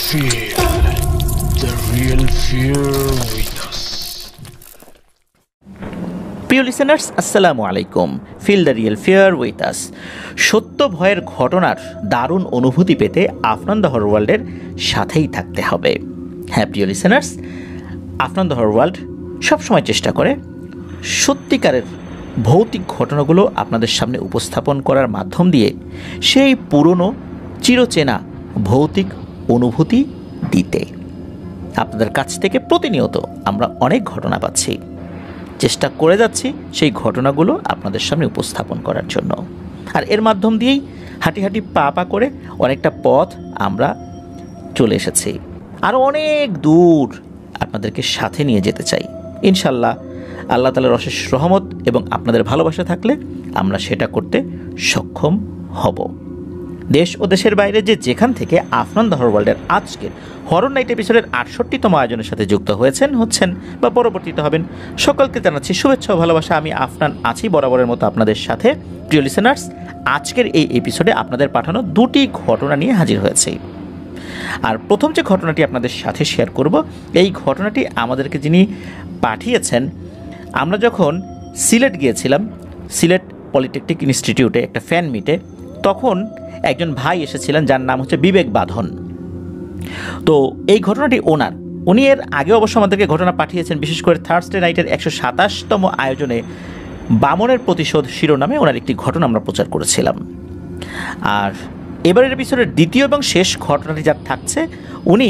Feel the real fear with us. প্রিয় listeners, আসসালামু আলাইকুম। Feel the real fear with us. সত্য ভয়ের ঘটনার দারুণ অনুভূতি পেতে আফনান দ্য হরর ওয়ার্ল্ডের সাথেই থাকতে হবে। হ্যাঁ প্রিয় listeners, Afnan the horror world সবসময় চেষ্টা করে সত্যিকারের ভৌতিক ঘটনাগুলো আপনাদের সামনে উপস্থাপন করার মাধ্যম দিয়ে সেই পুরনো চিরচেনা ভৌতিক অনুভূতি দিতে। আপনাদের কাছ থেকে প্রতিনিয়ত আমরা অনেক ঘটনা পাচ্ছি, চেষ্টা করে যাচ্ছি সেই ঘটনাগুলো আপনাদের সামনে উপস্থাপন করার জন্য। আর এর মাধ্যম দিয়েই হাঁটি হাঁটি পা পা করে অনেকটা পথ আমরা চলে এসেছি। আরও অনেক দূর আপনাদেরকে সাথে নিয়ে যেতে চাই। ইনশাল্লাহ আল্লাহ তাআলার অশেষ রহমত এবং আপনাদের ভালোবাসা থাকলে আমরা সেটা করতে সক্ষম হব। দেশ ও দেশের বাইরে যেখান থেকে আফনান দ্য হরর ওয়ার্ল্ডের আজকের হরর নাইট এপিসোডের 68তম আয়োজনের সাথে যুক্ত হচ্ছেন বা পরবর্তীতে হবেন, সকলকে জানাচ্ছি শুভেচ্ছা ও ভালোবাসা। আমি আফনান আছি বরাবরের মতো আপনাদের সাথে। প্রিয় লিসেনার্স, আজকের এই এপিসোডে আপনাদের পাঠানো দুটি ঘটনা নিয়ে হাজির হয়েছি। আর প্রথম যে ঘটনাটি আপনাদের সাথে শেয়ার করব, এই ঘটনাটি আমাদেরকে যিনি পাঠিয়েছেন, আমরা যখন সিলেট গিয়েছিলাম, সিলেট পলিটেকনিক ইনস্টিটিউটে একটা ফ্যান মিটে, তখন একজন ভাই এসেছিলেন যার নাম হচ্ছে বিবেক বাঁধন। তো এই ঘটনাটি উনি এর আগে অবশ্য আমাদেরকে ঘটনা পাঠিয়েছেন, বিশেষ করে থার্সডে নাইটের 127তম আয়োজনে বামনের প্রতিশোধ শিরোনামে ওনার একটি ঘটনা আমরা প্রচার করেছিলাম। আর এবারের এপিসোডের দ্বিতীয় এবং শেষ ঘটনাটি যা থাকছে, উনি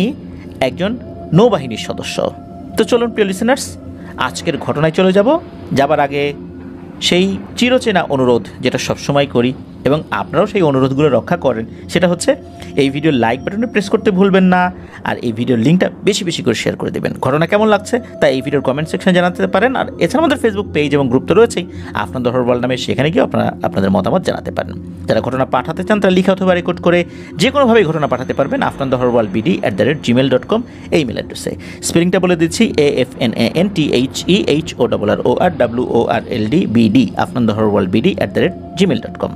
একজন নৌবাহিনীর সদস্য। তো চলুন প্রিয় লিসেনার্স, আজকের ঘটনায় চলে যাবার আগে সেই চিরচেনা অনুরোধ যেটা সবসময় করি এবং আপনারাও সেই অনুরোধগুলো রক্ষা করেন, সেটা হচ্ছে এই ভিডিওর লাইক বাটনে প্রেস করতে ভুলবেন না, আর এই ভিডিওর লিঙ্কটা বেশি বেশি করে শেয়ার করে দেবেন। ঘটনা কেমন লাগছে তা এই ভিডিওর কমেন্ট সেকশনে জানাতে পারেন। আর এছাড়া আমাদের ফেসবুক পেজ এবং গ্রুপ তো রয়েছেই আফনান দ্য হরর ওয়ার্ল্ড নামে, সেখানে গিয়ে আপনারা আপনাদের মতামত জানাতে পারেন। যারা ঘটনা পাঠাতে চান তারা লিখে অথবা রেকর্ড করে যে কোনোভাবেই ঘটনা পাঠাতে পারবেন afnanthehorrorworldbd@gmail.com এই মেল অ্যাড্রেসে। স্পেলিংটা বলে দিচ্ছি, AFNANTHEHORRORWORLDBD afnanthehorrorworldbd@gmail.com।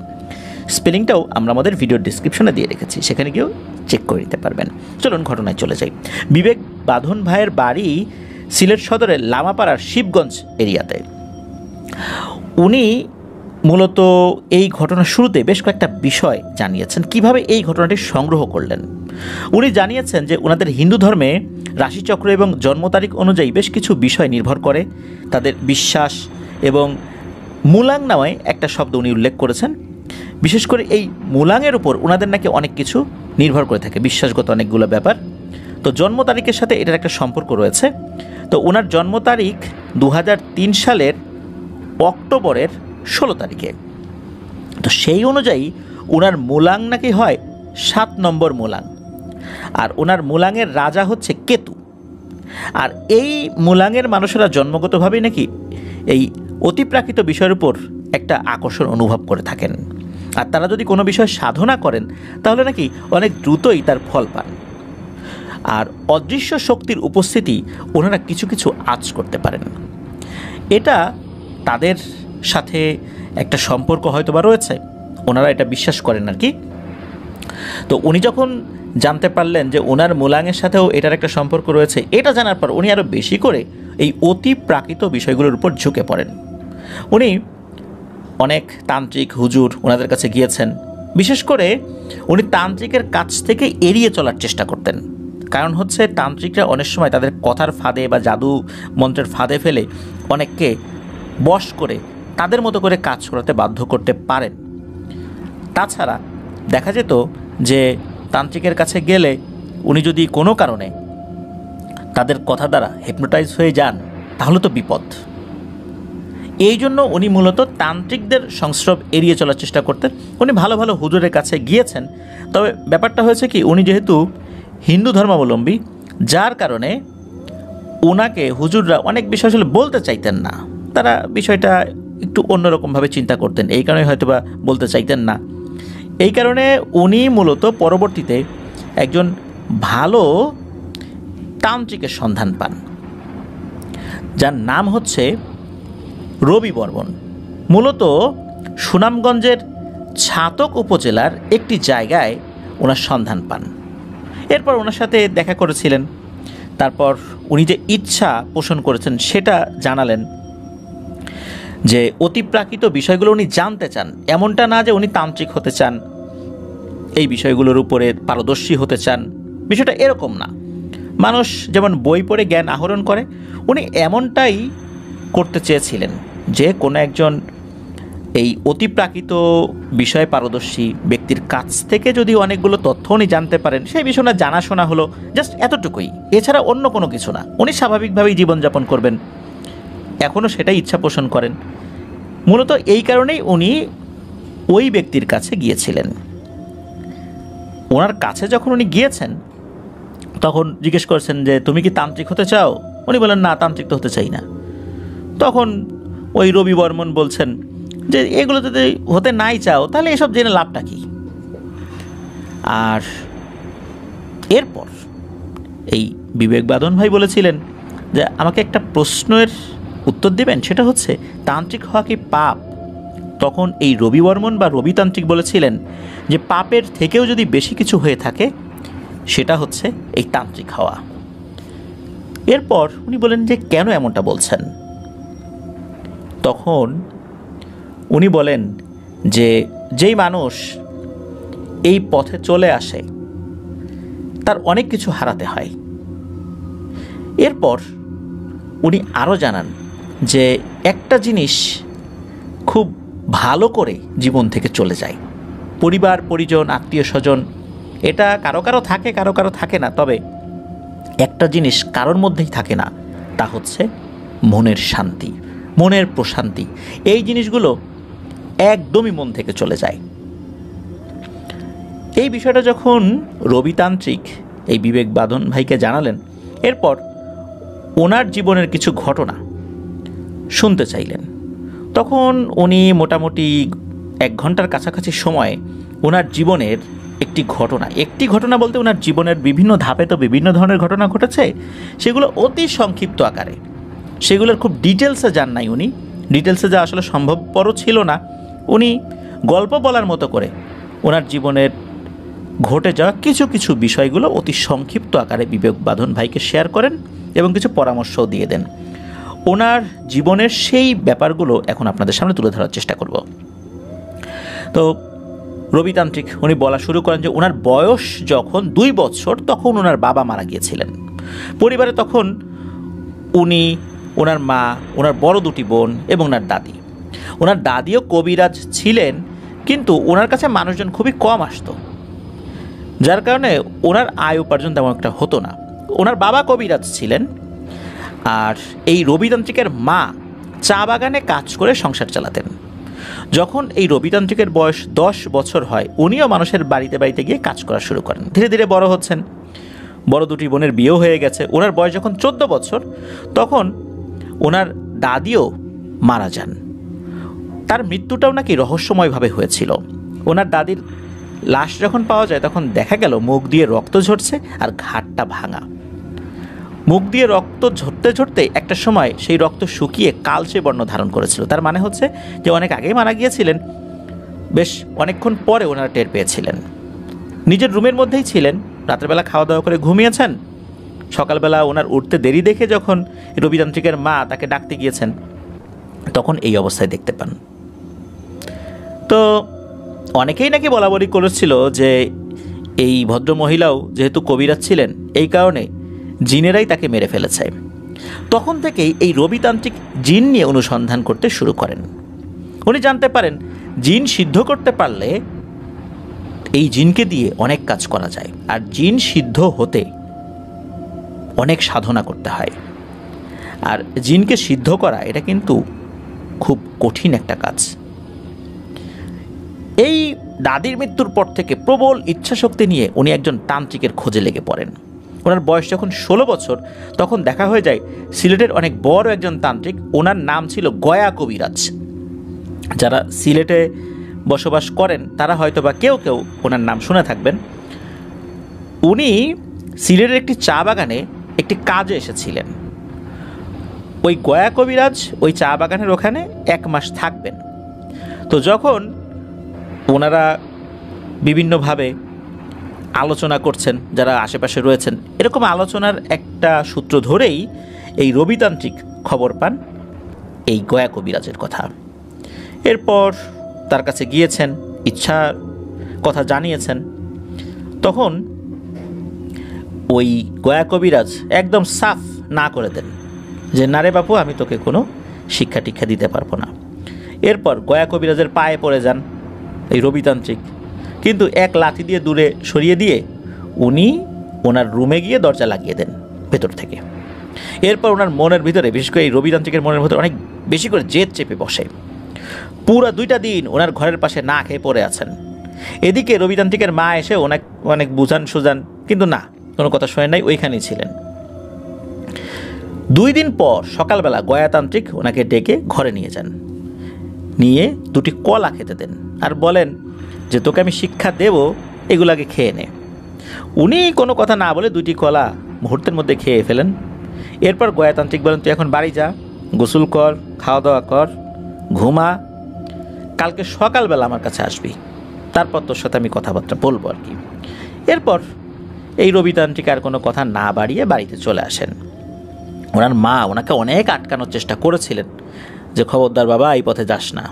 স্পেলিংটাও আমরা আমাদের ভিডিওর ডিসক্রিপশনে দিয়ে রেখেছি, সেখানে গিয়েও চেক করে নিতে পারবেন। চলুন ঘটনায় চলে যাই। বিবেক বাঁধন ভাইয়ের বাড়ি সিলেট সদরের লামাপাড়ার শিবগঞ্জ এরিয়াতে। উনি মূলত এই ঘটনার শুরুতে বেশ কয়েকটা বিষয় জানিয়েছেন, কিভাবে এই ঘটনাটি সংগ্রহ করলেন। উনি জানিয়েছেন যে ওনাদের হিন্দু ধর্মে রাশিচক্র এবং জন্ম তারিখ অনুযায়ী বেশ কিছু বিষয় নির্ভর করে। তাদের বিশ্বাস এবং মুলাং নামে একটা শব্দ উনি উল্লেখ করেছেন। বিশেষ করে এই মুলাংয়ের উপর ওনাদের নাকি অনেক কিছু নির্ভর করে থাকে, বিশ্বাসগত অনেকগুলো ব্যাপার। তো জন্ম তারিখের সাথে এটার একটা সম্পর্ক রয়েছে। তো ওনার জন্ম তারিখ 2003 সালের অক্টোবরের 16 তারিখে। তো সেই অনুযায়ী ওনার মুলাং নাকি হয় 7 নম্বর মুলাং, আর ওনার মুলাংয়ের রাজা হচ্ছে কেতু। আর এই মুলাংয়ের মানুষেরা জন্মগতভাবেই নাকি এই অতিপ্রাকৃত বিষয়ের উপর একটা আকর্ষণ অনুভব করে থাকেন, আর তারা যদি কোনো বিষয় সাধনা করেন তাহলে নাকি অনেক দ্রুতই তার ফল পান। আর অদৃশ্য শক্তির উপস্থিতি ওনারা কিছু কিছু আঁচ করতে পারেন। এটা তাদের সাথে একটা সম্পর্ক হয়তো বা রয়েছে, ওনারা এটা বিশ্বাস করেন আর কি। তো উনি যখন জানতে পারলেন যে ওনার মুলাংয়ের সাথেও এটার একটা সম্পর্ক রয়েছে, এটা জানার পর উনি আরও বেশি করে এই অতি প্রাকৃত বিষয়গুলোর উপর ঝুঁকে পড়েন। উনি অনেক তান্ত্রিক হুজুর ওনাদের কাছে গিয়েছেন। বিশেষ করে উনি তান্ত্রিকের কাছ থেকে এড়িয়ে চলার চেষ্টা করতেন, কারণ হচ্ছে তান্ত্রিকরা অনেক সময় তাদের কথার ফাঁদে বা জাদু মন্ত্রের ফাঁদে ফেলে অনেককে বশ করে তাদের মতো করে কাজ করাতে বাধ্য করতে পারেন। তাছাড়া দেখা যেত যে তান্ত্রিকের কাছে গেলে উনি যদি কোনো কারণে তাদের কথা দ্বারা হিপনোটাইজ হয়ে যান তাহলে তো বিপদ। এই জন্য উনি মূলত তান্ত্রিকদের সংস্রব এড়িয়ে চলার চেষ্টা করতেন। উনি ভালো ভালো হুজুরের কাছে গিয়েছেন, তবে ব্যাপারটা হয়েছে কি, উনি যেহেতু হিন্দু ধর্মাবলম্বী, যার কারণে ওনাকে হুজুররা অনেক বিষয় আসলে বলতে চাইতেন না। তারা বিষয়টা একটু অন্যরকমভাবে চিন্তা করতেন, এই কারণে হয়তোবা বলতে চাইতেন না। এই কারণে উনি মূলত পরবর্তীতে একজন ভালো তান্ত্রিকের সন্ধান পান, যার নাম হচ্ছে রবি বর্মন। মূলত সুনামগঞ্জের ছাতক উপজেলার একটি জায়গায় ওনার সন্ধান পান। এরপর ওনার সাথে দেখা করেছিলেন। তারপর উনি যে ইচ্ছা পোষণ করেছেন সেটা জানালেন যে অতিপ্রাকৃত বিষয়গুলো উনি জানতে চান। এমনটা না যে উনি তান্ত্রিক হতে চান, এই বিষয়গুলোর উপরে পারদর্শী হতে চান, বিষয়টা এরকম না। মানুষ যেমন বই পড়ে জ্ঞান আহরণ করে, উনি এমনটাই করতে চেয়েছিলেন যে কোনো একজন এই অতিপ্রাকৃত বিষয়ে পারদর্শী ব্যক্তির কাছ থেকে যদি অনেকগুলো তথ্য উনি জানতে পারেন, সেই বিষয়টা জানাশোনা হলো, জাস্ট এতটুকুই, এছাড়া অন্য কোনো কিছু না। উনি স্বাভাবিকভাবেই জীবনযাপন করবেন, এখনও সেটাই ইচ্ছা পোষণ করেন। মূলত এই কারণেই উনি ওই ব্যক্তির কাছে গিয়েছিলেন। ওনার কাছে যখন উনি গিয়েছেন তখন জিজ্ঞেস করছেন যে তুমি কি তান্ত্রিক হতে চাও? উনি বলেন না, তান্ত্রিক তো হতে চাই না। তখন ওই রবি বর্মন বলছেন যে এগুলো যদি হতে নাই চাও তাহলে এসব জেনে লাভটা কি? আর এরপর এই বিবেক বাঁধন ভাই বলেছিলেন যে আমাকে একটা প্রশ্নের উত্তর দিবেন, সেটা হচ্ছে তান্ত্রিক হওয়া কি পাপ? তখন এই রবি বর্মন বা রবিতান্ত্রিক বলেছিলেন যে পাপের থেকেও যদি বেশি কিছু হয়ে থাকে সেটা হচ্ছে এই তান্ত্রিক হওয়া। এরপর উনি বলেন যে কেন এমনটা বলছেন? তখন উনি বলেন যে যেই মানুষ এই পথে চলে আসে তার অনেক কিছু হারাতে হয়। এরপর উনি আরও জানান যে একটা জিনিস খুব ভালো করে জীবন থেকে চলে যায়, পরিবার পরিজন আত্মীয় স্বজন, এটা কারো কারো থাকে কারো কারো থাকে না, তবে একটা জিনিস কারোর মধ্যেই থাকে না, তা হচ্ছে মনের শান্তি, মনের প্রশান্তি। এই জিনিসগুলো একদমই মন থেকে চলে যায়। এই বিষয়টা যখন রবিতান্ত্রিক এই বিবেক বাঁধন ভাইকে জানালেন, এরপর ওনার জীবনের কিছু ঘটনা শুনতে চাইলেন। তখন উনি মোটামুটি 1 ঘন্টার কাছাকাছি সময় ওনার জীবনের একটি ঘটনা বলতে ওনার জীবনের বিভিন্ন ধাপে তো বিভিন্ন ধরনের ঘটনা ঘটেছে, সেগুলো অতি সংক্ষিপ্ত আকারে, সেগুলোর খুব ডিটেলসে যান নাই উনি। ডিটেলসে যা আসলে সম্ভবপরও ছিল না। উনি গল্প বলার মতো করে ওনার জীবনের ঘটে যাওয়া কিছু কিছু বিষয়গুলো অতি সংক্ষিপ্ত আকারে বিবেক বাঁধন ভাইকে শেয়ার করেন এবং কিছু পরামর্শও দিয়ে দেন। ওনার জীবনের সেই ব্যাপারগুলো এখন আপনাদের সামনে তুলে ধরার চেষ্টা করব। তো রবিতান্ত্রিক উনি বলা শুরু করেন যে ওনার বয়স যখন 2 বছর তখন ওনার বাবা মারা গিয়েছিলেন। পরিবারে তখন উনি, ওনার মা, ওনার বড় 2টি বোন এবং ওনার দাদি। ওনার দাদিও কবিরাজ ছিলেন, কিন্তু ওনার কাছে মানুষজন খুবই কম আসতো, যার কারণে ওনার আয় উপার্জন তেমন একটা হতো না। ওনার বাবা কবিরাজ ছিলেন, আর এই রবিতান্ত্রিকের মা চা বাগানে কাজ করে সংসার চালাতেন। যখন এই রবিতান্ত্রিকের বয়স 10 বছর হয়, উনিও মানুষের বাড়িতে বাড়িতে গিয়ে কাজ করা শুরু করেন। ধীরে ধীরে বড় হচ্ছেন, বড় 2টি বোনের বিয়েও হয়ে গেছে। ওনার বয়স যখন 14 বছর তখন ওনার দাদিও মারা যান। তার মৃত্যুটাও নাকি রহস্যময়ভাবে হয়েছিল। ওনার দাদির লাশ যখন পাওয়া যায় তখন দেখা গেল মুখ দিয়ে রক্ত ঝরছে আর ঘাটটা ভাঙা। মুখ দিয়ে রক্ত ঝরতে ঝরতে একটা সময় সেই রক্ত শুকিয়ে কালচে বর্ণ ধারণ করেছিল। তার মানে হচ্ছে যে অনেক আগেই মারা গিয়েছিলেন, বেশ অনেকক্ষণ পরে ওনারা টের পেয়েছিলেন। নিজের রুমের মধ্যেই ছিলেন, রাত্রেবেলা খাওয়া দাওয়া করে ঘুমিয়েছেন। সকালবেলা ওনার উঠতে দেরি দেখে যখন রবিতান্ত্রিকের মা তাকে ডাকতে গিয়েছেন তখন এই অবস্থায় দেখতে পান। তো অনেকেই নাকি বলাবলি করেছিল যে এই ভদ্রমহিলাও যেহেতু কবিরাজ ছিলেন, এই কারণে জিনেরাই তাকে মেরে ফেলেছে। তখন থেকেই এই রবিতান্ত্রিক জিন নিয়ে অনুসন্ধান করতে শুরু করেন। উনি জানতে পারেন জিন সিদ্ধ করতে পারলে এই জিনকে দিয়ে অনেক কাজ করা যায়, আর জিন সিদ্ধ হতে অনেক সাধনা করতে হয়। আর জিনকে সিদ্ধ করা এটা কিন্তু খুব কঠিন একটা কাজ। এই দাদির মৃত্যুর পর থেকে প্রবল ইচ্ছাশক্তি নিয়ে উনি একজন তান্ত্রিকের খোঁজে লেগে পড়েন। ওনার বয়স যখন 16 বছর তখন দেখা হয়ে যায় সিলেটের অনেক বড় একজন তান্ত্রিক, ওনার নাম ছিল গয়া কবিরাজ। যারা সিলেটে বসবাস করেন তারা হয়তো বা কেউ কেউ ওনার নাম শুনে থাকবেন। উনি সিলেটের একটি চা বাগানে একটি কাজে এসেছিলেন। ওই গয়া কবিরাজ ওই চা বাগানের ওখানে 1 মাস থাকবেন। তো যখন ওনারা বিভিন্নভাবে আলোচনা করছেন যারা আশেপাশে রয়েছেন। এরকম আলোচনার একটা সূত্র ধরেই এই রবিতান্ত্রিক খবর পান এই গয়া কবিরাজের কথা। এরপর তার কাছে গিয়েছেন, ইচ্ছার কথা জানিয়েছেন। তখন ওই গয়া কবিরাজ একদম সাফ না করে দেন যে না রে বাপু, আমি তোকে কোনো শিক্ষা টিক্ষা দিতে পারবো না। এরপর গয়া কবিরাজের পায়ে পড়ে যান এই রবিতান্ত্রিক, কিন্তু এক লাঠি দিয়ে দূরে সরিয়ে দিয়ে উনি ওনার রুমে গিয়ে দরজা লাগিয়ে দেন ভেতর থেকে। এরপর ওনার মনের ভিতরে, বিশেষ করে এই রবিতান্ত্রিকের মনের ভিতরে অনেক বেশি করে জেদ চেপে বসে। পুরো 2টা দিন ওনার ঘরের পাশে না খেয়ে পড়ে আছেন। এদিকে রবিতান্ত্রিকের মা এসে অনেক বুঝান সুজান, কিন্তু না, কোনো কথা শোনেন নাই, ওইখানেই ছিলেন। 2 দিন পর সকালবেলা গয়াতান্ত্রিক ওনাকে ডেকে ঘরে নিয়ে যান, নিয়ে 2টি কলা খেতে দেন আর বলেন যে তোকে আমি শিক্ষা দেব, এগুলাকে খেয়ে নে। উনি কোনো কথা না বলে 2টি কলা মুহূর্তের মধ্যে খেয়ে ফেলেন। এরপর গয়াতান্ত্রিক বলেন তুই এখন বাড়ি যা, গোসল কর, খাওয়া দাওয়া কর, ঘুমা, কালকে সকালবেলা আমার কাছে আসবি, তারপর তোর সাথে আমি কথাবার্তা বলবো আর কি। এরপর এই রবিতান্ত্রিক আর কোনো কথা না বাড়িয়ে বাড়িতে চলে আসেন। ওনার মা ওনাকে অনেক আটকানোর চেষ্টা করেছিলেন যে খবরদার বাবা, এই পথে যাস না,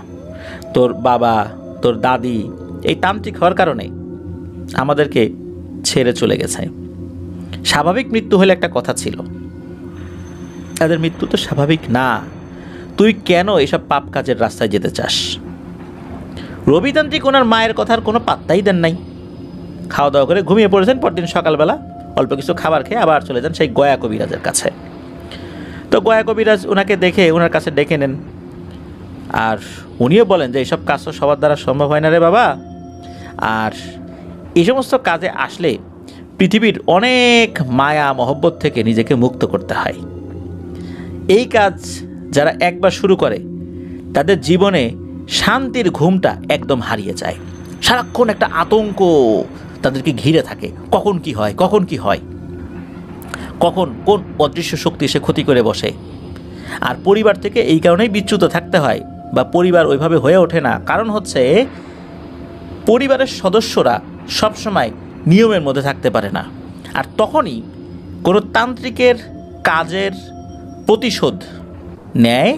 তোর বাবা তোর দাদি এই তান্ত্রিক হওয়ার কারণে আমাদেরকে ছেড়ে চলে গেছে। স্বাভাবিক মৃত্যু হলে একটা কথা ছিল, তাদের মৃত্যু তো স্বাভাবিক না, তুই কেন এসব পাপ কাজের রাস্তায় যেতে চাস? রবিতান্ত্রিক ওনার মায়ের কথার কোনো পাত্তাই দেন নাই, খাওয়া দাওয়া করে ঘুমিয়ে পড়েছেন। পরদিন সকালবেলা অল্প কিছু খাবার খেয়ে আবার চলে যান সেই গয়া কবিরাজের কাছে। তো গয়া কবিরাজ ওনাকে দেখে ওনার কাছে ডেকে নেন, আর উনিও বলেন যে এইসব কাজ তো সবার দ্বারা সম্ভব হয় না রে বাবা, আর এই সমস্ত কাজে আসলে পৃথিবীর অনেক মায়া মহব্বত থেকে নিজেকে মুক্ত করতে হয়। এই কাজ যারা একবার শুরু করে তাদের জীবনে শান্তির ঘুমটা একদম হারিয়ে যায়। সারাক্ষণ একটা আতঙ্ক তাদেরকে ঘিরে থাকে, কখন কি হয়, কখন কি হয়, কখন কোন অদৃশ্য শক্তি এসে ক্ষতি করে বসে। আর পরিবার থেকে এই কারণেই বিচ্যুত থাকতে হয়, বা পরিবার ওইভাবে হয়ে ওঠে না, কারণ হচ্ছে পরিবারের সদস্যরা সবসময় নিয়মের মধ্যে থাকতে পারে না। আর তখনই কোনো তান্ত্রিকের কাজের প্রতিশোধ নেয়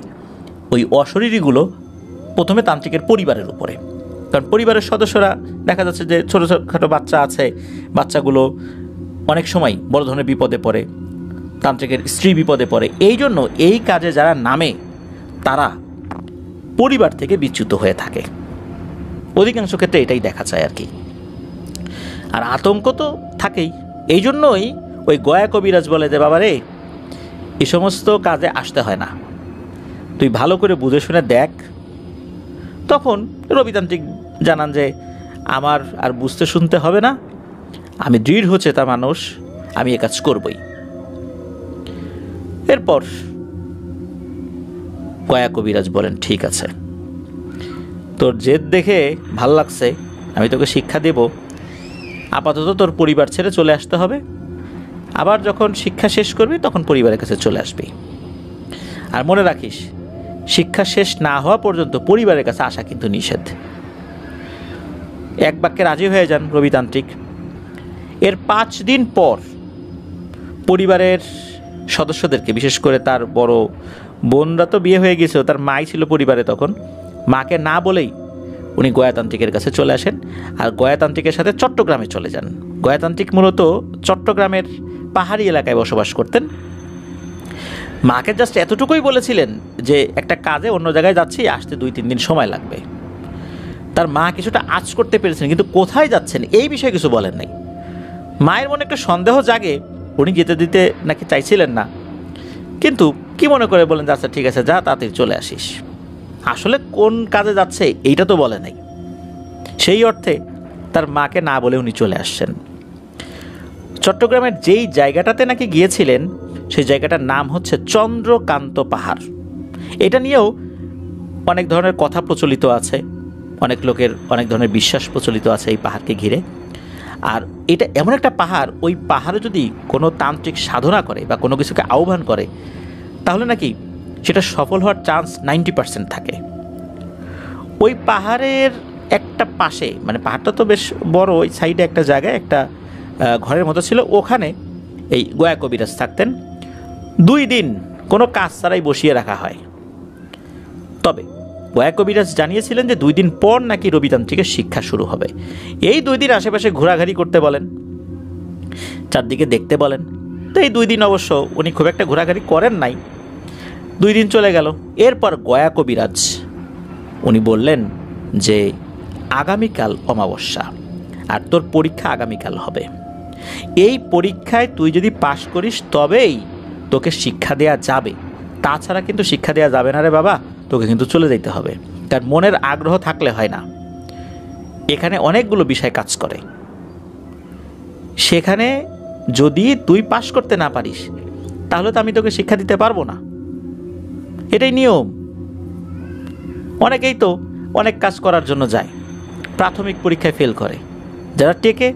ওই অশরীরীগুলো প্রথমে তান্ত্রিকের পরিবারের উপরে। কারণ পরিবারের সদস্যরা দেখা যাচ্ছে যে ছোটোখাটো বাচ্চা আছে, বাচ্চাগুলো অনেক সময় বড় ধরনের বিপদে পড়ে, তান্ত্রিকের স্ত্রী বিপদে পড়ে। এই জন্য এই কাজে যারা নামে তারা পরিবার থেকে বিচ্যুত হয়ে থাকে, অধিকাংশ ক্ষেত্রে এটাই দেখা যায় আর কি। আর আতঙ্ক তো থাকেই, এই জন্যই ওই গয়া কবিরাজ বলে যে বাবা রে, এই সমস্ত কাজে আসতে হয় না, তুই ভালো করে বুঝে শুনে দেখ। তখন রবিতান্ত্রিক জানান যে আমার আর বুঝতে শুনতে হবে না, আমি দৃঢ়চেতা মানুষ, আমি এ কাজ করবই। এরপর গয়া কবিরাজ বলেন ঠিক আছে, তোর জেদ দেখে ভাল লাগছে, আমি তোকে শিক্ষা দেব, আপাতত তোর পরিবার ছেড়ে চলে আসতে হবে, আবার যখন শিক্ষা শেষ করবি তখন পরিবারের কাছে চলে আসবি। আর মনে রাখিস, শিক্ষা শেষ না হওয়া পর্যন্ত পরিবারের কাছে আসা কিন্তু নিষেধ। এক বাক্যে রাজি হয়ে যান রবিতান্ত্রিক। এর 5 দিন পর পরিবারের সদস্যদেরকে, বিশেষ করে তার বড় বোনরা তো বিয়ে হয়ে গেছিল, তার মাই ছিল পরিবারে তখন, মাকে না বলেই উনি গয়াতান্ত্রিকের কাছে চলে আসেন আর গয়াতান্ত্রিকের সাথে চট্টগ্রামে চলে যান। গয়াতান্ত্রিক মূলত চট্টগ্রামের পাহাড়ি এলাকায় বসবাস করতেন। মাকে জাস্ট এতটুকুই বলেছিলেন যে একটা কাজে অন্য জায়গায় যাচ্ছি, আসতে 2-3 দিন সময় লাগবে। তার মা কিছুটা আঁচ করতে পেরেছেন, কিন্তু কোথায় যাচ্ছেন এই বিষয়ে কিছু বলেন নাই। মায়ের মনে একটা সন্দেহ জাগে, উনি যেতে দিতে নাকি চাইছিলেন না, কিন্তু কি মনে করে বলেন যে আচ্ছা ঠিক আছে যা, তাড়াতাড়ি চলে আসিস। আসলে কোন কাজে যাচ্ছে এইটা তো বলে নাই। সেই অর্থে তার মাকে না বলে উনি চলে আসছেন। চট্টগ্রামের যেই জায়গাটাতে নাকি গিয়েছিলেন সেই জায়গাটার নাম হচ্ছে চন্দ্রকান্ত পাহাড়। এটা নিয়েও অনেক ধরনের কথা প্রচলিত আছে, অনেক লোকের অনেক ধরনের বিশ্বাস প্রচলিত আছে এই পাহাড়কে ঘিরে। আর এটা এমন একটা পাহাড়, ওই পাহাড়ে যদি কোনো তান্ত্রিক সাধনা করে বা কোনো কিছুকে আহ্বান করে তাহলে নাকি সেটা সফল হওয়ার চান্স 90% থাকে। ওই পাহাড়ের একটা পাশে, মানে পাহাড়টা তো বেশ বড়, ওই সাইডে একটা জায়গায় একটা ঘরের মতো ছিল, ওখানে এই গয়া কবিরাজ থাকতেন। 2 দিন কোনো কাজ ছাড়াই বসিয়ে রাখা হয়। তবে গয়া কবিরাজ জানিয়েছিলেন যে 2 দিন পর নাকি রবিতান্ত্রিকের শিক্ষা শুরু হবে। এই 2 দিন আশেপাশে ঘোরাঘুরি করতে বলেন, চারদিকে দেখতে বলেন। তো এই 2 দিন অবশ্য উনি খুব একটা ঘোরাঘুরি করেন নাই। 2 দিন চলে গেল। এরপর গয়া কবিরাজ উনি বললেন যে আগামীকাল অমাবস্যা আর তোর পরীক্ষা আগামীকাল হবে। এই পরীক্ষায় তুই যদি পাশ করিস তবেই তোকে শিক্ষা দেয়া যাবে, তাছাড়া কিন্তু শিক্ষা দেয়া যাবে না রে বাবা, তোকে কিন্তু চলে যেতে হবে। তার মনের আগ্রহ থাকলে হয় না, এখানে অনেকগুলো বিষয় কাজ করে। সেখানে যদি তুই পাশ করতে না পারিস তাহলে তো আমি তোকে শিক্ষা দিতে পারবো না, এটাই নিয়ম। অনেকেই তো অনেক কাজ করার জন্য যায়, প্রাথমিক পরীক্ষায় ফেল করে। যারা টেকে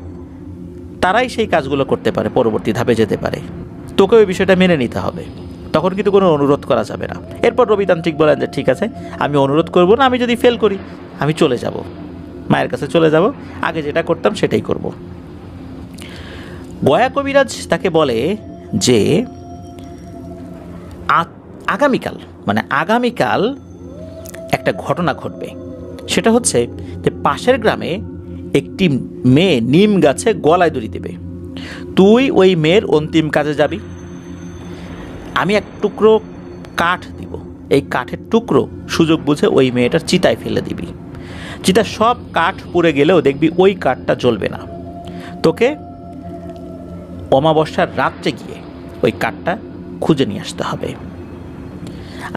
তারাই সেই কাজগুলো করতে পারে, পরবর্তী ধাপে যেতে পারে। তোকে ওই বিষয়টা মেনে নিতে হবে, তখন কিন্তু কোনো অনুরোধ করা যাবে না। এরপর রবিতান্ত্রিক বলেন যে ঠিক আছে, আমি অনুরোধ করব না, আমি যদি ফেল করি আমি চলে যাব, মায়ের কাছে চলে যাব, আগে যেটা করতাম সেটাই করব। গয়া কবিরাজ তাকে বলে যে আগামীকাল একটা ঘটনা ঘটবে। সেটা হচ্ছে যে পাশের গ্রামে একটি মেয়ে নিম গাছে গলায় দড়ি দেবে, তুই ওই মেয়ের অন্তিম কাজে যাবি। আমি এক টুকরো কাঠ দিব, এই কাঠের টুকরো সুযোগ বুঝে ওই মেয়েটার চিতায় ফেলে দিবি। চিতার সব কাঠ পুড়ে গেলেও দেখবি ওই কাঠটা জ্বলবে না। তোকে অমাবস্যার রাত্রে গিয়ে ওই কাঠটা খুঁজে নিয়ে আসতে হবে,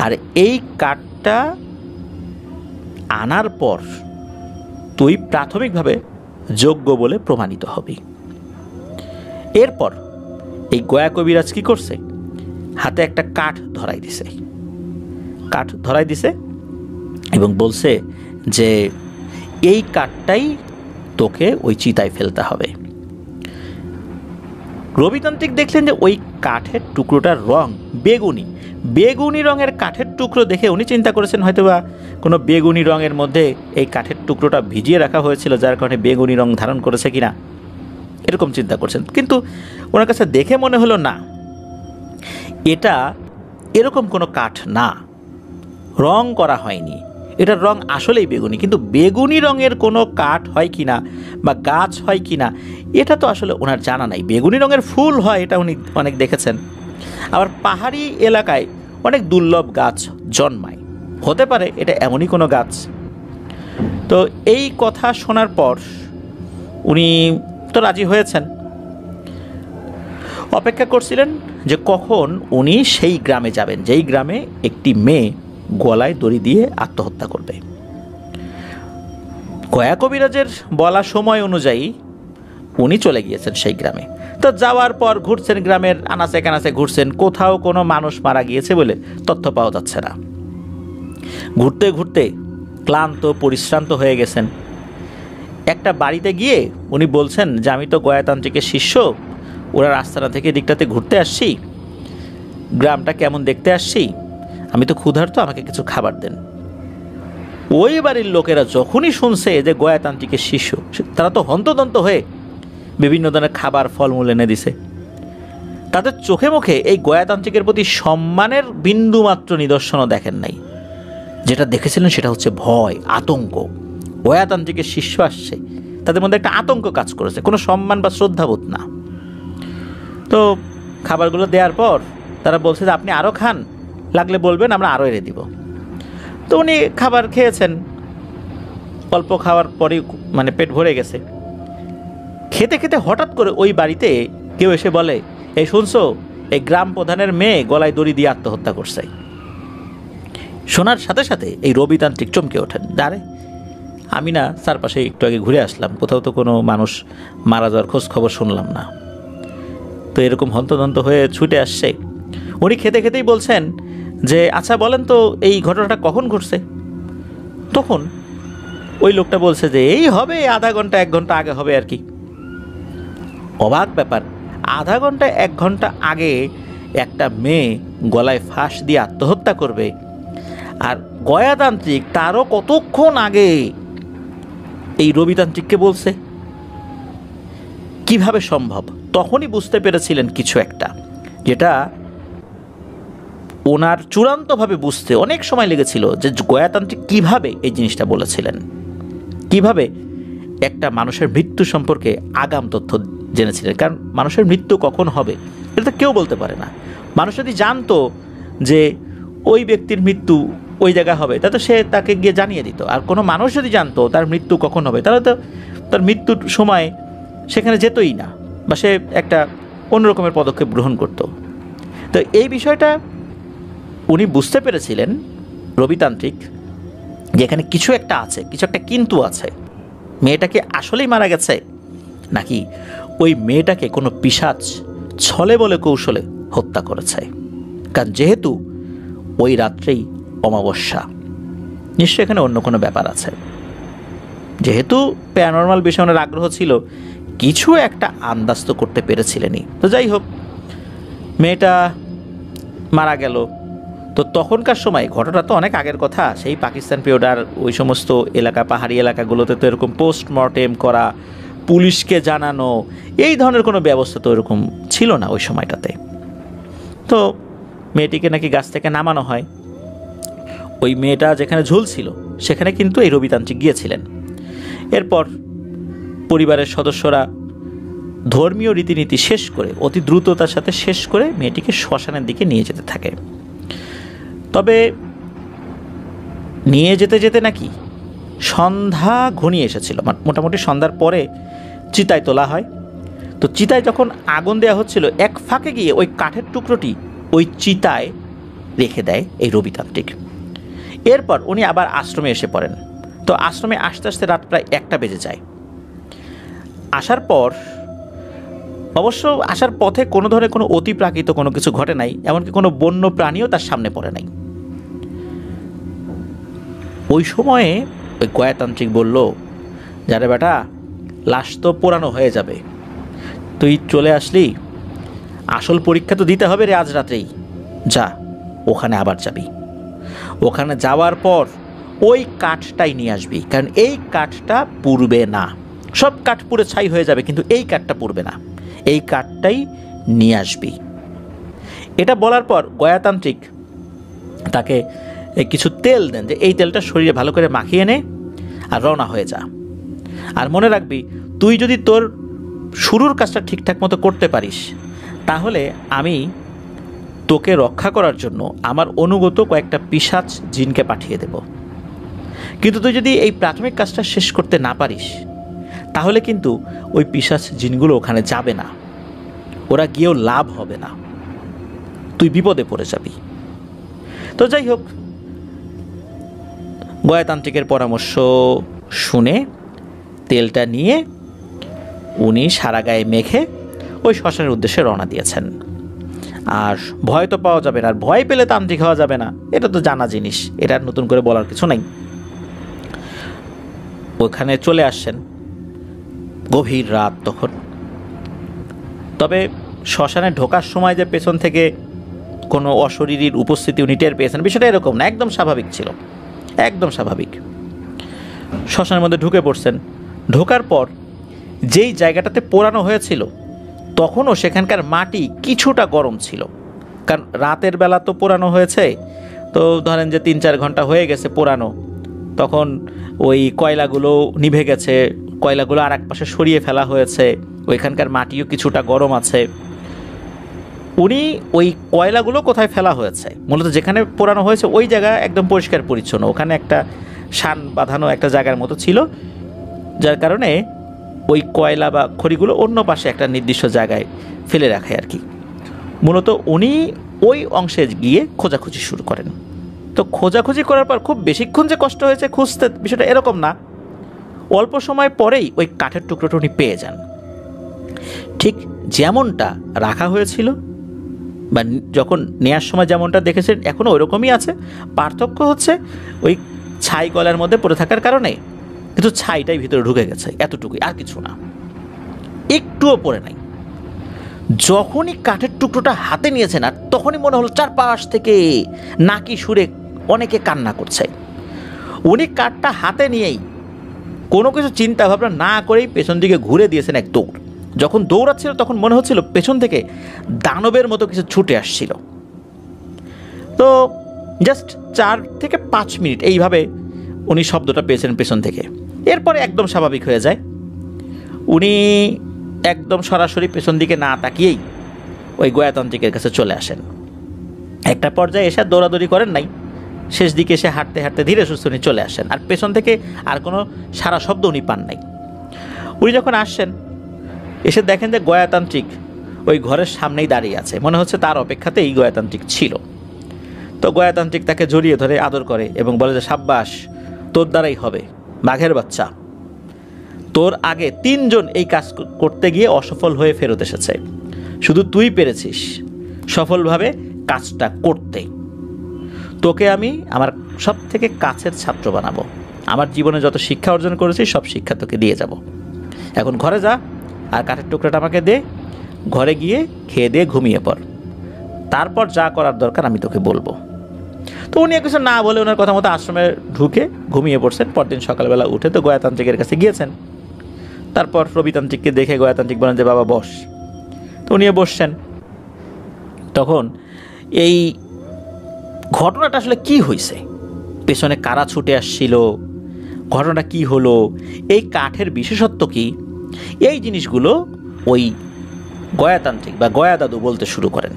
আর এই কাঠটা আনার পর তুই প্রাথমিকভাবে যোগ্য বলে প্রমাণিত হবি। এরপর এই গয়া কবিরাজ কি করছে, হাতে একটা কাঠ ধরাই দিছে এবং বলছে যে এই কাঠটাই তোকে ওই চিতায় ফেলতে হবে। রবিতান্ত্রিক দেখলেন যে ওই কাঠের টুকরোটার রং বেগুনি রঙের কাঠের টুকরো দেখে উনি চিন্তা করেছেন হয়তোবা কোনো বেগুনি রঙের মধ্যে এই কাঠের টুকরোটা ভিজিয়ে রাখা হয়েছিল, যার কারণে বেগুনি রং ধারণ করেছে কিনা এরকম চিন্তা করছেন। কিন্তু ওনার কাছে দেখে মনে হলো না, এটা এরকম কোনো কাঠ না, রং করা হয়নি, এটার রং আসলেই বেগুনি। কিন্তু বেগুনি রঙের কোনো কাঠ হয় কিনা বা গাছ হয় কিনা এটা তো আসলে ওনার জানা নাই। বেগুনি রঙের ফুল হয় এটা উনি অনেক দেখেছেন, আবার পাহাড়ি এলাকায় অনেক দুর্লভ গাছ জন্মায়, হতে পারে এটা এমনই কোনো গাছ। তো এই কথা শোনার পর উনি তো রাজি হয়েছেন, অপেক্ষা করছিলেন যে কখন উনি সেই গ্রামে যাবেন যেই গ্রামে একটি মেয়ে গলায় দড়ি দিয়ে আত্মহত্যা করবে। গয়া কবিরাজের বলা সময় অনুযায়ী উনি চলে গিয়েছেন সেই গ্রামে। তো যাওয়ার পর ঘুরছেন, গ্রামের আনাচে কানাচে ঘুরছেন, কোথাও কোনো মানুষ মারা গিয়েছে বলে তথ্য পাওয়া যাচ্ছে না। ঘুরতে ঘুরতে ক্লান্ত পরিশ্রান্ত হয়ে গেছেন। একটা বাড়িতে গিয়ে উনি বলছেন যে আমি তো গয়াতান্ত্রিকের শিষ্য, ওরা রাস্তাটা থেকে দিকটাতে ঘুরতে আসছি, গ্রামটা কেমন দেখতে আসছি, আমি তো ক্ষুধার্ত, আমাকে কিছু খাবার দেন। ওই বাড়ির লোকেরা যখনই শুনছে যে গয়াতান্ত্রিকের শিষ্য, তারা তো হন্তদন্ত হয়ে বিভিন্ন ধরনের খাবার ফলমূল এনে দিছে। তাদের চোখে মুখে এই গয়াতান্ত্রিকের প্রতি সম্মানের বিন্দুমাত্র নিদর্শনও দেখেন নাই। যেটা দেখেছিলেন সেটা হচ্ছে ভয়, আতঙ্ক। গয়াতান্ত্রিকের শিষ্য আসছে, তাদের মধ্যে একটা আতঙ্ক কাজ করেছে, কোনো সম্মান বা শ্রদ্ধাবোধ না। তো খাবারগুলো দেওয়ার পর তারা বলছে যে আপনি আরও খান, লাগলে বলবেন, আমরা আরও এনে দিব। তো উনি খাবার খেয়েছেন, অল্প খাওয়ার পরেই মানে পেট ভরে গেছে। খেতে খেতে হঠাৎ করে ওই বাড়িতে কেউ এসে বলে, এই শুনছো, এই গ্রাম প্রধানের মেয়ে গলায় দড়ি দিয়ে আত্মহত্যা করছে। শোনার সাথে সাথে এই রবিতান্ত্রিক চমকে ওঠেন, আরে আমি না চারপাশে একটু আগে ঘুরে আসলাম, কোথাও তো কোনো মানুষ মারা যাওয়ার খোঁজ খবর শুনলাম না। তো এরকম হন্তদন্ত হয়ে ছুটে আসছে। উনি খেতে খেতেই বলছেন যে আচ্ছা বলেন তো এই ঘটনাটা কখন ঘটছে। তখন ওই লোকটা বলছে যে এই হবে আধা ঘন্টা 1 ঘন্টা আগে হবে আর কি। অবাক ব্যাপার, আধা ঘন্টা 1 ঘন্টা আগে একটা মেয়ে গলায় ফাঁস দিয়ে আত্মহত্যা করবে, আর গয়াতান্ত্রিক তারও কতক্ষণ আগে এই রবিতান্ত্রিককে বলছে। কিভাবে সম্ভব, তখনই বুঝতে পেরেছিলেন কিছু একটা, যেটা ওনার চূড়ান্তভাবে বুঝতে অনেক সময় লেগেছিল, যে গয়াতান্ত্রিক কিভাবে এই জিনিসটা বলেছিলেন, কিভাবে একটা মানুষের মৃত্যু সম্পর্কে আগাম তথ্য জেনেছিলেন। কারণ মানুষের মৃত্যু কখন হবে এটা তো কেউ বলতে পারে না। মানুষ যদি জানতো যে ওই ব্যক্তির মৃত্যু ওই জায়গায় হবে, তাহলে সে তাকে গিয়ে জানিয়ে দিত। আর কোনো মানুষ যদি জানতো তার মৃত্যু কখন হবে, তাহলে তো তার মৃত্যুর সময় সেখানে যেতই না, বা সে একটা অন্যরকমের পদক্ষেপ গ্রহণ করত। তো এই বিষয়টা উনি বুঝতে পেরেছিলেন, রবিতান্ত্রিক, যে এখানে কিছু একটা আছে, কিছু একটা কিন্তু আছে। মেয়েটাকে আসলেই মারা গেছে, নাকি ওই মেয়েটাকে কোনো পিশাচ ছলে বলে কৌশলে হত্যা করেছে। কারণ যেহেতু ওই রাত্রেই অমাবস্যা, নিশ্চয়ই এখানে অন্য কোনো ব্যাপার আছে। যেহেতু প্যারানরমাল বিষয়ে ওনার আগ্রহ ছিল, কিছু একটা আন্দাজ তো করতে পেরেছিলেনই। তো যাই হোক, মেয়েটা মারা গেল। তো তখনকার সময়, ঘটনা তো অনেক আগের কথা, সেই পাকিস্তান পিরিয়ড, আর ওই সমস্ত এলাকা, পাহাড়ি এলাকাগুলোতে তো এরকম পোস্টমর্টেম করা, পুলিশকে জানানো, এই ধরনের কোনো ব্যবস্থা তো এরকম ছিল না ওই সময়টাতে। তো মেয়েটিকে নাকি গাছ থেকে নামানো হয়। ওই মেয়েটা যেখানে ঝুলছিল সেখানে কিন্তু এই রবিতান্ত্রিক গিয়েছিলেন। এরপর পরিবারের সদস্যরা ধর্মীয় রীতিনীতি শেষ করে, অতি দ্রুততার সাথে শেষ করে মেয়েটিকে শ্মশানের দিকে নিয়ে যেতে থাকে। তবে নিয়ে যেতে যেতে নাকি সন্ধ্যা ঘনিয়ে এসেছিল, মোটামুটি সন্ধ্যার পরে চিতায় তোলা হয়। তো চিতায় যখন আগুন দেওয়া হচ্ছিল, এক ফাঁকে গিয়ে ওই কাঠের টুকরোটি ওই চিতায় রেখে দেয় এই রবিতান্ত্রিক। এরপর উনি আবার আশ্রমে এসে পড়েন। তো আশ্রমে আসতে আসতে রাত প্রায় 1টা বেজে যায়। আসার পর অবশ্য আসার পথে কোনো ধরনের কোনো অতিপ্রাকৃত কোনো কিছু ঘটে নাই, এমনকি কোনো বন্য প্রাণীও তার সামনে পড়ে নাই। ওই সময়ে ওই গয়াতান্ত্রিক বলল, যারে বেটা, লাশ তো পোড়ানো হয়ে যাবে, তুই চলে আসলি, আসল পরীক্ষা তো দিতে হবে রে আজ রাতেই। যা, ওখানে আবার যাবি, ওখানে যাওয়ার পর ওই কাঠটাই নিয়ে আসবি, কারণ এই কাঠটা পুড়বে না। সব কাঠ পুড়ে ছাই হয়ে যাবে, কিন্তু এই কাঠটা পুড়বে না, এই কাঠটাই নিয়ে আসবি। এটা বলার পর গয়াতান্ত্রিক তাকে কিছু তেল দেন, যে এই তেলটা শরীরে ভালো করে মাখিয়ে নে আর রওনা হয়ে যা। আর মনে রাখবি, তুই যদি তোর শুরুর কাজটা ঠিকঠাক মতো করতে পারিস, তাহলে আমি তোকে রক্ষা করার জন্য আমার অনুগত কয়েকটা পিশাচ জিনকে পাঠিয়ে দেব। কিন্তু তুই যদি এই প্রাথমিক কাজটা শেষ করতে না পারিস, তাহলে কিন্তু ওই পিশাচ জিনগুলো ওখানে যাবে না, ওরা গিয়েও লাভ হবে না, তুই বিপদে পড়ে যাবি। তো যাই হোক, গয়াতান্ত্রিকের পরামর্শ শুনে তেলটা নিয়ে উনি সারা গায়ে মেখে ওই শ্মশানের উদ্দেশ্যে রওনা দিয়েছেন। আর ভয় তো পাওয়া যাবে না, আর ভয় পেলে তান্ত্রিক হওয়া যাবে না, এটা তো জানা জিনিস, এটা নতুন করে বলার কিছু নাই। ওখানে চলে আসছেন, গভীর রাত তখন। তবে শ্মশানে ঢোকার সময় যে পেছন থেকে কোনো অশরীরীর উপস্থিতি উনি টের পেয়েছেন, বিষয়টা এরকম না, একদম স্বাভাবিক ছিল, একদম স্বাভাবিক। শ্মশানের মধ্যে ঢুকে পড়ছেন। ঢোকার পর যেই জায়গাটাতে পোড়ানো হয়েছিল, তখনও সেখানকার মাটি কিছুটা গরম ছিল, কারণ রাতের বেলা তো পোড়ানো হয়েছে। তো ধরেন যে 3-4 ঘন্টা হয়ে গেছে পোড়ানো, তখন ওই কয়লাগুলো নিভে গেছে, কয়লাগুলো আর এক পাশে সরিয়ে ফেলা হয়েছে, ওইখানকার মাটিও কিছুটা গরম আছে। উনি ওই কয়লাগুলো কোথায় ফেলা হয়েছে, মূলত যেখানে পোড়ানো হয়েছে ওই জায়গা একদম পরিষ্কার পরিচ্ছন্ন, ওখানে একটা শান বাঁধানো একটা জায়গার মতো ছিল, যার কারণে ওই কয়লা বা খড়িগুলো অন্য পাশে একটা নির্দিষ্ট জায়গায় ফেলে রাখে আর কি। মূলত উনি ওই অংশে গিয়ে খোঁজাখুঁজি শুরু করেন। তো খোঁজাখুঁজি করার পর খুব বেশিক্ষণ যে কষ্ট হয়েছে খুঁজতে, বিষয়টা এরকম না, অল্প সময় পরেই ওই কাঠের টুকরোটা উনি পেয়ে যান, ঠিক যেমনটা রাখা হয়েছিল বা যখন নেওয়ার সময় যেমনটা দেখেছেন এখনও ওইরকমই আছে। পার্থক্য হচ্ছে ওই ছাই গলার মধ্যে পড়ে থাকার কারণে কিন্তু ছাইটাই ভিতরে ঢুকে গেছে, এতটুকুই, আর কিছু না, একটুও পড়ে নাই। যখনই কাঠের টুকরোটা হাতে নিয়েছেন, আর তখনই মনে হলো চারপাশ থেকে নাকি সুরে অনেকে কান্না করছে। উনি কাঠটা হাতে নিয়েই কোনো কিছু চিন্তা ভাবনা না করেই পেছন দিকে ঘুরে দিয়েছেন এক দৌড়। যখন দৌড়াচ্ছিল তখন মনে হচ্ছিল পেছন থেকে দানবের মতো কিছু ছুটে আসছিল। তো জাস্ট 4 থেকে 5 মিনিট এইভাবে উনি শব্দটা পেয়েছেন পেছন থেকে। এরপরে একদম স্বাভাবিক হয়ে যায়। উনি একদম সরাসরি পেছন দিকে না তাকিয়েই ওই গয়াতান্ত্রিকের কাছে চলে আসেন। একটা পর্যায়ে এসে দৌড়াদৌড়ি করেন নাই, শেষ দিকে এসে হাঁটতে হাঁটতে ধীরে সুস্থ উনি চলে আসেন। আর পেছন থেকে আর কোনো সারা শব্দ উনি পান নাই। উনি যখন আসছেন, এসে দেখেন যে গয়াতান্ত্রিক ওই ঘরের সামনেই দাঁড়িয়ে আছে। মনে হচ্ছে তার অপেক্ষাতেই গয়াতান্ত্রিক ছিল। তো গয়াতান্ত্রিক তাকে জড়িয়ে ধরে আদর করে এবং বলে যে, সাব্বাস, তোর দ্বারাই হবে, বাঘের বাচ্চা। তোর আগে 3 জন এই কাজ করতে গিয়ে অসফল হয়ে ফেরত এসেছে, শুধু তুই পেরেছিস সফলভাবে কাজটা করতে। তোকে আমি আমার সব থেকে কাছের ছাত্র বানাবো। আমার জীবনে যত শিক্ষা অর্জন করেছি সব শিক্ষা তোকে দিয়ে যাব। এখন ঘরে যা, আর কাঠের টুকরাটা আমাকে দে। ঘরে গিয়ে খেয়ে দিয়ে ঘুমিয়ে পড়, তারপর যা করার দরকার আমি তোকে বলবো। তো উনি কিছু না বলে ওনার কথা মতো আশ্রমে ঢুকে ঘুমিয়ে পড়ছেন। পরদিন সকালবেলা উঠে তো গয়াতান্ত্রিকের কাছে গিয়েছেন। তারপর রবিতান্ত্রিককে দেখে গয়াতান্ত্রিক বলেন যে, বাবা বস। তো উনিও বসছেন। তখন এই ঘটনাটা আসলে কি হয়েছে, পেছনে কারা ছুটে আসছিল, ঘটনাটা কি হলো, এই কাঠের বিশেষত্ব কি, এই জিনিসগুলো ওই গয়াতান্ত্রিক বা গয়া দাদু বলতে শুরু করেন।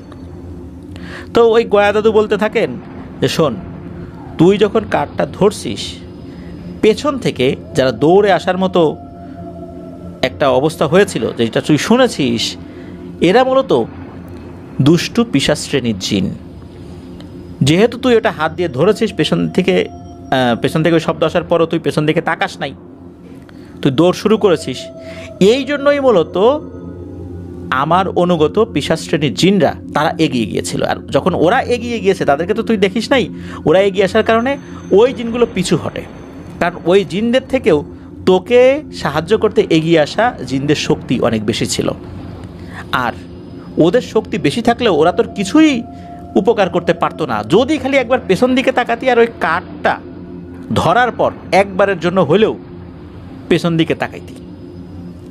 তো ওই গয়া দাদু বলতে থাকেন যে, শোন, তুই যখন কাঠটা ধরছিস, পেছন থেকে যারা দৌড়ে আসার মতো একটা অবস্থা হয়েছিল, যেটা তুই শুনেছিস, এরা মূলত দুষ্টু পিশাচ শ্রেণীর জিন। যেহেতু তুই ওটা হাত দিয়ে ধরেছিস, পেছন থেকে ওই শব্দ আসার পরও তুই পেছন দিকে তাকাস নাই, তুই দৌড় শুরু করেছিস। এই জন্যই মূলত আমার অনুগত পিশাচ শ্রেণীর জিনরা তারা এগিয়ে গিয়েছিল। আর যখন ওরা এগিয়ে গিয়েছে, তাদেরকে তো তুই দেখিস নাই, ওরা এগিয়ে আসার কারণে ওই জিনগুলো পিছু হটে। কারণ ওই জিনদের থেকেও তোকে সাহায্য করতে এগিয়ে আসা জিনদের শক্তি অনেক বেশি ছিল। আর ওদের শক্তি বেশি থাকলেও ওরা তোর কিছুই উপকার করতে পারতো না, যদি খালি একবার পেছন দিকে তাকাতি আর ওই কাঠটা ধরার পর একবারের জন্য হলেও পেছন দিকে তাকাইতি,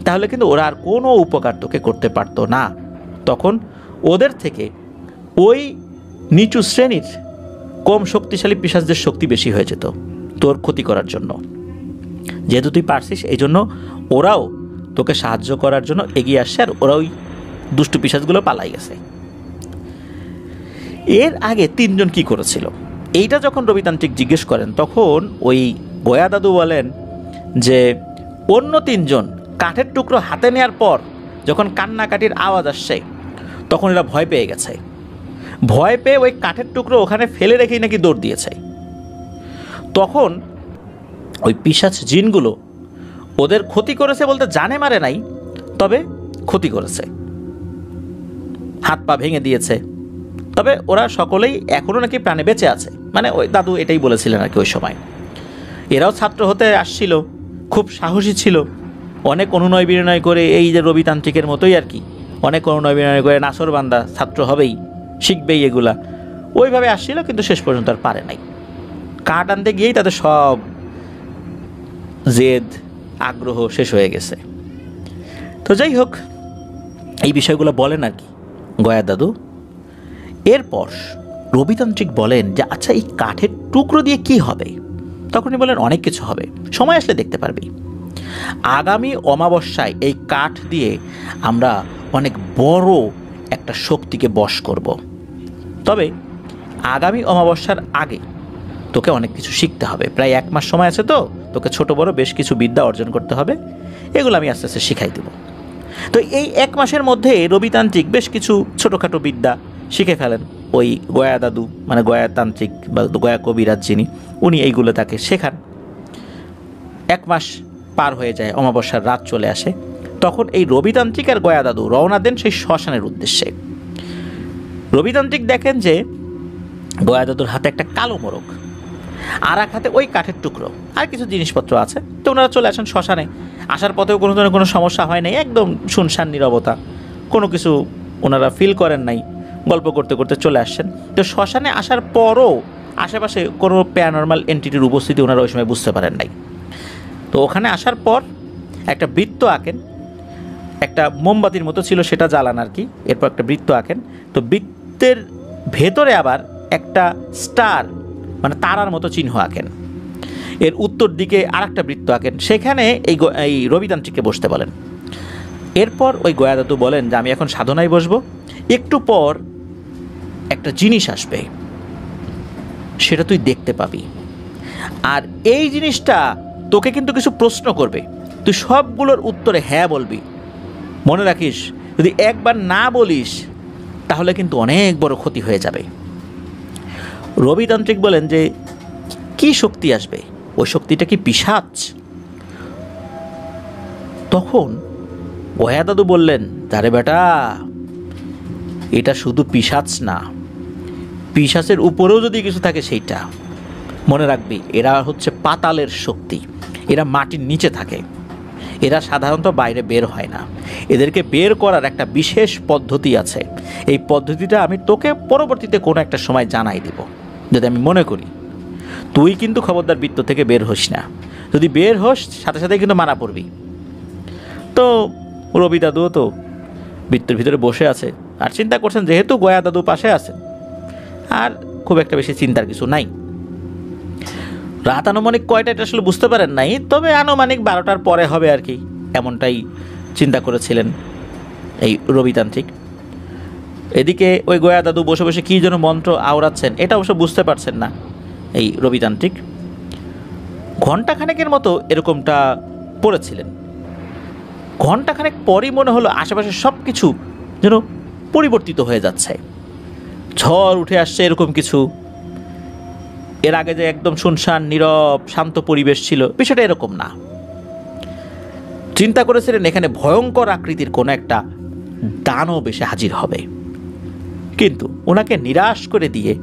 তাহলে কিন্তু ওরা আর কোনো উপকার তোকে করতে পারতো না। তখন ওদের থেকে ওই নিচু শ্রেণীর কম শক্তিশালী পিশাচদের শক্তি বেশি হয়ে যেত তোর ক্ষতি করার জন্য। যেহেতু তুই পারছিস, এই জন্য ওরাও তোকে সাহায্য করার জন্য এগিয়ে আসছে, আর ওরা ওই দুষ্টু পিশাচগুলো পালাই গেছে। এর আগে 3 জন কি করেছিল, এইটা যখন রবিতান্ত্রিক জিজ্ঞেস করেন, তখন ওই গয়া দাদু বলেন যে, অন্য 3 জন কাঠের টুকরো হাতে নেওয়ার পর যখন কান্নাকাটির আওয়াজ আসছে, তখন এরা ভয় পেয়ে গেছে। ভয় পেয়ে ওই কাঠের টুকরো ওখানে ফেলে রেখেই নাকি দৌড় দিয়েছে। তখন ওই পিশাচ জিনগুলো ওদের ক্ষতি করেছে বলতে জানে মারে নাই, তবে ক্ষতি করেছে, হাত পা ভেঙে দিয়েছে। তবে ওরা সকলেই এখনও নাকি প্রাণে বেঁচে আছে। মানে ওই দাদু এটাই বলেছিলেন আর কি ওই সময়। এরাও ছাত্র হতে আসছিল, খুব সাহসী ছিল, অনেক অনুনয় বিনয় করে, এই যে রবিতান্ত্রিকের মতোই আর কি, অনেক অনুনয় বিনয় করে নাসরবান্দা, ছাত্র হবেই, শিখবেই এগুলা, ওইভাবে আসছিল। কিন্তু শেষ পর্যন্ত আর পারে নাই। কাঠ আনতে গিয়েই তাদের সব জেদ আগ্রহ শেষ হয়ে গেছে। তো যাই হোক, এই বিষয়গুলো বলেন আর কি গয়া দাদু। এরপর রবিতান্ত্রিক বলেন যে, আচ্ছা, এই কাঠের টুকরো দিয়ে কি হবে? তখনই বলেন, অনেক কিছু হবে, সময় আসলে দেখতে পারবি। আগামী অমাবস্যায় এই কাঠ দিয়ে আমরা অনেক বড় একটা শক্তিকে বশ করব। তবে আগামী অমাবস্যার আগে তোকে অনেক কিছু শিখতে হবে। প্রায় 1 মাস সময় আছে, তো তোকে ছোট বড় বেশ কিছু বিদ্যা অর্জন করতে হবে। এগুলো আমি আস্তে আস্তে শিখাই দেব। তো এই 1 মাসের মধ্যে রবিতান্ত্রিক বেশ কিছু ছোটোখাটো বিদ্যা শিখে ফেলেন। ওই গয়া দাদু, মানে গয়াতান্ত্রিক বা গয়া কবিরাজ যিনি, উনি এইগুলো তাকে শেখান। 1 মাস পার হয়ে যায়, অমাবস্যার রাত চলে আসে। তখন এই রবিতান্ত্রিক আর গয়া দাদু রওনা দেন সেই শ্মশানের উদ্দেশ্যে। রবিতান্ত্রিক দেখেন যে গয়া দাদুর হাতে একটা কালো মোরগ, আর এক হাতে ওই কাঠের টুকরো, আর কিছু জিনিসপত্র আছে। তো ওনারা চলে আসেন শ্মশানে। আসার পথেও কোনো ধরনের কোনো সমস্যা হয় নাই, একদম শুনশান নীরবতা, কোনো কিছু ওনারা ফিল করেন নাই। গল্প করতে করতে চলে আসছেন। তো শ্মশানে আসার পরও আশেপাশে কোনো প্যারানর্মাল এন্টিটির উপস্থিতি ওনারা ওই সময় বুঝতে পারেন নাই। তো ওখানে আসার পর একটা বৃত্ত আঁকেন, একটা মোমবাতির মতো ছিল, সেটা জ্বালান আর কি। এরপর একটা বৃত্ত আঁকেন। তো বৃত্তের ভেতরে আবার একটা স্টার মানে তারার মতো চিহ্ন আঁকেন। এর উত্তর দিকে আর একটা বৃত্ত আঁকেন, সেখানে এই রবিতান্ত্রিককে বসতে বলেন। এরপর ওই গয়া দাদু বলেন যে আমি এখন সাধনায় বসবো, একটু পর একটা জিনিস আসবে, সেটা তুই দেখতে পাবি, আর এই জিনিসটা তোকে কিন্তু কিছু প্রশ্ন করবে, তুই সবগুলোর উত্তরে হ্যাঁ বলবি। মনে রাখিস, যদি একবার না বলিস তাহলে কিন্তু অনেক বড় ক্ষতি হয়ে যাবে। রবিতান্ত্রিক বলেন যে কি শক্তি আসবে, ওই শক্তিটা কি পিশাচ? তখন গয়া দাদু বললেন, আরে বেটা, এটা শুধু পিশাচ না, পিশাচের উপরেও যদি কিছু থাকে সেইটা। মনে রাখবি, এরা হচ্ছে পাতালের শক্তি, এরা মাটির নিচে থাকে, এরা সাধারণত বাইরে বের হয় না। এদেরকে বের করার একটা বিশেষ পদ্ধতি আছে। এই পদ্ধতিটা আমি তোকে পরবর্তীতে কোনো একটা সময় জানাই দেব, যদি আমি মনে করি। তুই কিন্তু খবরদার বৃত্ত থেকে বের হোস না, যদি বের হোস সাথে সাথে কিন্তু মারা পড়বি। তো রবি দাদুও তো বৃত্তের ভিতরে বসে আছে আর চিন্তা করছেন, যেহেতু গয়া দাদু পাশে আছেন আর খুব একটা বেশি চিন্তার কিছু নাই। রাত আনুমানিক কয়টা এটা আসলে বুঝতে পারেন নাই, তবে আনুমানিক 12টার পরে হবে আর কি, এমনটাই চিন্তা করেছিলেন এই রবিতান্ত্রিক। এদিকে ওই গয়া দাদু বসে বসে কী যেন মন্ত্র আওড়াচ্ছেন, এটা অবশ্য বুঝতে পারছেন না এই রবিতান্ত্রিক। ঘণ্টাখানেকের মতো এরকমটা পড়েছিলেন। ঘণ্টাখানেক পরই মনে হলো আশেপাশে সব কিছু যেন পরিবর্তিত হয়ে যাচ্ছে, ঝড় উঠে আসছে এরকম কিছু। এর আগে যে একদম শুনশান নীরব শান্ত পরিবেশ ছিল, বিষয়টা এরকম না। চিন্তা করেছিলেন এখানে ভয়ঙ্কর আকৃতির কোনো একটা দানব এসে হাজির হবে, কিন্তু ওনাকে নিরাশ করে দিয়ে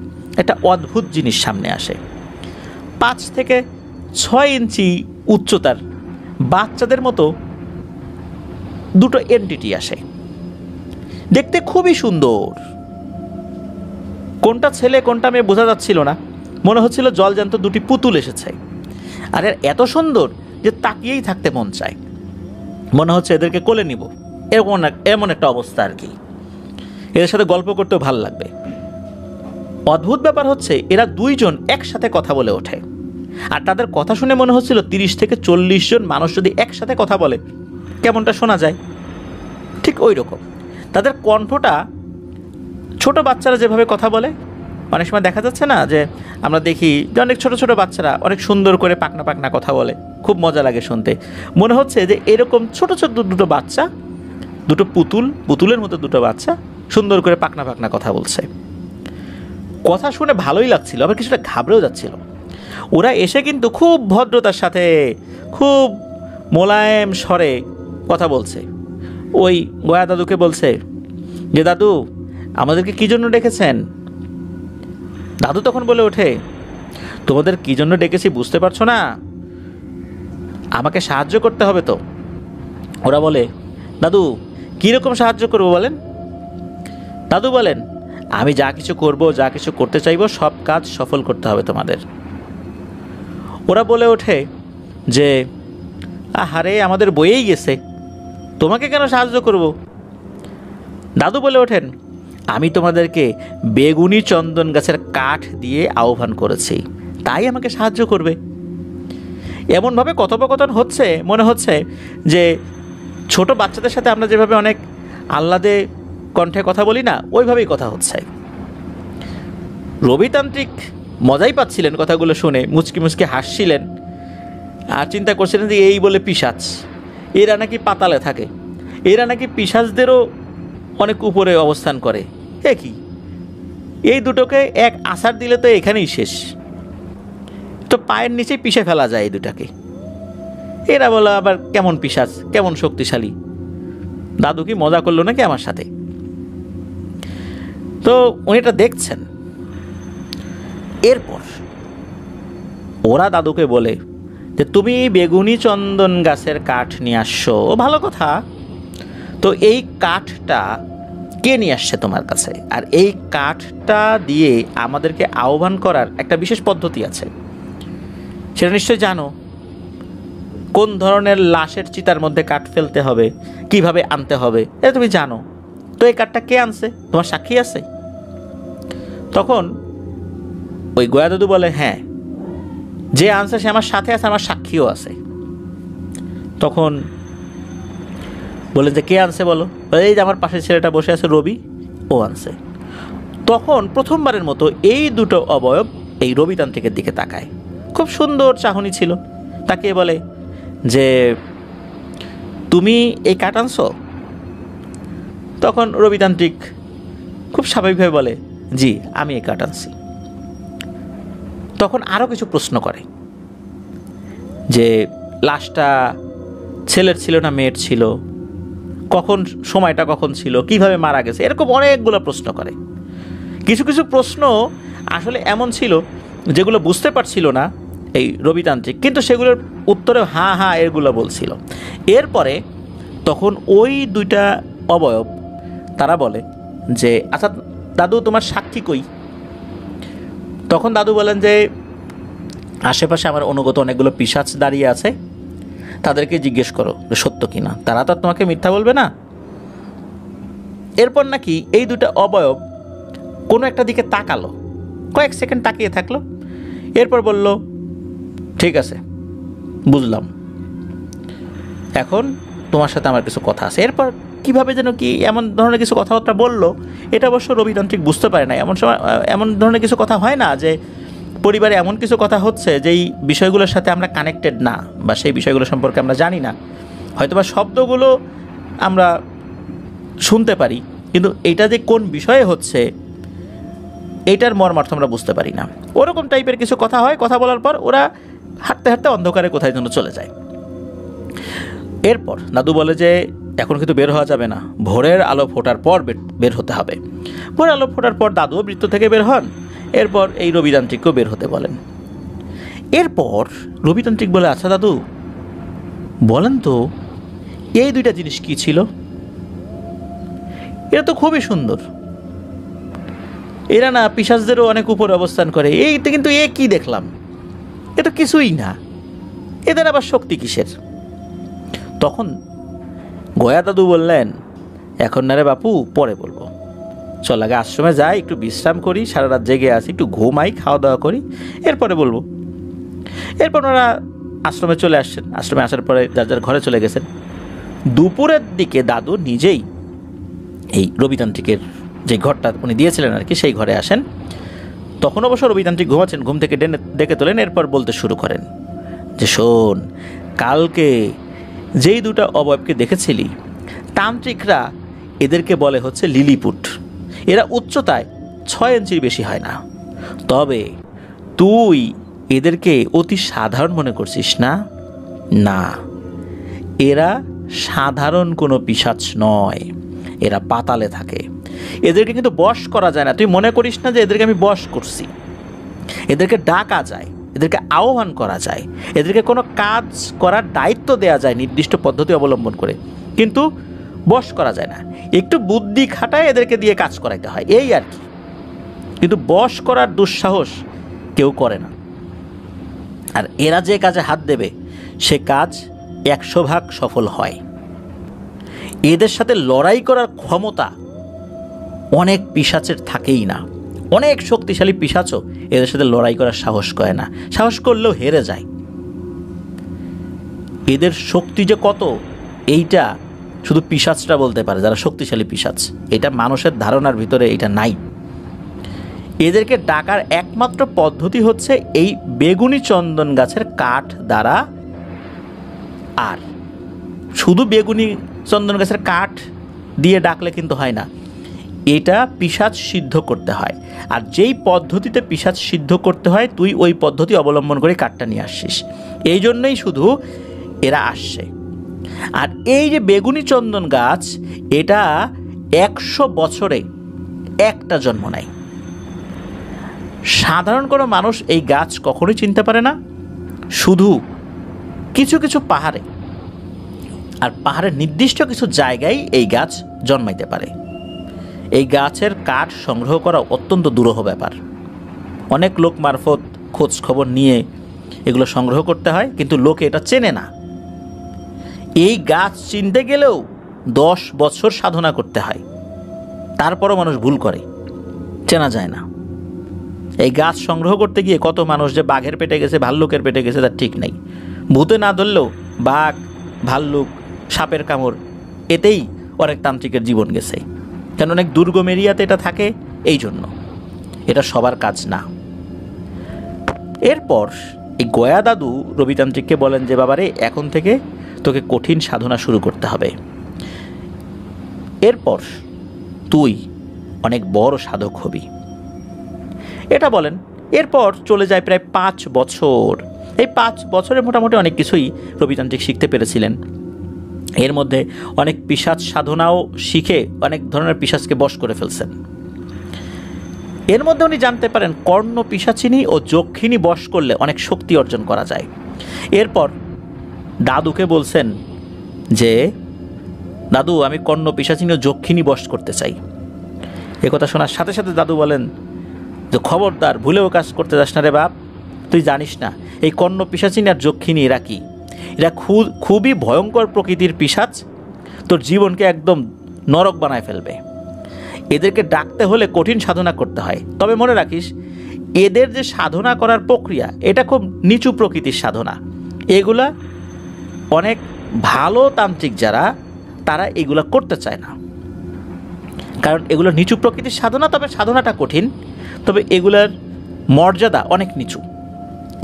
একটা অদ্ভুত জিনিস সামনে আসে। 5 থেকে 6 ইঞ্চি উচ্চতার বাচ্চাদের মতো দুটো এন্টিটি আসে, দেখতে খুবই সুন্দর। কোনটা ছেলে কোনটা মেয়ে বোঝা যাচ্ছিল না, মনে হচ্ছিল জলজ্যান্ত দুটি পুতুল এসেছে। আর এত সুন্দর যে তাকিয়েই থাকতে মন চায়, মনে হচ্ছে এদেরকে কোলে নিব, এমন একটা অবস্থা আর কি। এদের সাথে গল্প করতেও ভালো লাগবে। অদ্ভুত ব্যাপার হচ্ছে, এরা দুইজন একসাথে কথা বলে ওঠে, আর তাদের কথা শুনে মনে হচ্ছিল 30 থেকে 40 জন মানুষ যদি একসাথে কথা বলে কেমনটা শোনা যায়, ঠিক ওই রকম। তাদের কণ্ঠটা ছোট বাচ্চারা যেভাবে কথা বলে, অনেক সময় দেখা যাচ্ছে না যে আমরা দেখি যে অনেক ছোট ছোট বাচ্চারা অনেক সুন্দর করে পাকনা পাকনা কথা বলে, খুব মজা লাগে শুনতে। মনে হচ্ছে যে এরকম ছোট ছোট দুটো বাচ্চা, দুটো পুতুলের মতো দুটো বাচ্চা সুন্দর করে পাকনা পাকনা কথা বলছে। কথা শুনে ভালোই লাগছিল, আবার কিছুটা ঘাবড়েও যাচ্ছিল। ওরা এসে কিন্তু খুব ভদ্রতার সাথে খুব মোলায়েম স্বরে কথা বলছে। ওই গয়া দাদুকে বলছে যে, দাদু আমাদেরকে কী জন্য ডেকেছেন? দাদু তখন বলে ওঠে, তোমাদের কী জন্য ডেকেছি বুঝতে পারছো না? আমাকে সাহায্য করতে হবে তো। ওরা বলে, দাদু কীরকম সাহায্য করবো বলেন? দাদু বলেন, আমি যা কিছু করব, যা কিছু করতে চাইবো, সব কাজ সফল করতে হবে তোমাদের। ওরা বলে ওঠে যে, আহারে আমাদের বইয়েই গেছে, তোমাকে কেন সাহায্য করব? দাদু বলে ওঠেন, আমি তোমাদেরকে বেগুনি চন্দন গাছের কাঠ দিয়ে আহ্বান করেছি, তাই আমাকে সাহায্য করবে। এমনভাবে কথোপকথন হচ্ছে, মনে হচ্ছে যে ছোট বাচ্চাদের সাথে আমরা যেভাবে অনেক আহ্লাদে কণ্ঠে কথা বলি না, ওইভাবেই কথা হচ্ছে। রবিতান্ত্রিক মজাই পাচ্ছিলেন কথাগুলো শুনে, মুচকি মুচকি হাসছিলেন আর চিন্তা করছিলেন যে এই বলে পিশাচ, এরা নাকি পাতালে থাকে, এরা নাকি পিশাচদেরও অনেক উপরে অবস্থান করে। কি এই দুটোকে এক আছাড় দিলে তো এখানেই শেষ, তো পায়ের নিচে পিষে ফেলা যায় এই দুটাকে। এরা বলে আবার কেমন পিশাচ, কেমন শক্তিশালী। দাদু কি মজা করলো নাকি আমার সাথে? তো উনি এটা দেখছেন। এরপর ওরা দাদুকে বলে যে, তুমি বেগুনি চন্দন গাছের কাঠ নিয়ে আসছো, ভালো কথা। তো এই কাঠটা কে নিয়ে আসছে তোমার কাছে? আর এই কাঠটা দিয়ে আমাদেরকে আহ্বান করার একটা বিশেষ পদ্ধতি আছে, সেটা নিশ্চয়ই জানো। কোন ধরনের লাশের চিতার মধ্যে কাঠ ফেলতে হবে, কিভাবে আনতে হবে, এটা তুমি জানো। তো এই কাঠটা কে আনছে? তোমার সাক্ষী আছে? তখন ওই গোয়া দাদু বলে, হ্যাঁ, যে আনছে সে আমার সাথে আছে, আমার সাক্ষীও আছে। তখন বলে যে কে আনছে বলো? এই যে আমার পাশে ছেলেটা বসে আছে রবি, ও আনছে। তখন প্রথমবারের মতো এই দুটো অবয়ব এই রবিতান্ত্রিকের দিকে তাকায়। খুব সুন্দর চাহনি ছিল। তাকে বলে যে তুমি এই কাঠ আনছো? তখন রবিতান্ত্রিক খুব স্বাভাবিকভাবে বলে, জি আমি এই কাঠ আনছি। তখন আরও কিছু প্রশ্ন করে যে লাশটা ছেলের ছিল না মেয়ের ছিল, কখন সময়টা কখন ছিল, কিভাবে মারা গেছে, এরকম অনেকগুলো প্রশ্ন করে। কিছু কিছু প্রশ্ন আসলে এমন ছিল যেগুলো বুঝতে পারছিল না এই রবিতান্ত্রিক, কিন্তু সেগুলোর উত্তরে হ্যাঁ হ্যাঁ এগুলো বলছিল। এরপরে তখন ওই দুইটা অবয়ব তারা বলে যে আচ্ছা দাদু তোমার সাক্ষী কই? তখন দাদু বলেন যে আশেপাশে আমার অনুগত অনেকগুলো পিশাচ দাঁড়িয়ে আছে, তাদেরকে জিজ্ঞেস করো সত্য কিনা, তারা তো তোমাকে মিথ্যা বলবে না। এরপর নাকি এই দুটো অবয়ব কোনো একটা দিকে তাকালো, কয়েক সেকেন্ড তাকিয়ে থাকলো, এরপর বলল ঠিক আছে বুঝলাম, এখন তোমার সাথে আমার কিছু কথা আছে। এরপর কিভাবে যেন কি এমন ধরনের কিছু কথাবার্তা বললো, এটা অবশ্য রবিতান্ত্রিক বুঝতে পারে না। এমন সময় এমন ধরনের কিছু কথা হয় না যে পরিবারে এমন কিছু কথা হচ্ছে যেই বিষয়গুলোর সাথে আমরা কানেক্টেড না, বা সেই বিষয়গুলো সম্পর্কে আমরা জানি না। হয়তোবা শব্দগুলো আমরা শুনতে পারি, কিন্তু এটা যে কোন বিষয়ে হচ্ছে এইটার মর্মার্থ আমরা বুঝতে পারি না। ওরকম টাইপের কিছু কথা হয়। কথা বলার পর ওরা হাঁটতে হাঁটতে অন্ধকারে কোথায় যেন চলে যায়। এরপর দাদু বলে যে এখন কিন্তু বের হওয়া যাবে না, ভোরের আলো ফোটার পর বের হতে হবে। ভোরের আলো ফোটার পর দাদুও বৃত্ত থেকে বের হন। এরপর এই রবিতান্ত্রিককেও বের হতে বলেন। এরপর রবিতান্ত্রিক বলে আচ্ছা দাদু বলেন তো এই দুইটা জিনিস কি ছিল? এটা তো খুবই সুন্দর, এরা না পিশাচদেরও অনেক উপরে অবস্থান করে, এইটা কিন্তু এ কি দেখলাম, এ তো কিছুই না, এদের আবার শক্তি কিসের? তখন গয়া দাদু বললেন এখন না রে বাপু, পরে বলবো, চল আগে আশ্রমে যাই, একটু বিশ্রাম করি, সারা রাত জেগে আসি, একটু ঘুমাই, খাওয়া দাওয়া করি, এরপরে বলবো। এরপর ওরা আশ্রমে চলে আসছেন। আশ্রমে আসার পরে যার যার ঘরে চলে গেছেন। দুপুরের দিকে দাদু নিজেই এই রবিতান্ত্রিকের যে ঘরটা উনি দিয়েছিলেন আর কি, সেই ঘরে আসেন। তখন অবশ্য রবিতান্ত্রিক ঘুমাচ্ছেন, ঘুম থেকে ডেকে তোলেন। এরপর বলতে শুরু করেন যে শোন, কালকে যেই দুটা অবয়বকে দেখেছিলি, তান্ত্রিকরা এদেরকে বলে হচ্ছে লিলিপুট। এরা উচ্চতায় 6 ইঞ্চির বেশি হয় না। তবে তুই এদেরকে অতি সাধারণ মনে করছিস না? না, এরা সাধারণ কোনো পিশাচ নয়, এরা পাতালে থাকে। এদেরকে কিন্তু বশ করা যায় না। তুই মনে করিস না যে এদেরকে আমি বশ করছি। এদেরকে ডাকা যায়, এদেরকে আহ্বান করা যায়, এদেরকে কোনো কাজ করার দায়িত্ব দেওয়া যায় নির্দিষ্ট পদ্ধতি অবলম্বন করে, কিন্তু বশ করা যায় না। একটু বুদ্ধি খাটায় এদেরকে দিয়ে কাজ করাইতে হয়, এই আর কি। কিন্তু বশ করার দুঃসাহস কেউ করে না। আর এরা যে কাজে হাত দেবে সে কাজ 100% সফল হয়। এদের সাথে লড়াই করার ক্ষমতা অনেক পিশাচের থাকেই না। অনেক শক্তিশালী পিশাচও এদের সাথে লড়াই করার সাহস করে না, সাহস করলেও হেরে যায়। এদের শক্তি যে কত, এইটা শুধু পিশাচরা বলতে পারে, যারা শক্তিশালী পিশাচ। এটা মানুষের ধারণার ভিতরে এটা নাই। এদেরকে ডাকার একমাত্র পদ্ধতি হচ্ছে এই বেগুনি চন্দন গাছের কাঠ দ্বারা। আর শুধু বেগুনি চন্দন গাছের কাঠ দিয়ে ডাকলে কিন্তু হয় না, এটা পিশাচ সিদ্ধ করতে হয়। আর যেই পদ্ধতিতে পিশাচ সিদ্ধ করতে হয় তুই ওই পদ্ধতি অবলম্বন করে কাঠটা নিয়ে আসছিস, এই জন্যই শুধু এরা আসছে। আর এই যে বেগুনি চন্দন গাছ, এটা 100 বছরে একটা জন্ম নেয়। সাধারণ কোনো মানুষ এই গাছ কখনোই চিনতে পারে না, শুধু কিছু কিছু পাহাড়ে আর পাহাড়ের নির্দিষ্ট কিছু জায়গায় এই গাছ জন্মাইতে পারে। এই গাছের কাঠ সংগ্রহ করা অত্যন্ত দুরূহ ব্যাপার। অনেক লোক মারফত খোঁজ খবর নিয়ে এগুলো সংগ্রহ করতে হয়, কিন্তু লোকে এটা চেনে না। এই গাছ চিনতে গেলেও 10 বছর সাধনা করতে হয়, তারপরও মানুষ ভুল করে, চেনা যায় না। এই গাছ সংগ্রহ করতে গিয়ে কত মানুষ যে বাঘের পেটে গেছে, ভাল্লুকের পেটে গেছে তার ঠিক নেই। ভূতে না ধরলেও বাঘ, ভাল্লুক, সাপের কামড়, এতেই অনেক তান্ত্রিকের জীবন গেছে। কারণ অনেক দুর্গম এরিয়াতে এটা থাকে, এই জন্য। এটা সবার কাজ না। এরপর এই গয়া দাদু রবিতান্ত্রিককে বলেন যে বাবারে, এখন থেকে তোকে কঠিন সাধনা শুরু করতে হবে, এরপর তুই অনেক বড় সাধক হবি, এটা বলেন। এরপর চলে যায় প্রায় 5 বছর। এই 5 বছরে মোটামুটি অনেক কিছুই রবিতান্ত্রিক শিখতে পেরেছিলেন। এর মধ্যে অনেক পিশাচ সাধনাও শিখে অনেক ধরনের পিশাচকে বশ করে ফেলছেন। এর মধ্যে উনি জানতে পারেন কর্ণ পিশাচিনী ও যক্ষিণী বশ করলে অনেক শক্তি অর্জন করা যায়। এরপর দাদুকে বলছেন যে দাদু, আমি কর্ণ পিশাচিনী ও যক্ষিণী বশ করতে চাই। একথা শোনার সাথে সাথে দাদু বলেন যে খবরদার, ভুলেও কাজ করতে যাস না রে বাপ। তুই জানিস না এই কর্ণ পিশাচিনী আর যক্ষিণী এরা কি? এরা খুবই ভয়ঙ্কর প্রকৃতির পিশাচ, তোর জীবনকে একদম নরক বানায় ফেলবে। এদেরকে ডাকতে হলে কঠিন সাধনা করতে হয়। তবে মনে রাখিস, এদের যে সাধনা করার প্রক্রিয়া, এটা খুব নিচু প্রকৃতির সাধনা। এগুলা অনেক ভালো তান্ত্রিক যারা, তারা এগুলা করতে চায় না, কারণ এগুলো নিচু প্রকৃতির সাধনা। তবে সাধনাটা কঠিন, তবে এগুলার মর্যাদা অনেক নিচু।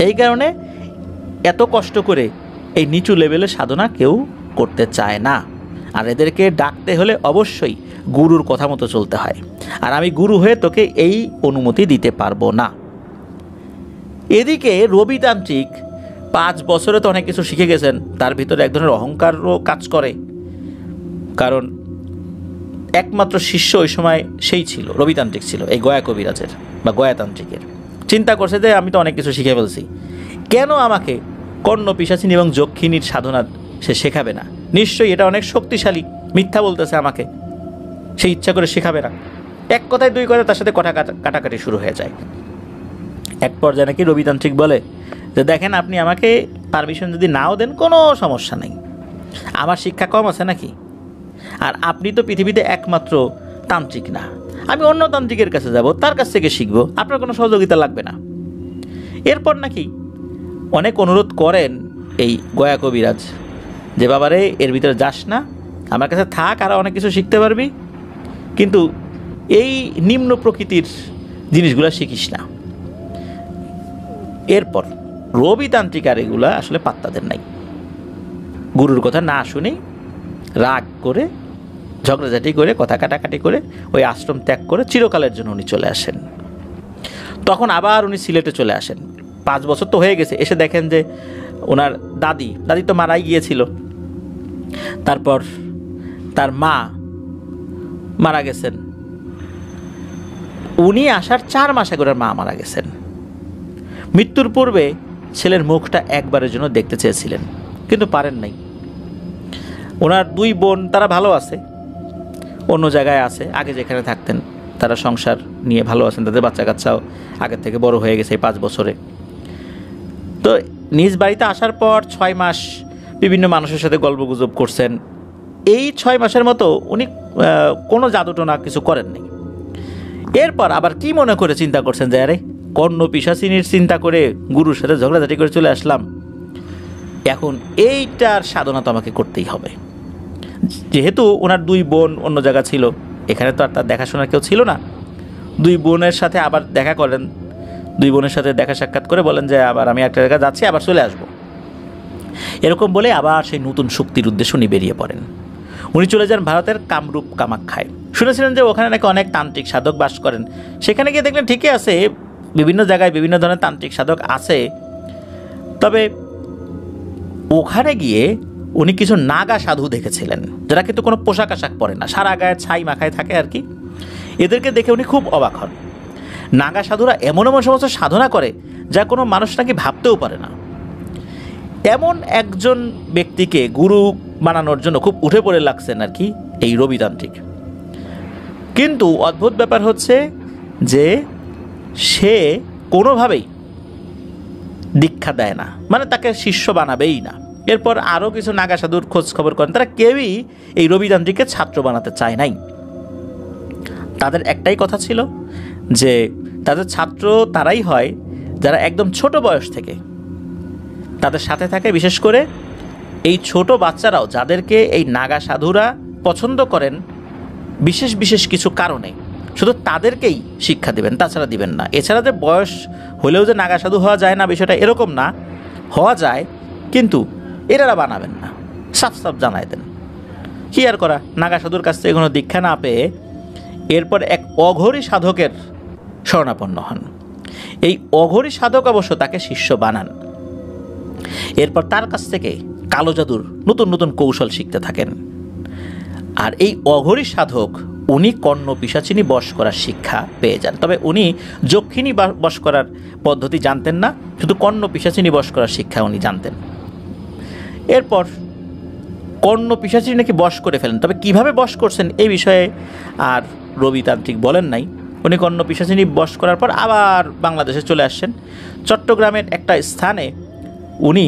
এই কারণে এত কষ্ট করে এই নিচু লেভেলের সাধনা কেউ করতে চায় না। আর এদেরকে ডাকতে হলে অবশ্যই গুরুর কথা মতো চলতে হয়। আর আমি গুরু হয়ে তোকে এই অনুমতি দিতে পারবো না। এদিকে রবিতান্ত্রিক 5 বছরে তো অনেক কিছু শিখে গেছেন, তার ভিতরে এক ধরনের অহংকারও কাজ করে। কারণ একমাত্র শিষ্য ওই সময় সেই ছিল, রবিতান্ত্রিক ছিল, এই গয়া কবিরাজের বা গয়াতান্ত্রিকের। চিন্তা করছে যে আমি তো অনেক কিছু শিখে ফেলছি, কেন আমাকে কর্ণ পিশাচিনী এবং যক্ষিণীর সাধনা সে শেখাবে না? নিশ্চয়ই এটা অনেক শক্তিশালী, মিথ্যা বলতেছে আমাকে, সে ইচ্ছা করে শেখাবে না। এক কথায় দুই কথায় তার সাথে কথা কাটাকাটি শুরু হয়ে যায়। এক পর্যায়ে নাকি রবিতান্ত্রিক বলে যে দেখেন, আপনি আমাকে পারমিশন যদি নাও দেন কোনো সমস্যা নেই, আমার শিক্ষা কম আছে নাকি? আর আপনি তো পৃথিবীতে একমাত্র তান্ত্রিক না, আমি অন্য তান্ত্রিকের কাছে যাব, তার কাছ থেকে শিখবো, আপনার কোনো সহযোগিতা লাগবে না। এরপর নাকি অনেক অনুরোধ করেন এই গয়া কবিরাজ যে বাবারে, এর ভিতরে যাস না, আমার কাছে থাক, আর অনেক কিছু শিখতে পারবি, কিন্তু এই নিম্ন প্রকৃতির জিনিসগুলো শিখিস না। এরপর রবিতান্ত্রিক আর এগুলা আসলে পাত্তা দেন নাই। গুরুর কথা না শুনেই রাগ করে, ঝগড়াঝাটি করে, কথা কাটাকাটি করে ওই আশ্রম ত্যাগ করে চিরকালের জন্য উনি চলে আসেন। তখন আবার উনি সিলেটে চলে আসেন। 5 বছর তো হয়ে গেছে। এসে দেখেন যে ওনার দাদি তো মারাই গিয়েছিল, তারপর তার মা মারা গেছেন। উনি আসার 4 মাস আগে ওনার মা মারা গেছেন। মৃত্যুর পূর্বে ছেলের মুখটা একবারের জন্য দেখতে চেয়েছিলেন, কিন্তু পারেন নাই। ওনার 2 বোন তারা ভালো আছে, অন্য জায়গায় আছে, আগে যেখানে থাকতেন তারা সংসার নিয়ে ভালো আছেন, তাদের বাচ্চা কাচ্চাও আগের থেকে বড় হয়ে গেছে 5 বছরে। তো নিজ বাড়িতে আসার পর 6 মাস বিভিন্ন মানুষের সাথে গল্পগুজব করছেন। এই 6 মাসের মতো উনি কোনো জাদুটোনা কিছু করেননি। এরপর আবার কি মনে করে চিন্তা করছেন যে আরে, কর্ণ পিশাচিনীর চিন্তা করে গুরুর সাথে ঝগড়াঝাটি করে চলে আসলাম, এখন এইটার সাধনা তো আমাকে করতেই হবে। যেহেতু ওনার 2 বোন অন্য জায়গা ছিল, এখানে তো আর তার দেখাশোনার কেউ ছিল না। 2 বোনের সাথে আবার দেখা করেন, 2 বোনের সাথে দেখা সাক্ষাৎ করে বলেন যে আবার আমি একটা জায়গায় যাচ্ছি, আবার চলে আসবো। এরকম বলে আবার সেই নতুন শক্তির উদ্দেশ্যে উনি বেরিয়ে পড়েন। উনি চলে যান ভারতের কামরূপ কামাখ্যায়। শুনেছিলেন যে ওখানে নাকি অনেক তান্ত্রিক সাধক বাস করেন। সেখানে গিয়ে দেখলেন ঠিকই আছে, বিভিন্ন জায়গায় বিভিন্ন ধরনের তান্ত্রিক সাধক আছে। তবে ওখানে গিয়ে উনি কিছু নাগা সাধু দেখেছিলেন, যারা কিন্তু কোনো পোশাক আশাক পরে না, সারা গায়ে ছাই মাখায় থাকে আর কি। এদেরকে দেখে উনি খুব অবাক হন। নাগা সাধুরা এমন এমন সমস্ত সাধনা করে যা কোনো মানুষ নাকি ভাবতেও পারে না। এমন একজন ব্যক্তিকে গুরু বানানোর জন্য খুব উঠে পড়ে লাগছেন আর কি এই রবিতান্ত্রিক। কিন্তু অদ্ভুত ব্যাপার হচ্ছে যে সে কোনোভাবেই দীক্ষা দেয় না, মানে তাকে শিষ্য বানাবেই না। এরপর আরও কিছু নাগা সাধুর খোঁজ খবর করেন। তারা কেউই এই রবিতান্ত্রিককে ছাত্র বানাতে চায় নাই। তাদের একটাই কথা ছিল যে তাদের ছাত্র তারাই হয় যারা একদম ছোট বয়স থেকে তাদের সাথে থাকে। বিশেষ করে এই ছোট বাচ্চারাও যাদেরকে এই নাগা সাধুরা পছন্দ করেন বিশেষ বিশেষ কিছু কারণে, শুধু তাদেরকেই শিক্ষা দেবেন, তাছাড়া দিবেন না। এছাড়া যে বয়স হলেও যে নাগা সাধু হওয়া যায় না, বিষয়টা এরকম না, হওয়া যায়, কিন্তু এরা বানাবেন না, সাফ সাফ জানাই দেন। কি আর করা, নাগা সাধুর কাছ থেকে কোনো দীক্ষা না পেয়ে এরপর এক অঘরী সাধকের শরণাপন্ন হন। এই অঘরী সাধক অবশ্য তাকে শিষ্য বানান। এরপর তার কাছ থেকে কালো জাদুর নতুন নতুন কৌশল শিখতে থাকেন। আর এই অঘরী সাধক উনি কর্ণ পিশাচিনী বশ করার শিক্ষা পেয়ে যান। তবে উনি যক্ষিণী বশ করার পদ্ধতি জানতেন না, শুধু কর্ণ পিশাচিনী বশ করার শিক্ষা উনি জানতেন। এরপর কর্ণ পিশাচিনী নাকি বশ করে ফেলেন, তবে কিভাবে বশ করছেন এই বিষয়ে আর রবিতান্ত্রিক বলেন নাই। উনি কর্ণ পিশাচিনী বশ করার পর আবার বাংলাদেশে চলে আসছেন। চট্টগ্রামের একটা স্থানে উনি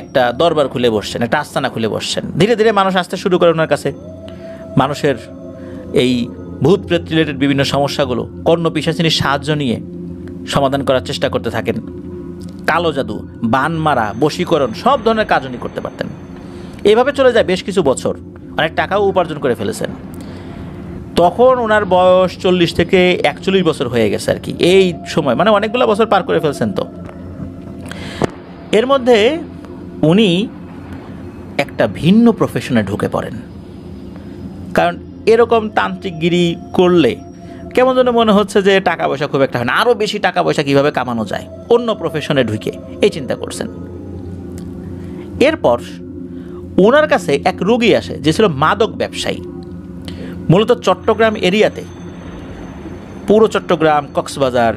একটা দরবার খুলে বসছেন, একটা আস্তানা খুলে বসছেন। ধীরে ধীরে মানুষ আসতে শুরু করে ওনার কাছে। মানুষের এই ভূত প্রেত রিলেটেড বিভিন্ন সমস্যাগুলো কর্ণ পিশাচিনীর সাহায্য নিয়ে সমাধান করার চেষ্টা করতে থাকেন। কালো জাদু, বান মারা, বশীকরণ সব ধরনের কাজ উনি করতে পারতেন। এভাবে চলে যায় বেশ কিছু বছর, অনেক টাকাও উপার্জন করে ফেলেছেন। তখন ওনার বয়স 40 থেকে 41 বছর হয়ে গেছে আর কি। এই সময় মানে অনেকগুলো বছর পার করে ফেলছেন। তো এর মধ্যে উনি একটা ভিন্ন প্রফেশনে ঢুকে পড়েন। কারণ এরকম তান্ত্রিকগিরি করলে কেমন যেন মনে হচ্ছে যে টাকা পয়সা খুব একটা হয় না, আরও বেশি টাকা পয়সা কীভাবে কামানো যায়, অন্য প্রফেশনে ঢুকে এই চিন্তা করছেন। এরপর ওনার কাছে এক রোগী আসে যে ছিল মাদক ব্যবসায়ী। মূলত চট্টগ্রাম এরিয়াতে, পুরো চট্টগ্রাম, কক্সবাজার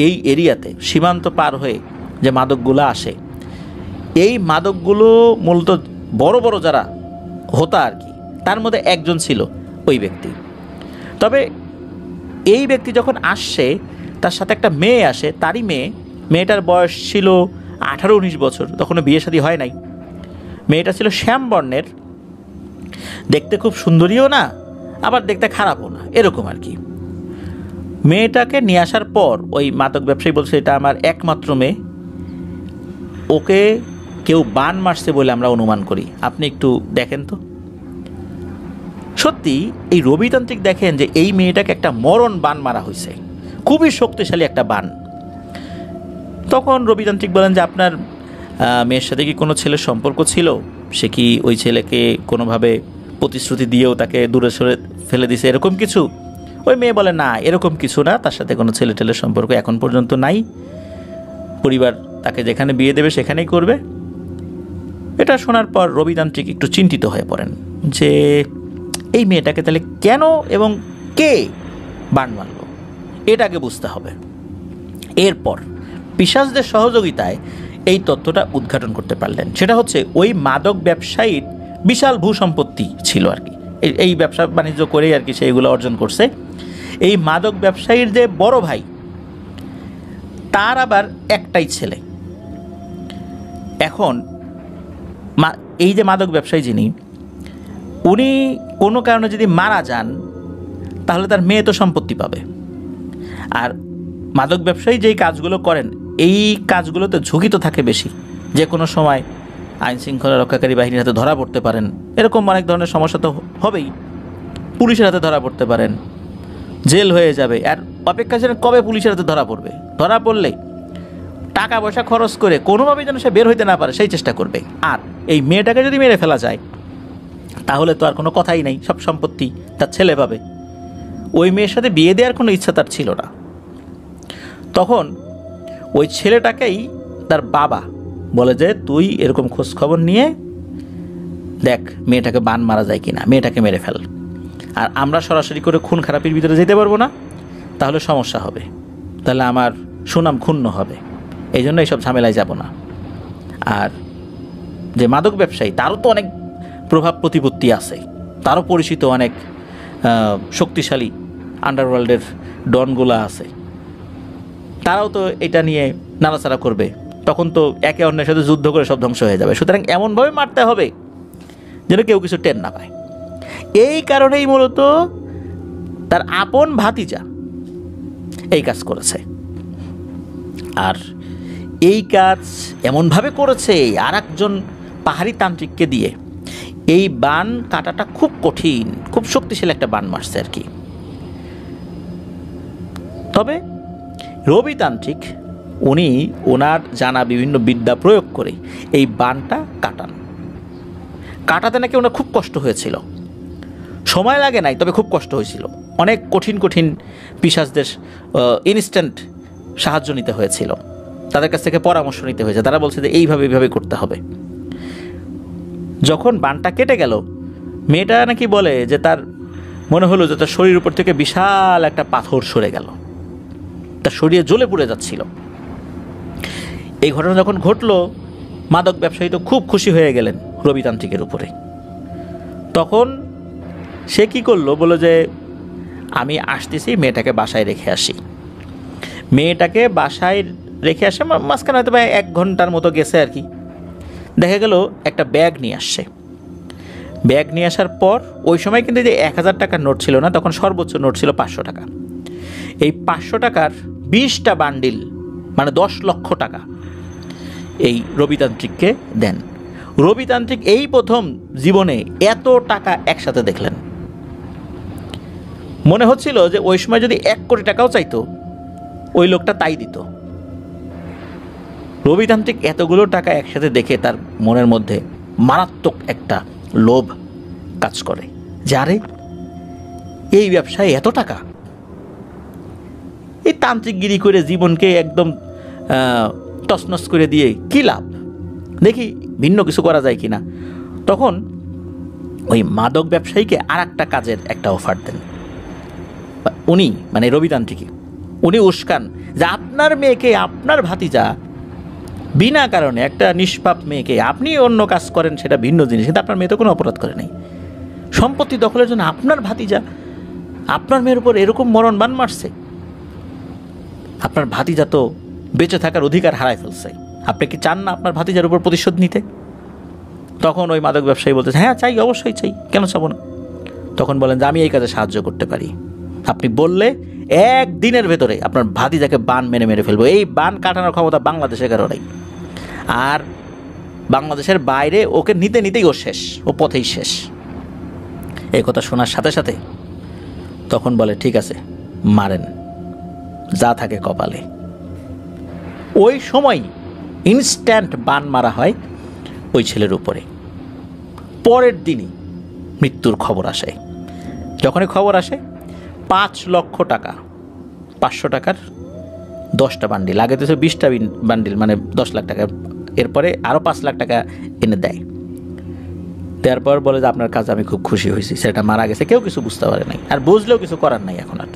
এই এরিয়াতে সীমান্ত পার হয়ে যে মাদকগুলো আসে, এই মাদকগুলো মূলত বড় বড় যারা হোতা আর কি, তার মধ্যে একজন ছিল ওই ব্যক্তি। তবে এই ব্যক্তি যখন আসছে তার সাথে একটা মেয়ে আসে, তারই মেয়েটার বয়স ছিল 18-19 বছর, তখনও বিয়ে শাদী হয় নাই। মেয়েটা ছিল শ্যামবর্ণের, দেখতে খুব সুন্দরীও না, আবার দেখতে খারাপও না, এরকম আর কি। মেয়েটাকে নিয়ে আসার পর ওই মাদক ব্যবসায়ী বলছে, এটা আমার একমাত্র মেয়ে, ওকে কেউ বান মারছে বলে আমরা অনুমান করি, আপনি একটু দেখেন তো। সত্যি এই রবিতান্ত্রিক দেখেন যে এই মেয়েটাকে একটা মরণ বান মারা হয়েছে, খুবই শক্তিশালী একটা বান। তখন রবিতান্ত্রিক বলেন যে আপনার মেয়ের সাথে কি কোনো ছেলের সম্পর্ক ছিল, সে কি ওই ছেলেকে কোনোভাবে প্রতিশ্রুতি দিয়েও তাকে দূরে সরে ফেলে দিছে, এরকম কিছু? ওই মেয়ে বলে না, এরকম কিছু না, তার সাথে কোনো ছেলে টেলের সম্পর্ক এখন পর্যন্ত নাই, পরিবার তাকে যেখানে বিয়ে দেবে সেখানেই করবে। এটা শোনার পর রবিতান্ত্রিক একটু চিন্তিত হয়ে পড়েন যে এই মেয়েটাকে তাহলে কেন এবং কে বান মারল, এটাকে বুঝতে হবে। এরপর পিশাচদের সহযোগিতায় এই তথ্যটা উদ্ঘাটন করতে পারলেন। সেটা হচ্ছে ওই মাদক ব্যবসায়ীর বিশাল ভূসম্পত্তি ছিল আর কি, এই ব্যবসা বাণিজ্য করেই আর কি সেইগুলো অর্জন করছে। এই মাদক ব্যবসায়ীর যে বড় ভাই, তার আবার একটাই ছেলে। এখন এই যে মাদক ব্যবসায়ী যিনি, উনি কোনো কারণে যদি মারা যান তাহলে তার মেয়ে তো সম্পত্তি পাবে। আর মাদক ব্যবসায়ী যেই কাজগুলো করেন, এই কাজগুলোতে ঝুঁকি তো থাকে বেশি, যে কোনো সময় আইন শৃঙ্খলা রক্ষাকারী বাহিনীর হাতে ধরা পড়তে পারেন, এরকম অনেক ধরনের সমস্যা তো হবেই। পুলিশের হাতে ধরা পড়তে পারেন, জেল হয়ে যাবে। আর অপেক্ষা ছিলেন কবে পুলিশের হাতে ধরা পড়বে, ধরা পড়লে টাকা পয়সা খরচ করে কোনোভাবেই যেন সে বের হইতে না পারে সেই চেষ্টা করবে। আর এই মেয়েটাকে যদি মেরে ফেলা যায় তাহলে তো আর কোনো কথাই নেই, সব সম্পত্তি তার ছেলে পাবে। ওই মেয়ের সাথে বিয়ে দেওয়ার কোনো ইচ্ছা তার ছিল না। তখন ওই ছেলেটাকেই তার বাবা বলে যে তুই এরকম খোঁজখবর নিয়ে দেখ মেয়েটাকে বান মারা যায় কিনা, মেয়েটাকে মেরে ফেল। আর আমরা সরাসরি করে খুন খারাপির ভিতরে যেতে পারবো না, তাহলে সমস্যা হবে, তাহলে আমার সুনাম ক্ষুণ্ণ হবে, এই জন্য এইসব ঝামেলায় যাব না। আর যে মাদক ব্যবসায়ী, তারও তো অনেক প্রভাব প্রতিপত্তি আছে, তারও পরিচিত অনেক শক্তিশালী আন্ডারওয়ার্ল্ডের ডনগুলা আছে, তারাও তো এটা নিয়ে নাড়াচাড়া করবে, তখন তো একে অন্যের সাথে যুদ্ধ করে সব ধ্বংস হয়ে যাবে। সুতরাং এমনভাবে মারতে হবে যেন কেউ কিছু টের না পায়। এই কারণেই মূলত তার আপন ভাতিজা এই কাজ করেছে। আর এই কাজ এমনভাবে করেছে আর একজন পাহাড়ি তান্ত্রিককে দিয়ে। এই বান কাটাটা খুব কঠিন, খুব শক্তিশালী একটা বান মারছে আর কি। তবে রবি তান্ত্রিক উনি ওনার জানা বিভিন্ন বিদ্যা প্রয়োগ করে এই বানটা কাটাতে নাকি ওনার খুব কষ্ট হয়েছিল। সময় লাগে নাই, তবে খুব কষ্ট হয়েছিল। অনেক কঠিন কঠিন পিশাচদের ইনস্ট্যান্ট সাহায্য নিতে হয়েছিল, তাদের কাছ থেকে পরামর্শ নিতে হয়েছে। তারা বলছে যে এইভাবে করতে হবে। যখন বানটা কেটে গেল, মেয়েটা নাকি বলে যে তার মনে হলো যে তার শরীর উপর থেকে বিশাল একটা পাথর সরে গেল, তার শরীরে জ্বলে পুড়ে যাচ্ছিল। এই ঘটনা যখন ঘটলো, মাদক ব্যবসায়ী তো খুব খুশি হয়ে গেলেন রবিতান্ত্রিকের উপরে। তখন সে কি করলো, বলল যে আমি আসতেছি, মেয়েটাকে বাসায় রেখে আসি। মেয়েটাকে বাসায় রেখে আসে, মাঝখানে হয়তো 1 ঘন্টার মতো গেছে আর কি। দেখা গেল একটা ব্যাগ নিয়ে আসছে। ব্যাগ নিয়ে আসার পর ওই সময় কিন্তু যে 1000 টাকার নোট ছিল না, তখন সর্বোচ্চ নোট ছিল 500 টাকা। এই 500 টাকার 20টা বান্ডিল, মানে 10 লক্ষ টাকা এই রবিতান্ত্রিককে দেন। রবিতান্ত্রিক এই প্রথম জীবনে এত টাকা একসাথে দেখলেন। মনে হচ্ছিল যে ওই সময় যদি 1 কোটি টাকাও চাইতো, ওই লোকটা তাই দিত। রবিতান্ত্রিক এতগুলো টাকা একসাথে দেখে তার মনের মধ্যে মারাত্মক একটা লোভ কাজ করে, যারে এই ব্যবসায় এত টাকা, এই তান্ত্রিকগিরি করে জীবনকে একদম তছনছ করে দিয়ে কি লাভ, দেখি ভিন্ন কিছু করা যায় কিনা। তখন ওই মাদক ব্যবসায়ীকে আর একটা কাজের একটা অফার দেন উনি, মানে রবিতান্ত্রিকই। উনি উস্কান যে আপনার মেয়েকে, আপনার ভাতিজা বিনা কারণে, একটা নিষ্পাপ মেয়েকে আপনি অন্য কাজ করেন সেটা ভিন্ন জিনিস, কিন্তু আপনার মেয়ে তো কোনো অপরাধ করে নাই। সম্পত্তি দখলের জন্য আপনার ভাতিজা আপনার মেয়ের উপর এরকম মরণ বান মারছে। আপনার ভাতিজা তো বেঁচে থাকার অধিকার হারায় ফেলছে। আপনি কি চান না আপনার ভাতিজার উপর প্রতিশোধ নিতে? তখন ওই মাদক ব্যবসায়ী বলতেছে, হ্যাঁ চাই, অবশ্যই চাই, কেন চাবো না। তখন বলেন যে আমি এই কাজে সাহায্য করতে পারি। আপনি বললে 1 দিনের ভেতরে আপনার ভাতিজাকে বান মেরে ফেলবো। এই বান কাটানোর ক্ষমতা বাংলাদেশের কারো নেই, আর বাংলাদেশের বাইরে ওকে নিতেই ও শেষ, ও পথেই শেষ। এই কথা শোনার সাথে সাথে তখন বলে ঠিক আছে, মারেন, যা থাকে কপালে। ওই সময় ইনস্ট্যান্ট বান মারা হয় ওই ছেলের উপরে। পরের দিনই মৃত্যুর খবর আসে। যখনই খবর আসে, 5 লক্ষ টাকা, 500 টাকার 10টা বান্ডিল, আগে তো 20টা বান্ডিল, মানে 10 লাখ টাকা। এরপরে আরও 5 লাখ টাকা এনে দেয়। দেওয়ার পর বলে যে আপনার কাজ আমি খুব খুশি হয়েছি, সেটা মারা গেছে, কেউ কিছু বুঝতে পারে নাই, আর বুঝলেও কিছু করার নাই এখন। আর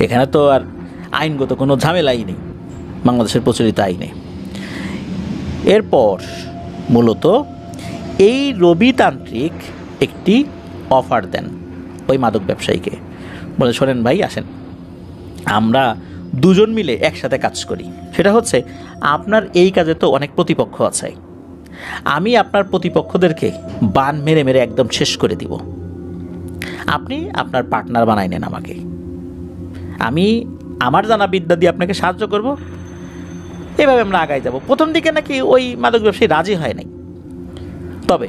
এখানে তো আর আইনগত কোনো ঝামেলাই নেই, বাংলাদেশের প্রচলিত আইনে। এরপর মূলত এই রবিতান্ত্রিক একটি অফার দেন ওই মাদক ব্যবসায়ীকে। বলে শোনেন ভাই, আসেন আমরা দুজন মিলে একসাথে কাজ করি। সেটা হচ্ছে, আপনার এই কাজে তো অনেক প্রতিপক্ষ আছে, আমি আপনার প্রতিপক্ষদেরকে বান মেরে একদম শেষ করে দিব। আপনি আপনার পার্টনার বানাই নেন আমাকে, আমি আমার জানা বিদ্যা দিয়ে আপনাকে সাহায্য করব, এভাবে আমরা আগায় যাব। প্রথম দিকে নাকি ওই মাদক ব্যবসায়ী রাজি হয় নাই, তবে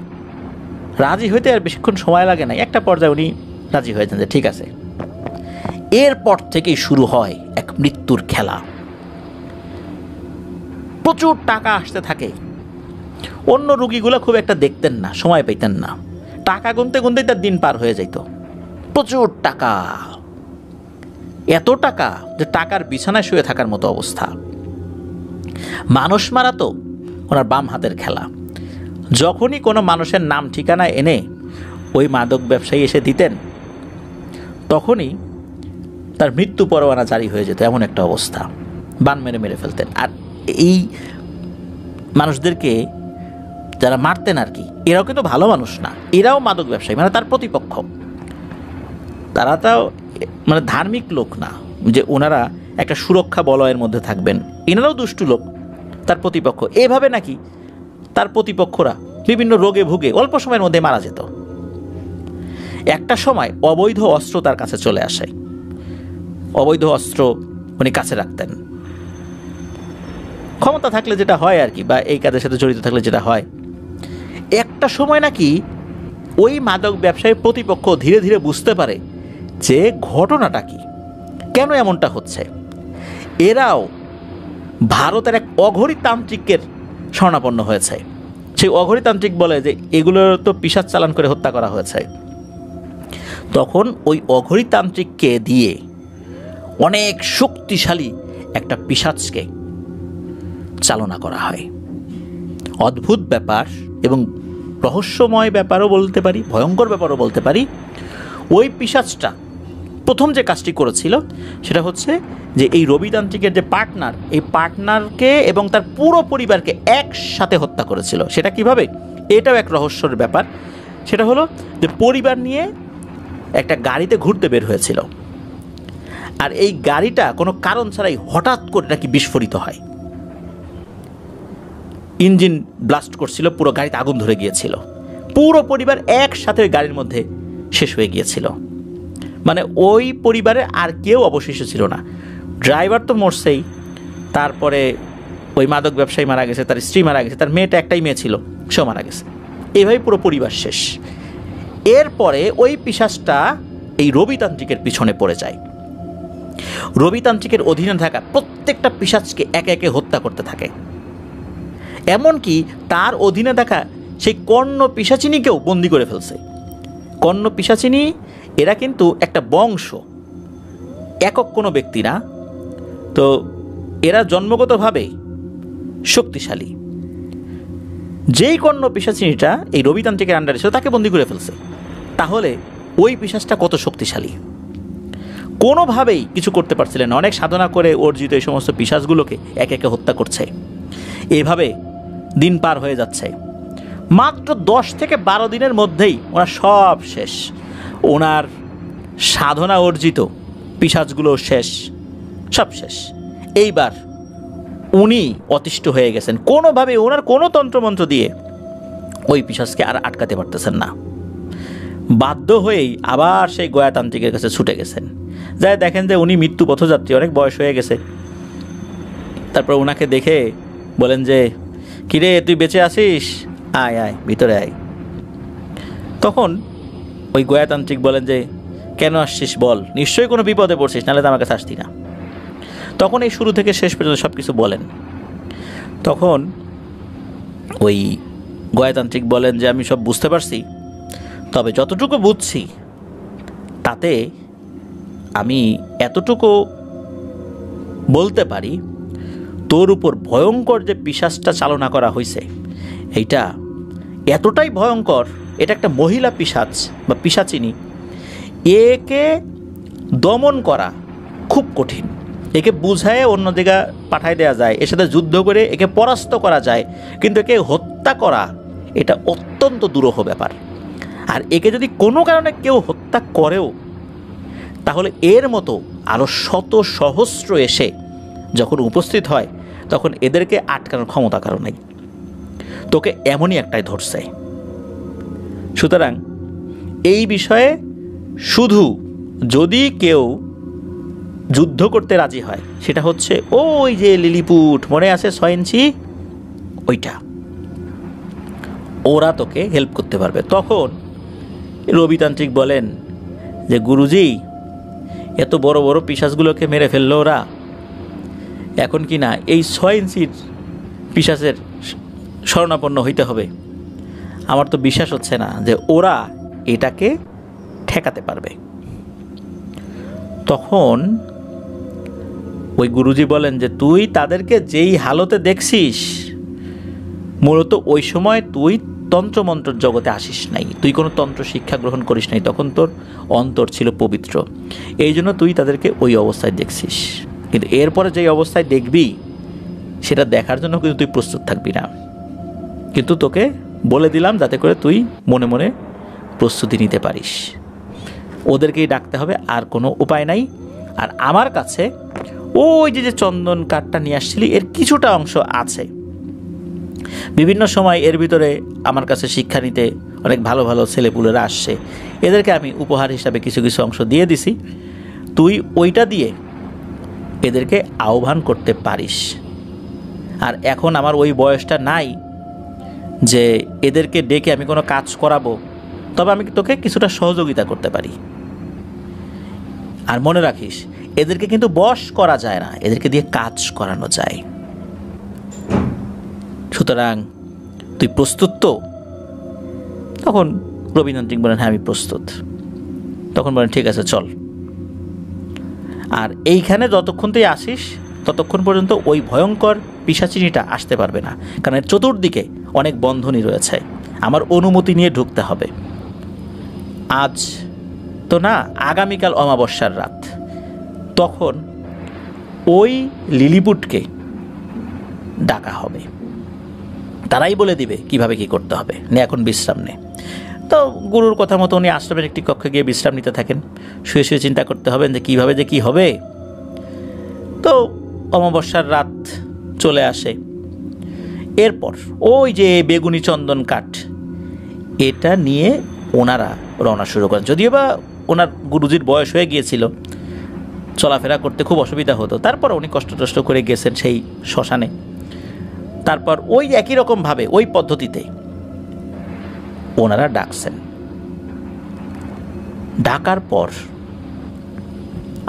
রাজি হইতে আর বেশিক্ষণ সময় লাগে নাই। একটা পর্যায়ে উনি রাজি হয়ে যান যে ঠিক আছে। এরপর থেকেই শুরু হয় এক মৃত্যুর খেলা। প্রচুর টাকা আসতে থাকে। অন্য রুগীগুলো খুব একটা দেখতেন না, সময় পেতেন না। টাকা গুনতেই তার দিন পার হয়ে যেত। প্রচুর টাকা, এত টাকা যে টাকার বিছানায় শুয়ে থাকার মতো অবস্থা। মানুষ মারা তো ওনার বাম হাতের খেলা। যখনই কোনো মানুষের নাম ঠিকানা এনে ওই মাদক ব্যবসায়ী এসে দিতেন, তখনই তার মৃত্যু পরোয়ানা জারি হয়ে যেত, এমন একটা অবস্থা। বান মেরে ফেলতেন। আর এই মানুষদেরকে যারা মারতেন আর কি, এরাও কিন্তু ভালো মানুষ না, এরাও মাদক ব্যবসায়ী, মানে তার প্রতিপক্ষ। তারা তাও মানে ধার্মিক লোক না যে ওনারা একটা সুরক্ষা বলয়ের মধ্যে থাকবেন। এনারাও দুষ্টু লোক, তার প্রতিপক্ষ। এভাবে নাকি তার প্রতিপক্ষরা বিভিন্ন রোগে ভুগে অল্প সময়ের মধ্যে মারা যেত। একটা সময় অবৈধ অস্ত্র তার কাছে চলে আসে। অবৈধ অস্ত্র উনি কাছে রাখতেন। ক্ষমতা থাকলে যেটা হয় আর কি, বা এই কাজের সাথে জড়িত থাকলে যেটা হয়, একটা সময় নাকি ওই মাদক ব্যবসায়ীর প্রতিপক্ষ ধীরে ধীরে বুঝতে পারে যে ঘটনাটা কি, কেন এমনটা হচ্ছে। এরাও ভারতের এক অঘরীতান্ত্রিকের শরণাপন্ন হয়েছে। সেই অঘরীতান্ত্রিক বলে যে এগুলোর তো পিশাচ চালান করে হত্যা করা হয়েছে। তখন ওই অঘরীতান্ত্রিককে দিয়ে অনেক শক্তিশালী একটা পিশাচকে চালনা করা হয়। অদ্ভুত ব্যাপার এবং রহস্যময় ব্যাপারও বলতে পারি, ভয়ঙ্কর ব্যাপারও বলতে পারি। ওই পিশাচটা প্রথম যে কাজটি করেছিল সেটা হচ্ছে যে এই রবিতান্ত্রিকের যে পার্টনার, এই পার্টনারকে এবং তার পুরো পরিবারকে একসাথে হত্যা করেছিল। সেটা কিভাবে, এটাও এক রহস্যের ব্যাপার। সেটা হলো যে পরিবার নিয়ে একটা গাড়িতে ঘুরতে বের হয়েছিল, আর এই গাড়িটা কোনো কারণ ছাড়াই হঠাৎ করে নাকি বিস্ফোরিত হয়। ইঞ্জিন ব্লাস্ট করছিল, পুরো গাড়িতে আগুন ধরে গিয়েছিল, পুরো পরিবার একসাথে ওই গাড়ির মধ্যে শেষ হয়ে গিয়েছিল। মানে ওই পরিবারে আর কেউ অবশিষ্ট ছিল না। ড্রাইভার তো মরছেই, তারপরে ওই মাদক ব্যবসায়ী মারা গেছে, তার স্ত্রী মারা গেছে, তার মেয়েটা একটাই মেয়ে ছিল, সেও মারা গেছে। এইভাবে পুরো পরিবার শেষ। এরপরে ওই পিশাচটা এই রবিতান্ত্রিকের পিছনে পড়ে যায়। রবিতান্ত্রিকের অধীনে থাকা প্রত্যেকটা পিশাচকে একে একে হত্যা করতে থাকে। এমনকি তার অধীনে থাকা সেই কর্ণ পিশাচিনীকেও বন্দি করে ফেলছে। কর্ণ পিশাচিনী এরা কিন্তু একটা বংশ, একক কোনো ব্যক্তি না। তো এরা জন্মগতভাবে শক্তিশালী। যেই কর্ণ পিশাচিনীটা এই রবিতান্ত্রিকের আন্ডারে ছিল তাকে বন্দি করে ফেলছে। তাহলে ওই পিশাচটা কত শক্তিশালী! কোনোভাবেই কিছু করতে পারছিলেন না। অনেক সাধনা করে অর্জিত এই সমস্ত পিশাচগুলোকে একে একে হত্যা করছে। এভাবে দিন পার হয়ে যাচ্ছে। মাত্র 10 থেকে 12 দিনের মধ্যেই ওনার সব শেষ। ওনার সাধনা অর্জিত পিশাচগুলো শেষ, সব শেষ। এইবার উনি অতিষ্ঠ হয়ে গেছেন। কোনোভাবে ওনার কোনো তন্ত্রমন্ত্র দিয়ে ওই পিশাচকে আর আটকাতে পারতেছেন না। বাধ্য হয়েই আবার সেই গয়াতান্ত্রিকের কাছে ছুটে গেছেন। যাই দেখেন যে উনি মৃত্যু পথযাত্রী, অনেক বয়স হয়ে গেছে। তারপর ওনাকে দেখে বলেন যে, কিরে তুই বেঁচে আছিস, আয় আয় ভিতরে আয়। তখন ওই গয়াতান্ত্রিক বলেন যে, কেন আসছিস বল, নিশ্চয়ই কোনো বিপদে পড়ছিস, নাহলে তো আমার কাছে আসতি না। তখন এই শুরু থেকে শেষ পর্যন্ত সব কিছু বলেন। তখন ওই গয়াতান্ত্রিক বলেন যে, আমি সব বুঝতে পারছি, তবে যতটুকু বুঝছি তাতে আমি এতটুকু বলতে পারি, তোর উপর ভয়ঙ্কর যে পিশাচটা চালনা করা হয়েছে এইটা এতটাই ভয়ঙ্কর, এটা একটা মহিলা পিশাচ বা পিশাচিনী। একে দমন করা খুব কঠিন। একে বুঝায় অন্য জায়গা পাঠায় দেওয়া যায়, এর সাথে যুদ্ধ করে একে পরাস্ত করা যায়, কিন্তু একে হত্যা করা এটা অত্যন্ত দুরূহ ব্যাপার। আর একে যদি কোনো কারণে কেউ হত্যা করেও, তাহলে এর মতো আরও শত সহস্র এসে যখন উপস্থিত হয়, তখন এদেরকে আটকানোর ক্ষমতা কারো নেই। তোকে এমনই একটাই ধরছে। সুতরাং এই বিষয়ে শুধু যদি কেউ যুদ্ধ করতে রাজি হয়, সেটা হচ্ছে ওই যে লিলিপুট, মনে আছে 6 ইঞ্চি, ওইটা, ওরা তোকে হেল্প করতে পারবে। তখন রবিতান্ত্রিক বলেন যে, গুরুজি এত বড় বড় পিশাচগুলোকে মেরে ফেললো ওরা, এখন কি না এই 6 ইঞ্চির পিশাচের শরণাপন্ন হইতে হবে? আমার তো বিশ্বাস হচ্ছে না যে ওরা এটাকে ঠেকাতে পারবে। তখন ওই গুরুজি বলেন যে, তুই তাদেরকে যেই হালতে দেখছিস, মূলত ওই সময় তুই তন্ত্রমন্ত্রের জগতে আসিস নাই, তুই কোনো তন্ত্র শিক্ষা গ্রহণ করিস নাই, তখন তোর অন্তর ছিল পবিত্র, এই জন্য তুই তাদেরকে ওই অবস্থায় দেখছিস। কিন্তু এরপরে যেই অবস্থায় দেখবি সেটা দেখার জন্য কিন্তু তুই প্রস্তুত থাকবি না। কিন্তু তোকে বলে দিলাম যাতে করে তুই মনে মনে প্রস্তুতি নিতে পারিস। ওদেরকেই ডাকতে হবে, আর কোনো উপায় নাই। আর আমার কাছে ওই যে চন্দন কাঠটা নিয়ে আসছিলি এর কিছুটা অংশ আছে। বিভিন্ন সময় এর ভিতরে আমার কাছে শিক্ষা নিতে অনেক ভালো ভালো ছেলেপুলেরা আসছে, এদেরকে আমি উপহার হিসাবে কিছু কিছু অংশ দিয়ে দিছি, তুই ওইটা দিয়ে এদেরকে আহ্বান করতে পারিস। আর এখন আমার ওই বয়সটা নাই যে এদেরকে ডেকে আমি কোনো কাজ করাবো, তবে আমি তোকে কিছুটা সহযোগিতা করতে পারি। আর মনে রাখিস, এদেরকে কিন্তু বশ করা যায় না, এদেরকে দিয়ে কাজ করানো যায়। সুতরাং তুই প্রস্তুত তো? তখন রবীন্দ্রনাথ বলেন, হ্যাঁ আমি প্রস্তুত। তখন বলেন, ঠিক আছে চল। আর এইখানে যতক্ষণ তুই আসিস ততক্ষণ পর্যন্ত ওই ভয়ঙ্কর পিশাচিনীটা আসতে পারবে না, কারণ এর চতুর্দিকে অনেক বন্ধনী রয়েছে, আমার অনুমতি নিয়ে ঢুকতে হবে। আজ তো না, আগামীকাল অমাবস্যার রাত, তখন ওই লিলিপুটকে ডাকা হবে, তারাই বলে দিবে কিভাবে কি করতে হবে। নে এখন বিশ্রাম নে। তো গুরুর কথা মতো উনি আশ্রমের একটি কক্ষে গিয়ে বিশ্রাম নিতে থাকেন। শুয়ে শুয়ে চিন্তা করতে হবেন যে কীভাবে যে কী হবে। তো অমাবস্যার রাত চলে আসে। এরপর ওই যে বেগুনি চন্দন কাঠ, এটা নিয়ে ওনারা রওনা শুরু করেন। যদিও বা ওনার গুরুজির বয়স হয়ে গিয়েছিল, চলাফেরা করতে খুব অসুবিধা হতো, তারপর উনি কষ্ট করে গেছেন সেই শ্মশানে। তারপর ওই একই রকমভাবে ওই পদ্ধতিতে ওনারা ডাকছেন। ডাকার পর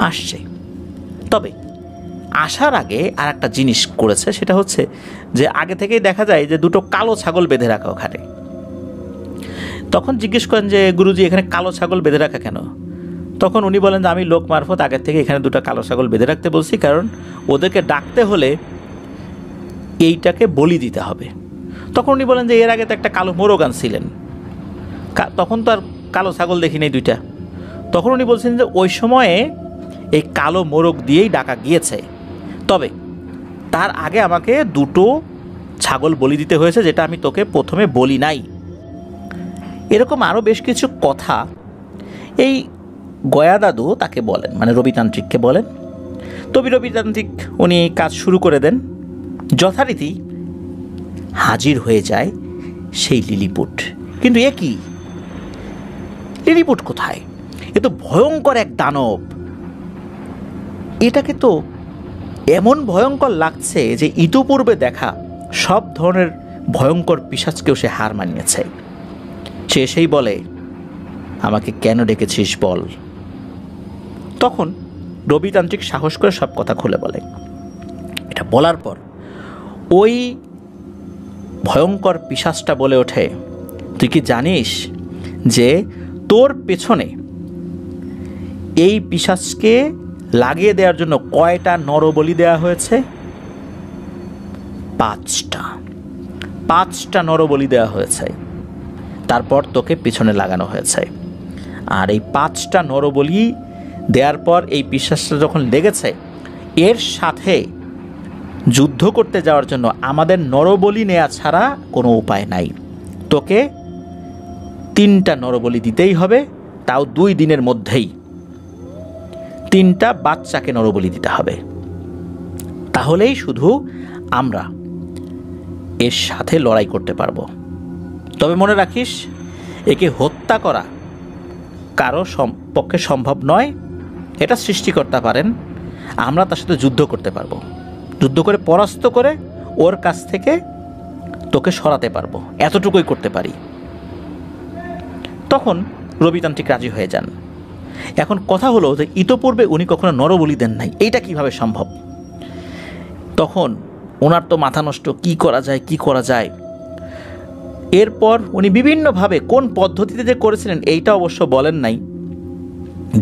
আসছে, তবে আসার আগে আর একটা জিনিস করেছে, সেটা হচ্ছে যে আগে থেকেই দেখা যায় যে দুটো কালো ছাগল বেঁধে রাখা ওখানে। তখন জিজ্ঞেস করেন যে গুরুজি এখানে কালো ছাগল বেঁধে রাখা কেন? তখন উনি বলেন যে আমি লোক মারফত আগের থেকে এখানে দুটো কালো ছাগল বেঁধে রাখতে বলছি, কারণ ওদেরকে ডাকতে হলে এইটাকে বলি দিতে হবে। তখন উনি বলেন যে এর আগে তো একটা কালো মোরগ আনছিলেন, তখন তো আর কালো ছাগল দেখি নেই দুইটা। তখন উনি বলছেন যে ওই সময়ে এই কালো মোরগ দিয়েই ডাকা গিয়েছে, তবে তার আগে আমাকে দুটো ছাগল বলি দিতে হয়েছে, যেটা আমি তোকে প্রথমে বলি নাই। এরকম আরও বেশ কিছু কথা এই গয়া দাদু তাকে বলেন, মানে রবিতান্ত্রিককে বলেন। তবে রবিতান্ত্রিক উনি কাজ শুরু করে দেন। যথারীতি হাজির হয়ে যায় সেই লিলিপুট। কিন্তু এ কি, লিলিপুট কোথায়? এ তো ভয়ঙ্কর এক দানব। এটাকে তো এমন ভয়ঙ্কর লাগছে যে ইতিপূর্বে দেখা সব ধরনের ভয়ঙ্কর পিশাচকেও সে হার মানিয়েছে। সে সেই বলে, আমাকে কেন ডেকেছিস বল। তখন রবিতান্ত্রিক সাহস করে সব কথা খুলে বলে। এটা বলার পর ওই ভয়ঙ্কর পিশাচটা বলে ওঠে, তুই কি জানিস যে তোর পেছনে এই পিশাচকে লাগিয়ে দেওয়ার জন্য কয়টা নরবলি দেওয়া হয়েছে? 5টা নরবলি দেওয়া হয়েছে, তারপর তোকে পিছনে লাগানো হয়েছে। আর এই 5টা নরবলি দেওয়ার পর এই পিশাচটা যখন লেগেছে, এর সাথে যুদ্ধ করতে যাওয়ার জন্য আমাদের নরবলি নেওয়া ছাড়া কোনো উপায় নাই। তোকে 3টা নরবলি দিতেই হবে, তাও 2 দিনের মধ্যেই 3টা বাচ্চাকে নরবলি দিতে হবে। তাহলেই শুধু আমরা এর সাথে লড়াই করতে পারবো। তবে মনে রাখিস, একে হত্যা করা কারো পক্ষে সম্ভব নয়। এটা সৃষ্টিকর্তা পারেন, আমরা তার সাথে যুদ্ধ করতে পারবো। যুদ্ধ করে পরাস্ত করে ওর কাছ থেকে তোকে সরাতে পারবো, এতটুকুই করতে পারি। তখন রবিতান্ত্রিক রাজি হয়ে যান। এখন কথা হলো যে ইতোপূর্বে উনি কখনো নরবলি দেন নাই, এইটা কিভাবে সম্ভব? তখন ওনার তো মাথা নষ্ট, কি করা যায়। এরপর উনি বিভিন্নভাবে কোন পদ্ধতিতে যে করেছিলেন এইটা অবশ্য বলেন নাই,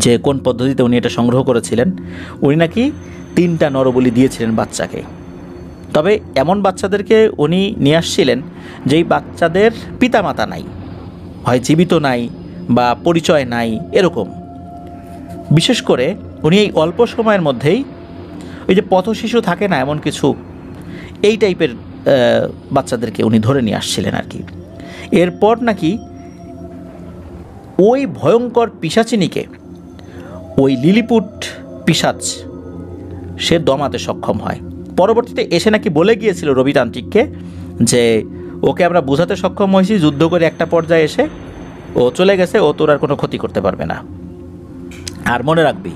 যে কোন পদ্ধতিতে উনি এটা সংগ্রহ করেছিলেন। উনি নাকি 3টা নরবলি দিয়েছিলেন বাচ্চাকে। তবে এমন বাচ্চাদেরকে উনি নিয়ে আসছিলেন যেই বাচ্চাদের পিতামাতা নাই, হয় জীবিত নাই বা পরিচয় নাই, এরকম। বিশেষ করে উনি এই অল্প সময়ের মধ্যেই ওই যে পথশিশু থাকে না, এমন কিছু এই টাইপের বাচ্চাদেরকে উনি ধরে নিয়ে আসছিলেন আর কি। এরপর নাকি ওই ভয়ঙ্কর পিশাচিনীকে ওই লিলিপুট পিশাচ সে দমাতে সক্ষম হয়। পরবর্তীতে এসে নাকি বলে গিয়েছিল রবিতান্ত্রিককে যে ওকে আমরা বোঝাতে সক্ষম হয়েছি, যুদ্ধ করে একটা পর্যায়ে এসে ও চলে গেছে, ও তোর আর কোনো ক্ষতি করতে পারবে না। আর মনে রাখবি,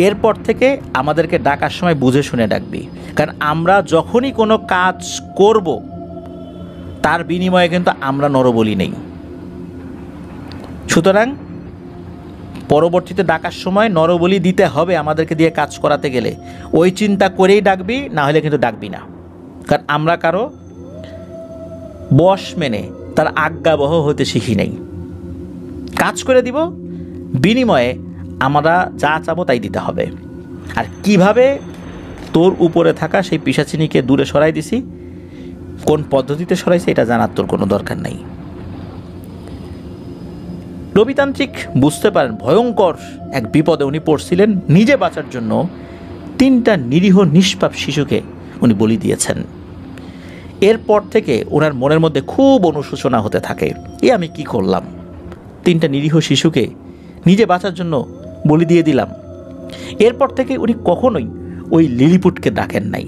এরপর থেকে আমাদেরকে ডাকার সময় বুঝে শুনে ডাকবি, কারণ আমরা যখনই কোনো কাজ করব তার বিনিময়ে কিন্তু আমরা নরবলি নেই। সুতরাং পরবর্তীতে ডাকার সময় নরবলি দিতে হবে আমাদেরকে দিয়ে কাজ করাতে গেলে, ওই চিন্তা করেই ডাকবি, না হলে কিন্তু ডাকবি না। কারণ আমরা কারো বশ মেনে তার আজ্ঞাবহ হতে শিখি নাই। কাজ করে দিব, বিনিময়ে আমরা যা চাবো তাই দিতে হবে। আর কিভাবে তোর উপরে থাকা সেই পিশাচিনীকে দূরে সরাই দিছি, কোন পদ্ধতিতে সরাইছে, এটা জানার তোর কোনো দরকার নাই। রবিতান্ত্রিক বুঝতে পারেন ভয়ঙ্কর এক বিপদে উনি পড়ছিলেন। নিজে বাঁচার জন্য 3টা নিরীহ নিষ্পাপ শিশুকে উনি বলি দিয়েছেন। এরপর থেকে ওনার মনের মধ্যে খুব অনুশোচনা হতে থাকে, আমি কি করলাম, 3টা নিরীহ শিশুকে নিজে বাঁচার জন্য বলি দিয়ে দিলাম। এরপর থেকে উনি কখনোই ওই লিলিপুটকে ডাকেন নাই।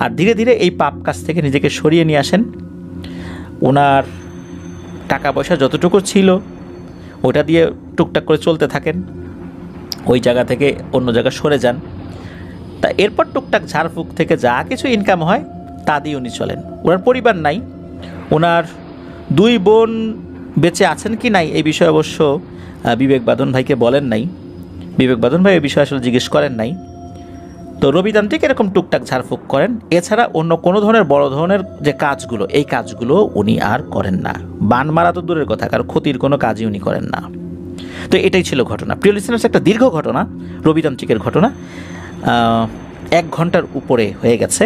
আর ধীরে ধীরে এই পাপ কাজ থেকে নিজেকে সরিয়ে নিয়ে আসেন। ওনার টাকা পয়সা যতটুকু ছিল ওটা দিয়ে টুকটাক করে চলতে থাকেন, ওই জায়গা থেকে অন্য জায়গায় সরে যান। তা এরপর টুকটাক ঝাড়ফুঁক থেকে যা কিছু ইনকাম হয় তা দিয়ে উনি চলেন। ওনার পরিবার নাই, ওনার 2 বোন বেঁচে আছেন কি নাই এই বিষয়ে অবশ্য বিবেক বাঁধন ভাইকে বলেন নাই। বিবেক বাঁধন ভাই এই বিষয়ে আসলে জিজ্ঞেস করেন নাই। তো রবিতান্ত্রিক এরকম টুকটাক ঝাড়ফুঁক করেন, এছাড়া অন্য কোনো ধরনের বড় ধরনের যে কাজগুলো, এই কাজগুলো উনি আর করেন না। বান মারা তো দূরের কথা, কারণ ক্ষতির কোনো কাজই উনি করেন না। তো এটাই ছিল ঘটনা। প্রিয় লিসেনার্স, একটা দীর্ঘ ঘটনা, রবিতান্ত্রিকের ঘটনা, 1 ঘন্টার উপরে হয়ে গেছে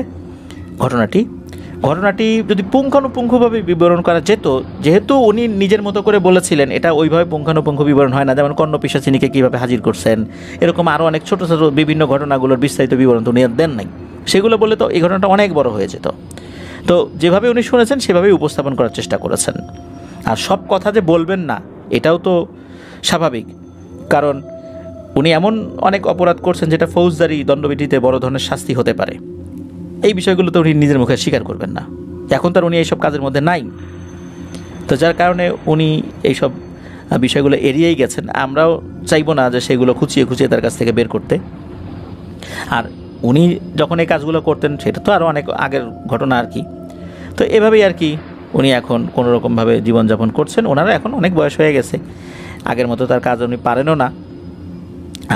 ঘটনাটি যদি পুঙ্খানুপুঙ্খভাবে বিবরণ করা যেত, যেহেতু উনি নিজের মতো করে বলেছিলেন, এটা ওইভাবে পুঙ্খানুপুঙ্খ বিবরণ হয় না। যেমন কর্ণ পিশাচিনীকে কীভাবে হাজির করছেন, এরকম আরও অনেক ছোটো ছোটো বিভিন্ন ঘটনাগুলোর বিস্তারিত বিবরণ তো উনি দেন নাই। সেগুলো বলে তো এই ঘটনাটা অনেক বড় হয়ে যেত। তো যেভাবে উনি শুনেছেন সেভাবেই উপস্থাপন করার চেষ্টা করেছেন। আর সব কথা যে বলবেন না এটাও তো স্বাভাবিক, কারণ উনি এমন অনেক অপরাধ করছেন যেটা ফৌজদারি দণ্ডবিধিতে বড় ধরনের শাস্তি হতে পারে। এই বিষয়গুলো তো উনি নিজের মুখে স্বীকার করবেন না। এখন তার উনি এইসব কাজের মধ্যে নাই, তো যার কারণে উনি এইসব বিষয়গুলো এড়িয়েই গেছেন। আমরাও চাইবো না যে সেগুলো খুঁচিয়ে খুঁচিয়ে তার কাছ থেকে বের করতে। আর উনি যখন এই কাজগুলো করতেন সেটা তো আরও অনেক আগের ঘটনা আর কি। তো এভাবেই আর কি উনি এখন কোনোরকমভাবে জীবনযাপন করছেন। ওনারা এখন অনেক বয়স হয়ে গেছে, আগের মতো তার কাজ উনি পারেনও না।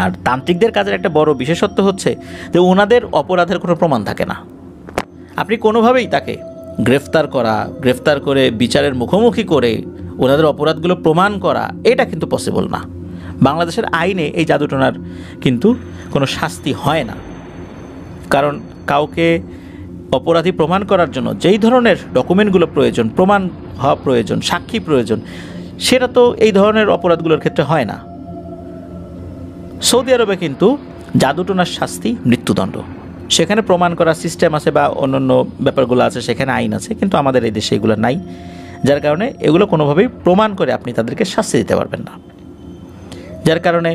আর তান্ত্রিকদের কাজের একটা বড় বিশেষত্ব হচ্ছে যে ওনাদের অপরাধের কোনো প্রমাণ থাকে না। আপনি কোনোভাবেই তাকে গ্রেফতার করে বিচারের মুখোমুখি করে ওনাদের অপরাধগুলো প্রমাণ করা, এটা কিন্তু পসিবল না। বাংলাদেশের আইনে এই জাদুটোনার কিন্তু কোনো শাস্তি হয় না, কারণ কাউকে অপরাধী প্রমাণ করার জন্য যেই ধরনের ডকুমেন্টগুলো প্রয়োজন, প্রমাণ হওয়া প্রয়োজন, সাক্ষী প্রয়োজন, সেটা তো এই ধরনের অপরাধগুলোর ক্ষেত্রে হয় না। সৌদি আরবে কিন্তু জাদুটোনার শাস্তি মৃত্যুদণ্ড। সেখানে প্রমাণ করার সিস্টেম আছে বা অন্যান্য ব্যাপারগুলো আছে, সেখানে আইন আছে, কিন্তু আমাদের এই দেশে এগুলো নাই। যার কারণে এগুলো কোনোভাবেই প্রমাণ করে আপনি তাদেরকে শাস্তি দিতে পারবেন না। যার কারণে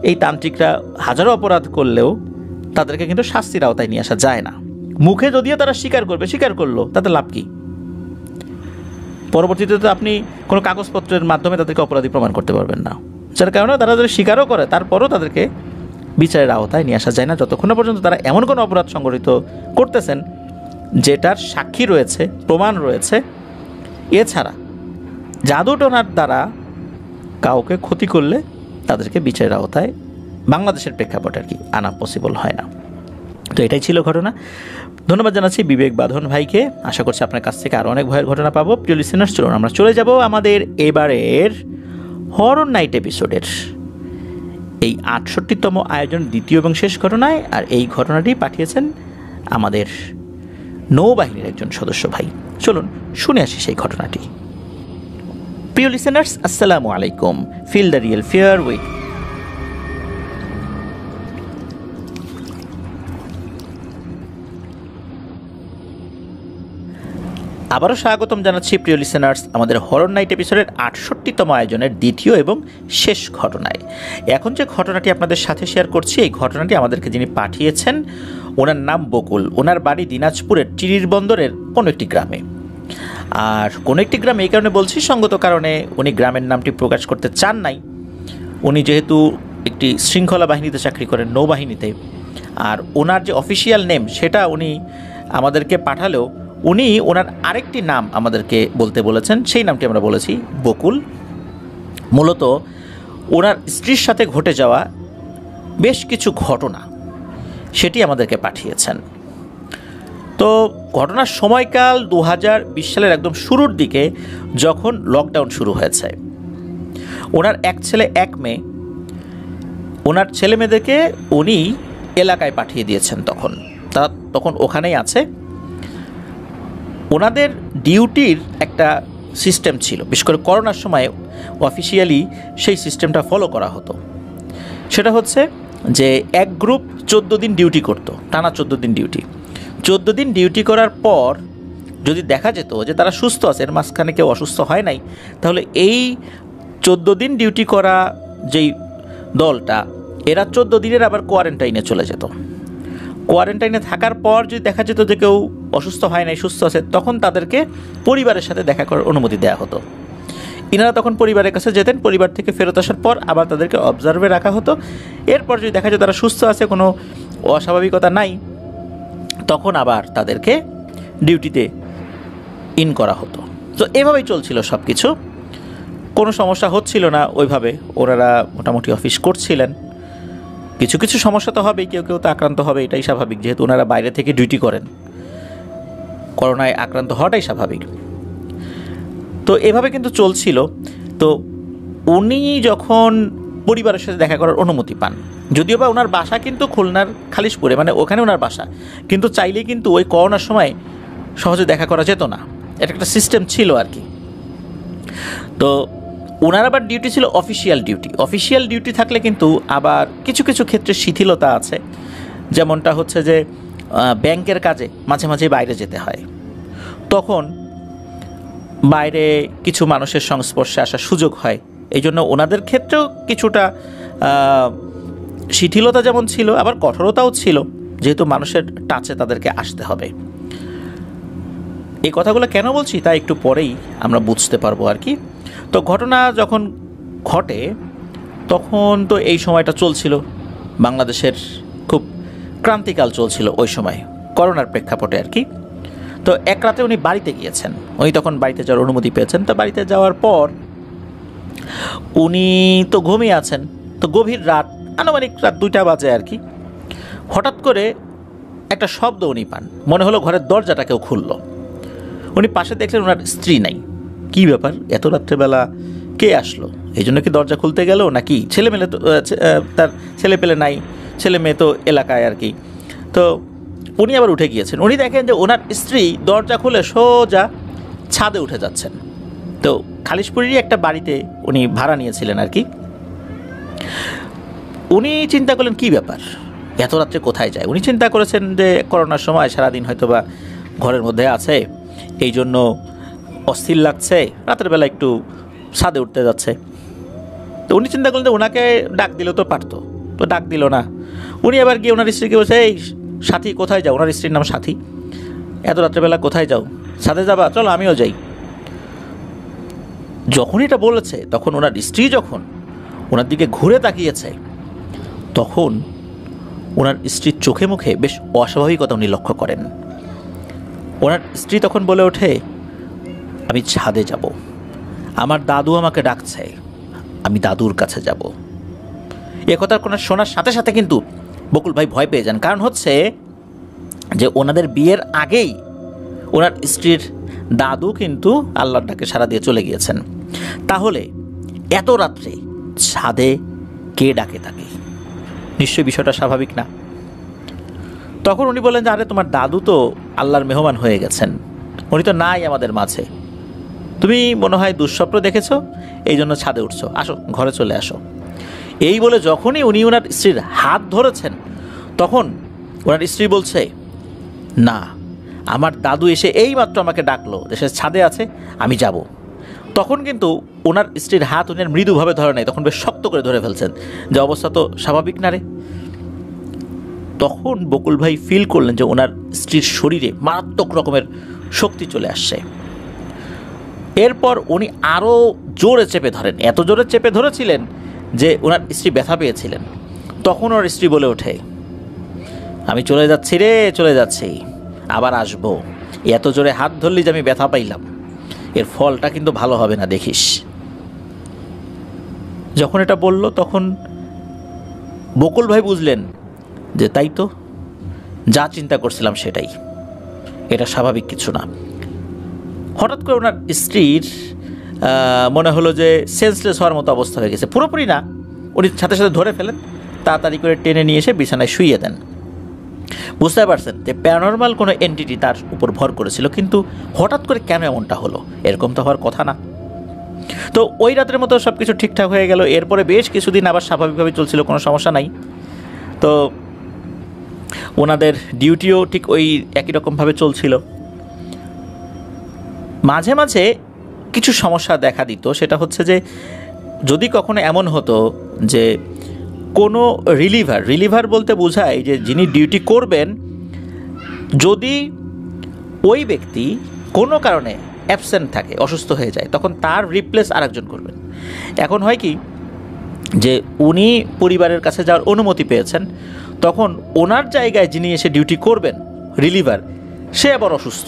এই তান্ত্রিকরা হাজারো অপরাধ করলেও তাদেরকে কিন্তু শাস্তির আওতায় নিয়ে আসা যায় না। মুখে যদিও তারা স্বীকার করলো, তাতে লাভ কি? পরবর্তীতে তো আপনি কোনো কাগজপত্রের মাধ্যমে তাদেরকে অপরাধী প্রমাণ করতে পারবেন না। যার কারণে তারা যদি স্বীকারও করে তারপরও তাদেরকে বিচারের আওতায় নিয়ে আসা যায় না, যতক্ষণ পর্যন্ত তারা এমন কোনো অপরাধ সংগঠিত করতেছেন যেটার সাক্ষী রয়েছে, প্রমাণ রয়েছে। এছাড়া জাদুটোনার দ্বারা কাউকে ক্ষতি করলে তাদেরকে বিচারের আওতায় বাংলাদেশের প্রেক্ষাপট আর কি আনা পসিবল হয় না। তো এটাই ছিল ঘটনা। ধন্যবাদ জানাচ্ছি বিবেক বাঁধন ভাইকে। আশা করছি আপনার কাছ থেকে আরও অনেক ভয়ের ঘটনা পাবো। প্রিয় লিসেনার্স, চলুন আমরা চলে যাব আমাদের এবারের হরর নাইট এপিসোডের এই ৬৮তম আয়োজন দ্বিতীয় এবং শেষ ঘটনায়। আর এই ঘটনাটি পাঠিয়েছেন আমাদের নৌবাহিনীর একজন সদস্য ভাই। চলুন শুনে আসি সেই ঘটনাটি। প্রিয় লিসেনার্স, আসসালামু আলাইকুম। Feel the real fear with আবারও স্বাগতম জানাচ্ছি প্রিয় লিসেনার্স আমাদের হরর নাইট এপিসোডের ৬৮তম আয়োজনের দ্বিতীয় এবং শেষ ঘটনায়। এখন যে ঘটনাটি আপনাদের সাথে শেয়ার করছি, এই ঘটনাটি আমাদেরকে যিনি পাঠিয়েছেন ওনার নাম বকুল। ওনার বাড়ি দিনাজপুরের চিরির বন্দরের কোনো একটি গ্রামে। আর কোনো একটি গ্রামে এই কারণে বলছি, সঙ্গত কারণে উনি গ্রামের নামটি প্রকাশ করতে চান নাই। উনি যেহেতু একটি শৃঙ্খলা বাহিনীতে চাকরি করেন, নৌবাহিনীতে, আর ওনার যে অফিসিয়াল নেম সেটা উনি আমাদেরকে পাঠালেও উনি ওনার আরেকটি নাম আমাদেরকে বলতে বলেছেন, সেই নামটি আমরা বলেছি বকুল। মূলত ওনার স্ত্রীর সাথে ঘটে যাওয়া বেশ কিছু ঘটনা সেটি আমাদেরকে পাঠিয়েছেন। তো ঘটনার সময়কাল 2020 সালের একদম শুরুর দিকে, যখন লকডাউন শুরু হয়েছে। ওনার এক ছেলে এক মেয়ে, ওনার ছেলে মেয়েদেরকে উনি এলাকায় পাঠিয়ে দিয়েছেন। তারা তখন ওখানেই আছে। ওনাদের ডিউটির একটা সিস্টেম ছিল, বিশেষ করে করোনার সময় অফিসিয়ালি সেই সিস্টেমটা ফলো করা হতো। সেটা হচ্ছে যে এক গ্রুপ 14 দিন ডিউটি করতো, টানা 14 দিন ডিউটি। 14 দিন ডিউটি করার পর যদি দেখা যেত যে তারা সুস্থ আছে, এর মাঝখানে কেউ অসুস্থ হয় নাই, তাহলে এই 14 দিন ডিউটি করা যেই দলটা, এরা 14 দিনের আবার কোয়ারেন্টাইনে চলে যেত। কোয়ারেন্টাইনে থাকার পর যদি দেখা যেত যে কেউ অসুস্থ হয় নাই, সুস্থ আছে, তখন তাদেরকে পরিবারের সাথে দেখা করার অনুমতি দেওয়া হতো। ইনারা তখন পরিবারের কাছে যেতেন, পরিবার থেকে ফেরত আসার পর আবার তাদেরকে অবজার্ভে রাখা হতো। এরপর যদি দেখা যায় তারা সুস্থ আছে, কোনো অস্বাভাবিকতা নাই, তখন আবার তাদেরকে ডিউটিতে ইন করা হতো। তো এভাবেই চলছিল সব কিছু, কোনো সমস্যা হচ্ছিল না ওইভাবে। ওনারা মোটামুটি অফিস করছিলেন। কিছু কিছু সমস্যা তো হবেই, কেউ কেউ তো আক্রান্ত হবে, এটাই স্বাভাবিক, যেহেতু ওনারা বাইরে থেকে ডিউটি করেন। করোনায় আক্রান্ত হওয়াটাই স্বাভাবিক। তো এভাবে কিন্তু চলছিল। তো উনি যখন পরিবারের সাথে দেখা করার অনুমতি পান, যদিও বা ওনার বাসা কিন্তু খুলনার খালিশপুরে, মানে ওখানে ওনার বাসা, কিন্তু চাইলেই কিন্তু ওই করোনার সময় সহজে দেখা করা যেত না। এটা একটা সিস্টেম ছিল আর কি। তো ওনার আবার ডিউটি ছিল অফিসিয়াল ডিউটি। অফিসিয়াল ডিউটি থাকলে কিন্তু আবার কিছু কিছু ক্ষেত্রে শিথিলতা আছে। যেমনটা হচ্ছে যে ব্যাংকের কাজে মাঝে মাঝে বাইরে যেতে হয়, তখন বাইরে কিছু মানুষের সংস্পর্শে আসার সুযোগ হয়। এই জন্য ওনাদের ক্ষেত্রেও কিছুটা শিথিলতা যেমন ছিল, আবার কঠোরতাও ছিল, যেহেতু মানুষের টাচে তাদেরকে আসতে হবে। এই কথাগুলো কেন বলছি তা একটু পরেই আমরা বুঝতে পারবো আর কি। তো ঘটনা যখন ঘটে তখন তো এই সময়টা চলছিল, বাংলাদেশের খুব ক্রান্তিকাল চলছিল ওই সময়, করোনার প্রেক্ষাপটে আর কি। তো এক রাতে উনি বাড়িতে গিয়েছেন, উনি তখন বাড়িতে যাওয়ার অনুমতি পেয়েছেন। তো বাড়িতে যাওয়ার পর উনি তো ঘুমিয়ে আছেন। তো গভীর রাত, আনুমানিক রাত 2টা বাজে আর কি, হঠাৎ করে একটা শব্দ উনি পান। মনে হলো ঘরের দরজাটা কেউ খুললো। উনি পাশে দেখলেন ওনার স্ত্রী নাই। কী ব্যাপার, এত রাত্রেবেলা কে আসলো? এই জন্য কি দরজা খুলতে গেল নাকি? ছেলেমেলে তো তার ছেলে পেলে নাই, ছেলে মেয়ে তো এলাকায় আর কি। তো উনি আবার উঠে গিয়েছেন। উনি দেখেন যে ওনার স্ত্রী দরজা খুলে সোজা ছাদে উঠে যাচ্ছেন। তো খালিশপুরেরই একটা বাড়িতে উনি ভাড়া নিয়েছিলেন আর কি। উনি চিন্তা করলেন কী ব্যাপার, এত রাত্রে কোথায় যায়? উনি চিন্তা করেছেন যে করোনার সময় সারাদিন হয়তো বা ঘরের মধ্যে আছে, এই জন্য অস্থির লাগছে, রাতের বেলা একটু ছাদে উঠতে যাচ্ছে। তো উনি চিন্তা করলেন যে ওনাকে ডাক দিলেও তো পারতো, তো ডাক দিল না। উনি আবার গিয়ে ওনার স্ত্রীকে বলছে, এই সাথী কোথায় যাও? ওনার স্ত্রীর নাম সাথী। এত রাত্রেবেলা কোথায় যাও? ছাদে যাবা? চলো আমিও যাই। যখন এটা বলেছে তখন ওনার স্ত্রী যখন ওনার দিকে ঘুরে তাকিয়েছে, তখন ওনার স্ত্রীর চোখে মুখে বেশ অস্বাভাবিকতা উনি লক্ষ্য করেন। ওনার স্ত্রী তখন বলে ওঠে, আমি ছাদে যাব, আমার দাদু আমাকে ডাকছে, আমি দাদুর কাছে যাব। এ কথা শোনার সাথে সাথে কিন্তু বকুল ভাই ভয় পেয়ে যান। কারণ হচ্ছে যে ওনাদের বিয়ের আগেই ওনার স্ত্রীর দাদু কিন্তু আল্লাহর ডাকে সাড়া দিয়ে চলে গিয়েছেন। তাহলে এত রাত্রে ছাদে কে ডাকে তাকে? নিশ্চয়ই বিষয়টা স্বাভাবিক না। তখন উনি বলেন যে আরে তোমার দাদু তো আল্লাহর মেহমান হয়ে গেছেন, উনি তো নাই আমাদের মাঝে, তুমি মনে হয় দুঃস্বপ্ন দেখেছো, এই জন্য ছাদে উঠছো, আসো ঘরে চলে আসো। এই বলে যখনই উনি ওনার স্ত্রীর হাত ধরেছেন, তখন ওনার স্ত্রী বলছে, না আমার দাদু এসে এইমাত্র আমাকে ডাকলো, দেশের ছাদে আছে, আমি যাব। তখন কিন্তু ওনার স্ত্রীর হাত উনার মৃদুভাবে ধরে নেয়, তখন বেশ শক্ত করে ধরে ফেলছেন, যে অবস্থা তো স্বাভাবিক না রে। তখন বকুল ভাই ফিল করলেন যে ওনার স্ত্রীর শরীরে মারাত্মক রকমের শক্তি চলে আসছে। এরপর উনি আরও জোরে চেপে ধরেন, এত জোরে চেপে ধরেছিলেন যে ওনার স্ত্রী ব্যথা পেয়েছিলেন। তখন ওর স্ত্রী বলে ওঠে, আমি চলে যাচ্ছি রে, চলে যাচ্ছি, আবার আসবো। এত জোরে হাত ধরলি যে আমি ব্যথা পাইলাম, এর ফলটা কিন্তু ভালো হবে না, দেখিস। যখন এটা বলল তখন বকুল ভাই বুঝলেন যে তাই তো, যা চিন্তা করছিলাম সেটাই, এটা স্বাভাবিক কিছু না। হঠাৎ করে ওনার স্ত্রীর মনে হলো যে সেন্সলেস হওয়ার মতো অবস্থা হয়ে গেছে, পুরোপুরি না, উনি সাথে সাথে ধরে ফেলেন, তাড়াতাড়ি করে টেনে নিয়ে এসে বিছানায় শুইয়ে দেন। বুঝতে পারছেন যে প্যারানরমাল কোনো এন্টিটি তার উপর ভর করেছিল, কিন্তু হঠাৎ করে কেন এমনটা হলো, এরকম তো হওয়ার কথা না। তো ওই রাতের মতো সব কিছু ঠিকঠাক হয়ে গেল। এরপরে বেশ কিছুদিন আবার স্বাভাবিকভাবে চলছিল, কোনো সমস্যা নাই। তো ওনাদের ডিউটিও ঠিক ওই একই রকমভাবে চলছিল। মাঝে মাঝে কিছু সমস্যা দেখা দিত, সেটা হচ্ছে যে যদি কখনো এমন হতো যে কোনো রিলিভার বলতে বোঝায় যে যিনি ডিউটি করবেন, যদি ওই ব্যক্তি কোনো কারণে অ্যাবসেন্ট থাকে, অসুস্থ হয়ে যায়, তখন তার রিপ্লেস আরেকজন করবেন। এখন হয় কি যে উনি পরিবারের কাছে যাওয়ার অনুমতি পেয়েছেন, তখন ওনার জায়গায় যিনি এসে ডিউটি করবেন, রিলিভার, সে আবার অসুস্থ,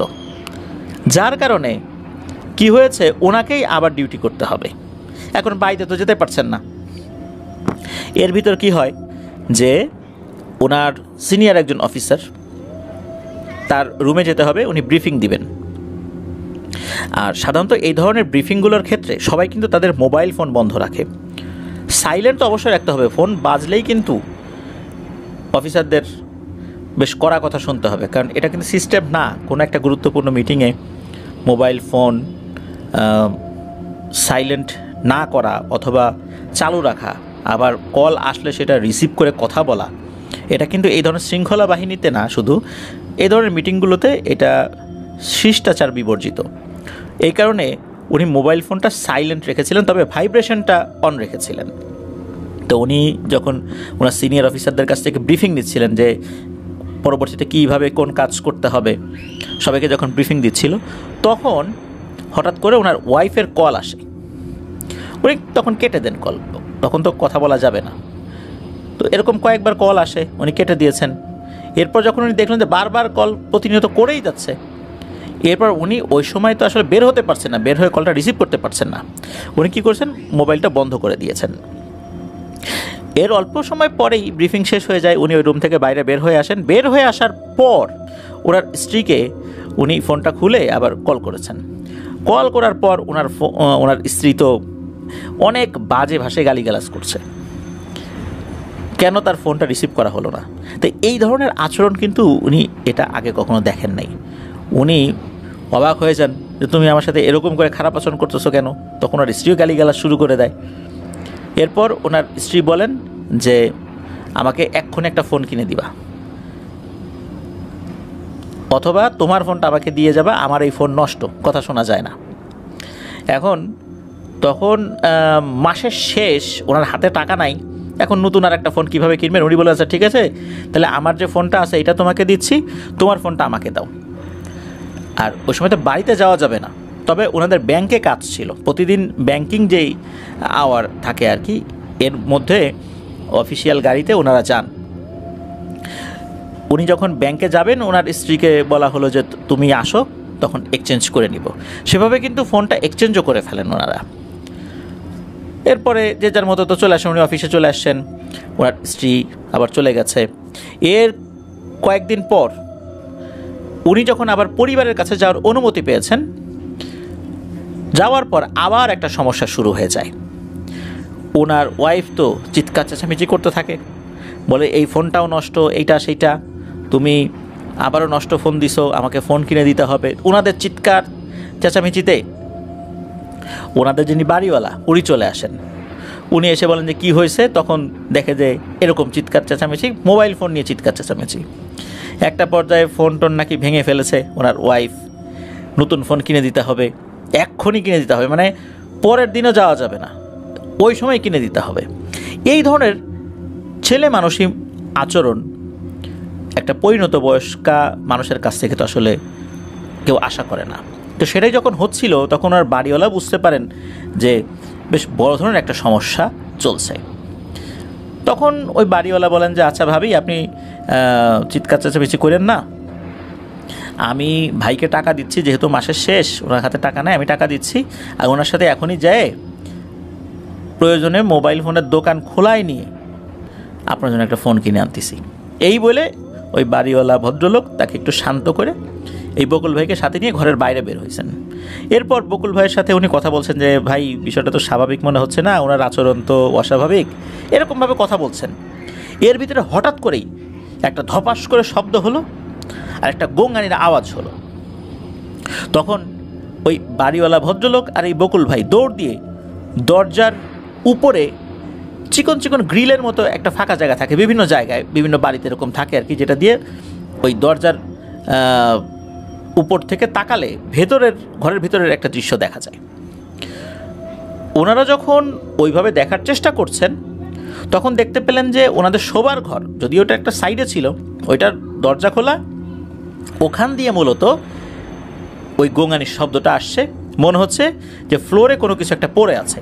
যার কারণে কি হয়েছে, ওনাকেই আবার ডিউটি করতে হবে। এখন বাড়িতে তো যেতে পারছেন না। এর ভিতর কি হয় যে ওনার সিনিয়র একজন অফিসার, তার রুমে যেতে হবে, উনি ব্রিফিং দিবেন। আর সাধারণত এই ধরনের ব্রিফিংগুলোর ক্ষেত্রে সবাই কিন্তু তাদের মোবাইল ফোন বন্ধ রাখে, সাইলেন্ট তো অবশ্যই রাখতে হবে, ফোন বাজলেই কিন্তু অফিসারদের বেশ কড়া কথা শুনতে হবে, কারণ এটা কিন্তু সিস্টেম না কোনো একটা গুরুত্বপূর্ণ মিটিংয়ে মোবাইল ফোন সাইলেন্ট না করা অথবা চালু রাখা, আবার কল আসলে সেটা রিসিভ করে কথা বলা, এটা কিন্তু এই ধরনের শৃঙ্খলা বাহিনীতে না, শুধু এই ধরনের মিটিংগুলোতে এটা শিষ্টাচার বিবর্জিত। এই কারণে উনি মোবাইল ফোনটা সাইলেন্ট রেখেছিলেন, তবে ভাইব্রেশনটা অন রেখেছিলেন। তো উনি যখন ওনার সিনিয়র অফিসারদের কাছ থেকে ব্রিফিং দিচ্ছিলেন যে পরবর্তীতে কীভাবে কোন কাজ করতে হবে, সবাইকে যখন ব্রিফিং দিচ্ছিল, তখন হঠাৎ করে ওনার ওয়াইফের কল আসে। উনি তখন কেটে দেন কল, তখন তো কথা বলা যাবে না। তো এরকম কয়েকবার কল আসে, উনি কেটে দিয়েছেন। এরপর যখন উনি দেখলেন যে বারবার কল প্রতিনিয়ত করেই যাচ্ছে, এরপর উনি ওই সময় তো আসলে বের হতে পারছেন না, বের হয়ে কলটা রিসিভ করতে পারছেন না, উনি কী করছেন, মোবাইলটা বন্ধ করে দিয়েছেন। এর অল্প সময় পরেই ব্রিফিং শেষ হয়ে যায়, উনি ওই রুম থেকে বাইরে বের হয়ে আসেন। বের হয়ে আসার পর ওনার স্ত্রীকে উনি ফোনটা খুলে আবার কল করেছেন। কল করার পর ওনার স্ত্রী তো অনেক বাজে ভাষায় গালিগালাজ করছে, কেন তার ফোনটা রিসিভ করা হলো না। তো এই ধরনের আচরণ কিন্তু উনি এটা আগে কখনো দেখেন নাই। উনি অবাক হয়ে যান যে তুমি আমার সাথে এরকম করে খারাপ আচরণ করতেছো কেন। তখন ওনার স্ত্রীও গালিগালাজ শুরু করে দেয়। এরপর ওনার স্ত্রী বলেন যে আমাকে এক্ষুনি একটা ফোন কিনে দিবা, অথবা তোমার ফোনটা আমাকে দিয়ে যাবা, আমার এই ফোন নষ্ট, কথা শোনা যায় না। তখন মাসের শেষ, ওনার হাতে টাকা নাই, এখন নতুন আর একটা ফোন কীভাবে কিনবেন। উনি বলে আচ্ছা ঠিক আছে, তাহলে আমার যে ফোনটা আছে এটা তোমাকে দিচ্ছি, তোমার ফোনটা আমাকে দাও। আর ওই সময় তো বাড়িতে যাওয়া যাবে না, তবে ওনাদের ব্যাংকে কাজ ছিল, প্রতিদিন ব্যাংকিং যেই আওয়ার থাকে আর কি, এর মধ্যে অফিসিয়াল গাড়িতে ওনারা যান। উনি যখন ব্যাংকে যাবেন, ওনার স্ত্রীকে বলা হলো যে তুমি আসো, তখন এক্সচেঞ্জ করে নিব। সেভাবে কিন্তু ফোনটা এক্সচেঞ্জও করে ফেলেন ওনারা। এরপরে যে যার মতো তো চলে আসেন, উনি অফিসে চলে আসছেন, ওনার স্ত্রী আবার চলে গেছে। এর কয়েকদিন পর উনি যখন আবার পরিবারের কাছে যাওয়ার অনুমতি পেয়েছেন, যাওয়ার পর আবার একটা সমস্যা শুরু হয়ে যায়। ওনার ওয়াইফ তো চিৎকার চেঁচামেচি করতে থাকে, বলে এই ফোনটাও নষ্ট, এইটা সেইটা, তুমি আবারও নষ্ট ফোন দিছো, আমাকে ফোন কিনে দিতে হবে। ওনাদের চিৎকার চেঁচামেচিতে ওনাদের যিনি বাড়িওয়ালা উনি চলে আসেন। উনি এসে বলেন যে কী হয়েছে, তখন দেখে যে এরকম চিৎকার চেঁচামেচি, মোবাইল ফোন নিয়ে চিৎকার চেঁচামেচি। একটা পর্যায়ে ফোন টোন নাকি ভেঙে ফেলেছে ওনার ওয়াইফ, নতুন ফোন কিনে দিতে হবে, এক্ষুনি কিনে দিতে হবে, মানে পরের দিনও যাওয়া যাবে না, ওই সময় কিনে দিতে হবে। এই ধরনের ছেলে মানুষই আচরণ একটা পরিণত বয়স্কা মানুষের কাছ থেকে তো আসলে কেউ আশা করে না। তো সেটাই যখন হচ্ছিল তখন আর বাড়িওয়ালা বুঝতে পারেন যে বেশ বড় ধরনের একটা সমস্যা চলছে। তখন ওই বাড়িওয়ালা বলেন যে আচ্ছা ভাবি, আপনি চিৎকার চেঁচামেচি করেন না, আমি ভাইকে টাকা দিচ্ছি, যেহেতু মাসের শেষ, ওনার হাতে টাকা নেই, আমি টাকা দিচ্ছি, আর ওনার সাথে এখনই যায় প্রয়োজনে মোবাইল ফোনের দোকান খোলাই নিয়ে আপনার জন্য একটা ফোন কিনে আনতেছি। এই বলে ওই বাড়িওয়ালা ভদ্রলোক তাকে একটু শান্ত করে এই বকুল ভাইকে সাথে নিয়ে ঘরের বাইরে বের হয়েছেন। এরপর বকুল ভাইয়ের সাথে উনি কথা বলছেন যে ভাই, বিষয়টা তো স্বাভাবিক মনে হচ্ছে না, ওনার আচরণ তো অস্বাভাবিক, এরকমভাবে কথা বলছেন। এর ভিতরে হঠাৎ করেই একটা ধপাস করে শব্দ হলো আর একটা গোঙানির আওয়াজ হলো। তখন ওই বাড়িওয়ালা ভদ্রলোক আর এই বকুল ভাই দৌড় দিয়ে দরজার উপরে চিকন চিকন গ্রিলের মতো একটা ফাঁকা জায়গা থাকে, বিভিন্ন জায়গায় বিভিন্ন বাড়িতে এরকম থাকে আর কি, যেটা দিয়ে ওই দরজার উপর থেকে তাকালে ঘরের ভিতরের একটা দৃশ্য দেখা যায়। ওনারা যখন ওইভাবে দেখার চেষ্টা করছেন তখন দেখতে পেলেন যে ওনাদের শোবার ঘর, যদি ওটা একটা সাইডে ছিল, ওইটার দরজা খোলা, ওখান দিয়ে মূলত ওই গোঙানির শব্দটা আসছে। মনে হচ্ছে যে ফ্লোরে কোনো কিছু একটা পড়ে আছে।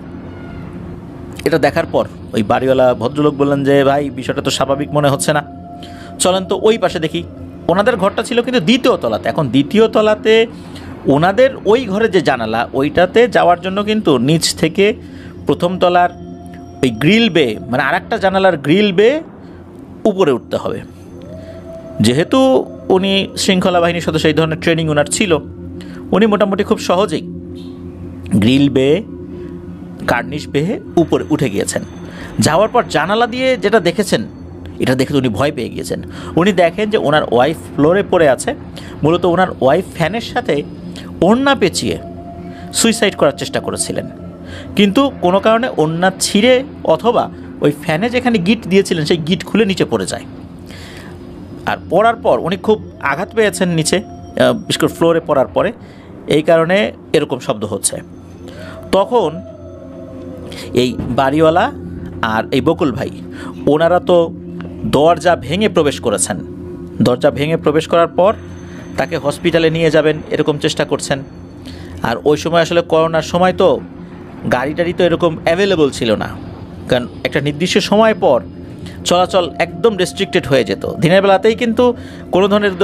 এটা দেখার পর ওই বাড়িওয়ালা ভদ্রলোক বললেন যে ভাই, বিষয়টা তো স্বাভাবিক মনে হচ্ছে না, চলেন তো ওই পাশে দেখি। ওনাদের ঘরটা ছিল কিন্তু দ্বিতীয় তলাতে। এখন দ্বিতীয় তলাতে ওনাদের ওই ঘরে যে জানালা, ওইটাতে যাওয়ার জন্য কিন্তু নিচ থেকে প্রথম তলার ওই গ্রিল বে, মানে আরেকটা জানালার গ্রিল বে উপরে উঠতে হবে। যেহেতু উনি শৃঙ্খলা বাহিনীর সদস্য, এই ধরনের ট্রেনিং ওনার ছিল, উনি মোটামুটি খুব সহজেই গ্রিল বে, কার্নিশ বেয়ে উপরে উঠে গিয়েছেন। যাওয়ার পর জানালা দিয়ে যেটা দেখেছেন, এটা দেখে উনি ভয় পেয়ে গিয়েছেন। উনি দেখেন যে ওনার ওয়াইফ ফ্লোরে পড়ে আছে। মূলত ওনার ওয়াইফ ফ্যানের সাথে ওড়না পেঁচিয়ে সুইসাইড করার চেষ্টা করেছিলেন, কিন্তু কোনো কারণে ওড়না ছিঁড়ে অথবা ওই ফ্যানে যেখানে গিট দিয়েছিলেন সেই গিট খুলে নিচে পড়ে যায়। আর পড়ার পর উনি খুব আঘাত পেয়েছেন নিচে, বিশেষ করে ফ্লোরে পড়ার পরে, এই কারণে এরকম শব্দ হচ্ছে। তখন এই বাড়িওয়ালা আর এই বকুল ভাই, ওনারা তো দরজা ভেঙে প্রবেশ করেছেন। দরজা ভেঙে প্রবেশ করার পর তাকে হসপিটালে নিয়ে যাবেন এরকম চেষ্টা করছেন। আর ওই সময় আসলে করোনার সময় তো গাড়ি টাড়ি তো এরকম অ্যাভেলেবল ছিল না, কারণ একটা নির্দিষ্ট সময় পর চলাচল একদম রেস্ট্রিক্টেড হয়ে যেত। দিনের বেলাতেই কিন্তু কোনো ধরনের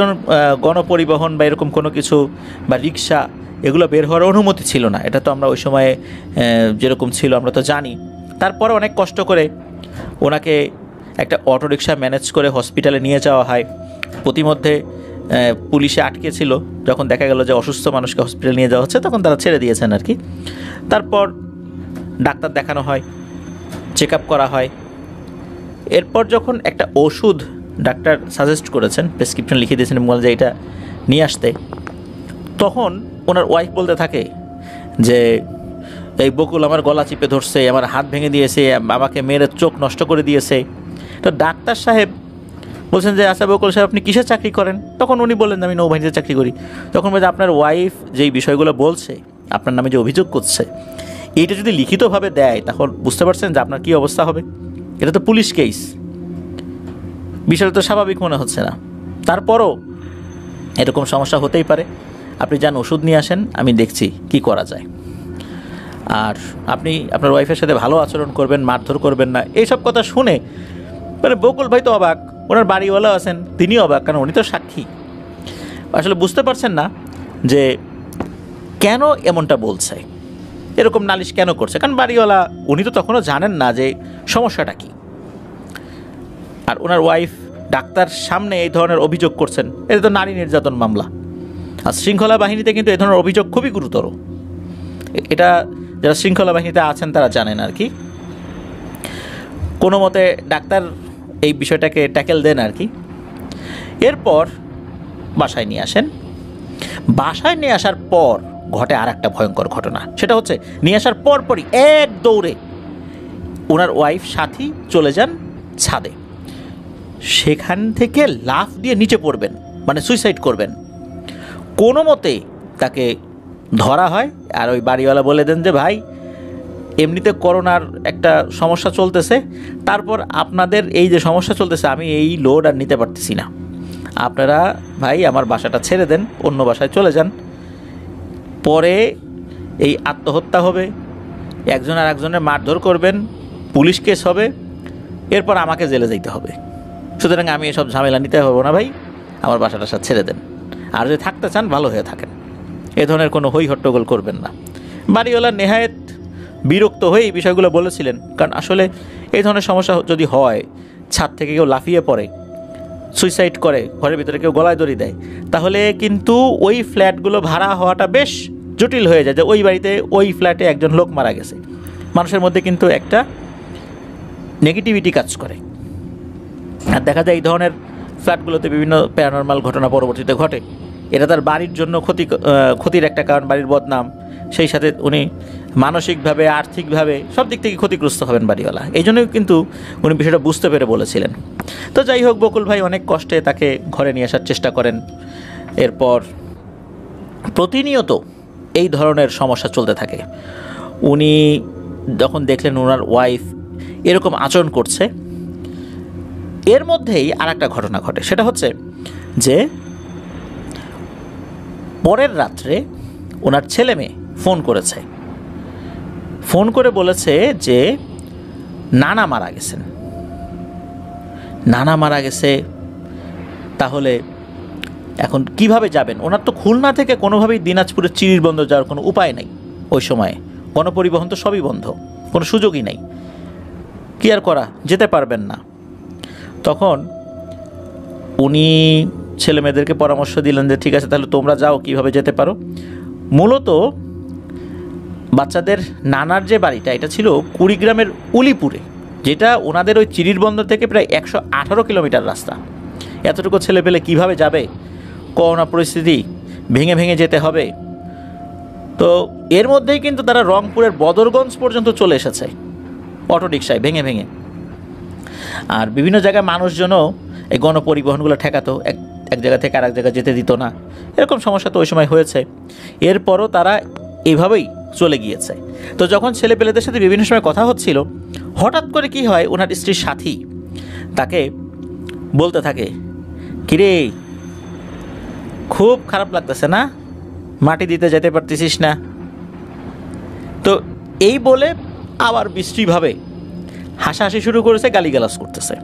গণপরিবহন বা এরকম কোনো কিছু বা রিক্সা এগুলো বের হওয়ার অনুমতি ছিল না। এটা তো আমরা ওই সময়ে যেরকম ছিল আমরা তো জানি। তারপরে অনেক কষ্ট করে ওনাকে একটা অটোরিকশা ম্যানেজ করে হসপিটালে নিয়ে যাওয়া হয়। প্রতিমধ্যে পুলিশে আটকে ছিল, যখন দেখা গেল যে অসুস্থ মানুষকে হসপিটালে নিয়ে যাওয়া হচ্ছে তখন তারা ছেড়ে দিয়েছেন আর কি। তারপর ডাক্তার দেখানো হয়, চেক আপ করা হয়। এরপর যখন একটা ওষুধ ডাক্তার সাজেস্ট করেছেন, প্রেসক্রিপশন লিখে দিয়েছেন এবং যে এটা নিয়ে আসতে, তখন ওনার ওয়াইফ বলতে থাকে যে এই বকুল আমার গলা চিপে ধরছে, আমার হাত ভেঙে দিয়েছে, আমাকে মেরে চোখ নষ্ট করে দিয়েছে। তো ডাক্তার সাহেব বলছেন যে আচ্ছা বকুল সাহেব, আপনি কিসের চাকরি করেন? তখন উনি বললেন আমি নৌবাহিনীতে চাকরি করি। তখন বলছে আপনার ওয়াইফ যেই বিষয়গুলো বলছে, আপনার নামে যে অভিযোগ করছে, এইটা যদি লিখিতভাবে দেয় তখন বুঝতে পারছেন যে আপনার কী অবস্থা হবে। এটা তো পুলিশ কেস, বিষয়টা তো স্বাভাবিক মনে হচ্ছে না। তারপরও এরকম সমস্যা হতেই পারে, আপনি যান ওষুধ নিয়ে আসেন, আমি দেখছি কি করা যায়। আর আপনি আপনার ওয়াইফের সাথে ভালো আচরণ করবেন, মারধর করবেন না। এইসব কথা শুনে মানে বকুল ভাই তো অবাক, ওনার বাড়িওয়ালা আছেন তিনিও অবাক, কারণ উনি তো সাক্ষী। আসলে বুঝতে পারছেন না যে কেন এমনটা বলছে, এরকম নালিশ কেন করছে। কারণ বাড়িওয়ালা উনি তো তখনও জানেন না যে সমস্যাটা কী। আর ওনার ওয়াইফ ডাক্তার সামনে এই ধরনের অভিযোগ করছেন, এটা তো নারী নির্যাতন মামলা। আর শৃঙ্খলা বাহিনীতে কিন্তু এই ধরনের অভিযোগ খুবই গুরুতর। এটা যারা শৃঙ্খলা বাহিনীতে আছেন তারা জানেন আর কি। কোনো মতে ডাক্তার এই বিষয়টাকে ট্যাকেল দেন আর কি। এরপর বাসায় নিয়ে আসেন। বাসায় নিয়ে আসার পর ঘটে আর একটা ভয়ঙ্কর ঘটনা। সেটা হচ্ছে নিয়ে আসার পরপরই এক দৌড়ে ওনার ওয়াইফ সাথী চলে যান ছাদে। সেখান থেকে লাফ দিয়ে নিচে পড়বেন, মানে সুইসাইড করবেন। কোনো মতে তাকে ধরা হয়, আর ওই বাড়িওয়ালা বলে দেন যে ভাই এমনিতে করোনার একটা সমস্যা চলতেছে, তারপর আপনাদের এই যে সমস্যা চলতেছে আমি এই লোড আর নিতে পারতেছি না, আপনারা ভাই আমার বাসাটা ছেড়ে দেন, অন্য বাসায় চলে যান। পরে এই আত্মহত্যা হবে, একজন আর একজনের মারধর করবেন, পুলিশ কেস হবে, এরপর আমাকে জেলে যেতে হবে। সুতরাং আমি এসব ঝামেলা নিতে হবে না ভাই, আমার বাসাটা ছেড়ে দেন, আর যদি থাকতে চান ভালো হয়ে থাকেন, এ ধরনের কোনো হই হট্টগোল করবেন না। বাড়িওয়ালা নেহায়েত বিরক্ত হয়ে এই বিষয়গুলো বলেছিলেন, কারণ আসলে এই ধরনের সমস্যা যদি হয়, ছাদ থেকে কেউ লাফিয়ে পড়ে, সুইসাইড করে, ঘরের ভিতরে কেউ গলায় দড়ি দেয়, তাহলে কিন্তু ওই ফ্ল্যাটগুলো ভাড়া হওয়াটা বেশ জটিল হয়ে যায়, যে ওই বাড়িতে ওই ফ্ল্যাটে একজন লোক মারা গেছে। মানুষের মধ্যে কিন্তু একটা নেগেটিভিটি কাজ করে, আর দেখা যায় এই ধরনের ফ্ল্যাটগুলোতে বিভিন্ন প্যারানরমাল ঘটনা পরবর্তীতে ঘটে। এটা তার বাড়ির জন্য ক্ষতির একটা কারণ, বাড়ির বদনাম, সেই সাথে উনি মানসিকভাবে আর্থিকভাবে সব দিক থেকে ক্ষতিগ্রস্ত হবেন বাড়িওয়ালা। এই জন্যই কিন্তু উনি বিষয়টা বুঝতে পেরে বলেছিলেন। তো যাই হোক, বকুল ভাই অনেক কষ্টে তাকে ঘরে নিয়ে আসার চেষ্টা করেন। এরপর প্রতিনিয়ত এই ধরনের সমস্যা চলতে থাকে। উনি যখন দেখলেন ওনার ওয়াইফ এরকম আচরণ করছে, এর মধ্যেই আর একটা ঘটনা ঘটে। সেটা হচ্ছে যে পরের রাত্রে ওনার ছেলে মেয়ে ফোন করেছে, ফোন করে বলেছে যে নানা মারা গেছেন, নানা মারা গেছে। তাহলে এখন কিভাবে যাবেন? ওনার তো খুলনা থেকে কোনোভাবেই দিনাজপুরের চিরির বন্দর যাওয়ার কোনো উপায় নেই। ওই সময়ে গণপরিবহন তো সবই বন্ধ, কোনো সুযোগই নেই, কি আর করা, যেতে পারবেন না। তখন উনি ছেলে মেয়েদেরকে পরামর্শ দিলেন যে ঠিক আছে, তাহলে তোমরা যাও, কিভাবে যেতে পারো। মূলত বাচ্চাদের নানার যে বাড়িটা, এটা ছিল কুড়িগ্রামের উলিপুরে, যেটা ওনাদের ওই চিরির বন্দর থেকে প্রায় 118 কিলোমিটার রাস্তা। এতটুকু ছেলে পেলে কীভাবে যাবে? করোনা পরিস্থিতি, ভেঙে ভেঙে যেতে হবে। তো এর মধ্যেই কিন্তু তারা রংপুরের বদরগঞ্জ পর্যন্ত চলে এসেছে অটোরিকশায় ভেঙে ভেঙে। আর বিভিন্ন জায়গায় মানুষজনও এই গণপরিবহনগুলো ঠেকাতো, এক জায়গা থেকে আরেক জায়গায় যেতে দিত না, এরকম সমস্যা তো ওই সময় হয়েছে। এরপরও তারা এইভাবেই চলে গিয়েছে। তো যখন ছেলেপেলেদের সাথে বিভিন্ন সময় কথা হচ্ছিল, হঠাৎ করে কি হয়, ওনার স্ত্রীর সাথী তাকে বলতে থাকে, কিরে খুব খারাপ লাগতেছে না, মাটি দিতে যেতে পারতেছিস না? তো এই বলে আবার বিশ্রীভাবে হাসাহাসি শুরু করেছে, গালিগালাজ করতেছে।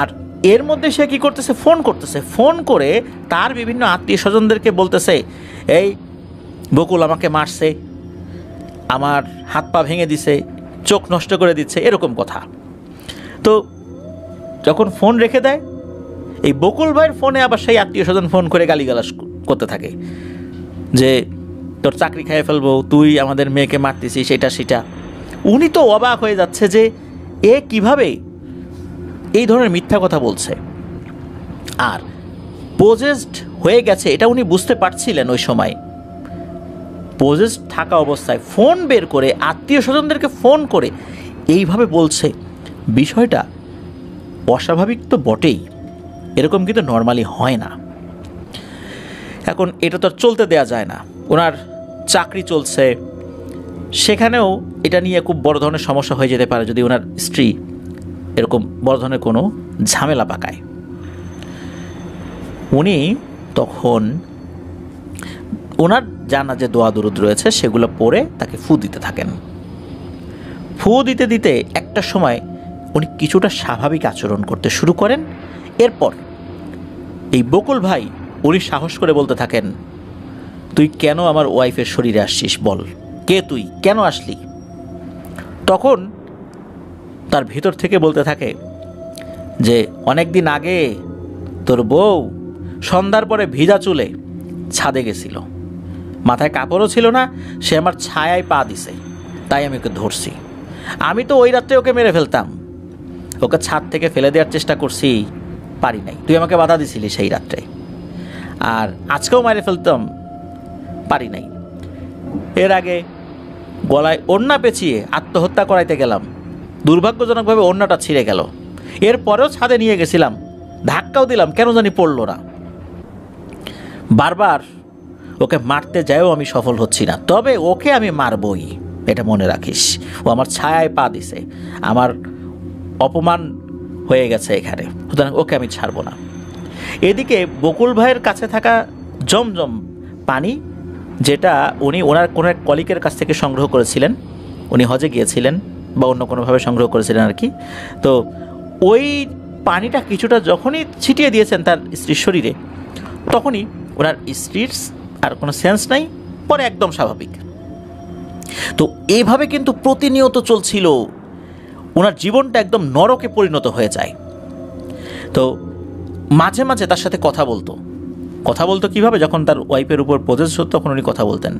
আর এর মধ্যে সে কী করতেছে, ফোন করতেছে, ফোন করে তার বিভিন্ন আত্মীয় স্বজনদেরকে বলতেছে, এই বকুল আমাকে মারছে, আমার হাত পা ভেঙে দিছে, চোখ নষ্ট করে দিচ্ছে, এরকম কথা। তো যখন ফোন রেখে দেয়, এই বকুল ভাইয়ের ফোনে আবার সেই আত্মীয় স্বজন ফোন করে গালিগালাজ করতে থাকে যে তোর চাকরি খাইয়ে ফেলবো, তুই আমাদের মেয়েকে মারতেছিস, এটা সেটা। উনি তো অবাক হয়ে যাচ্ছে যে এ কিভাবে এই ধরনের মিথ্যা কথা বলছে। আর পজেসড হয়ে গেছে এটা উনি বুঝতে পারছিলেন। ওই সময় পজেসড থাকা অবস্থায় ফোন বের করে আত্মীয় স্বজনদেরকে ফোন করে এইভাবে বলছে, বিষয়টা অস্বাভাবিক তো বটেই, এরকম কিন্তু নর্মালি হয় না। এখন এটা তো আর চলতে দেয়া যায় না, ওনার চাকরি চলছে, সেখানেও এটা নিয়ে খুব বড় ধরনের সমস্যা হয়ে যেতে পারে যদি ওনার স্ত্রী এরকম বড় ধরনের কোনো ঝামেলা পাকায়। উনি তখন ওনার জানা যে দোয়া দুরুদ রয়েছে সেগুলো পড়ে তাকে ফু দিতে থাকেন। ফু দিতে দিতে একটা সময় উনি কিছুটা স্বাভাবিক আচরণ করতে শুরু করেন। এরপর এই বকুল ভাই উনি সাহস করে বলতে থাকেন, তুই কেন আমার ওয়াইফের শরীরে আসছিস, বল কে তুই, কেন আসলি? তখন তার ভিতর থেকে বলতে থাকে যে অনেক দিন আগে তোর বউ সন্ধ্যার পরে ভিজা চুলে ছাদে গেছিল, মাথায় কাপড়ও ছিল না, সে আমার ছায়ায় পা দিছে, তাই আমি ওকে ধরছি। আমি তো ওই রাত্রে ওকে মেরে ফেলতাম, ওকে ছাদ থেকে ফেলে দেওয়ার চেষ্টা করছি, পারি নাই, তুই আমাকে বাধা দিছিলি সেই রাত্রে। আর আজকেও মেরে ফেলতাম, পারি নাই। এর আগে গলায় ওড়না পেঁচিয়ে আত্মহত্যা করাইতে গেলাম, দুর্ভাগ্যজনকভাবে ওড়নাটা ছিঁড়ে গেল। এরপরেও ছাদে নিয়ে গেছিলাম, ধাক্কাও দিলাম, কেন জানি পড়ল না। বারবার ওকে মারতে যায়ও আমি সফল হচ্ছি না, তবে ওকে আমি মারবই, এটা মনে রাখিস। ও আমার ছায়ায় পা দিছে, আমার অপমান হয়ে গেছে এখানে, সুতরাং ওকে আমি ছাড়বো না। এদিকে বকুল ভাইয়ের কাছে থাকা জমজম পানি, যেটা উনি ওনার কোনো এক কলিকের কাছ থেকে সংগ্রহ করেছিলেন, উনি হজে গিয়েছিলেন বা অন্য কোনোভাবে সংগ্রহ করেছিলেন আর কি। তো ওই পানিটা কিছুটা যখনই ছিটিয়ে দিয়েছেন তার স্ত্রীর শরীরে, তখনই ওনার স্ত্রীর আর কোনো সেন্স নাই, পরে একদম স্বাভাবিক। তো এইভাবে কিন্তু প্রতিনিয়ত চলছিল, ওনার জীবনটা একদম নরকে পরিণত হয়ে যায়। তো মাঝে মাঝে তার সাথে কথা বলতো কীভাবে, যখন তার ওয়াইফের উপর পজেস হতো তখন উনি কথা বলতেন।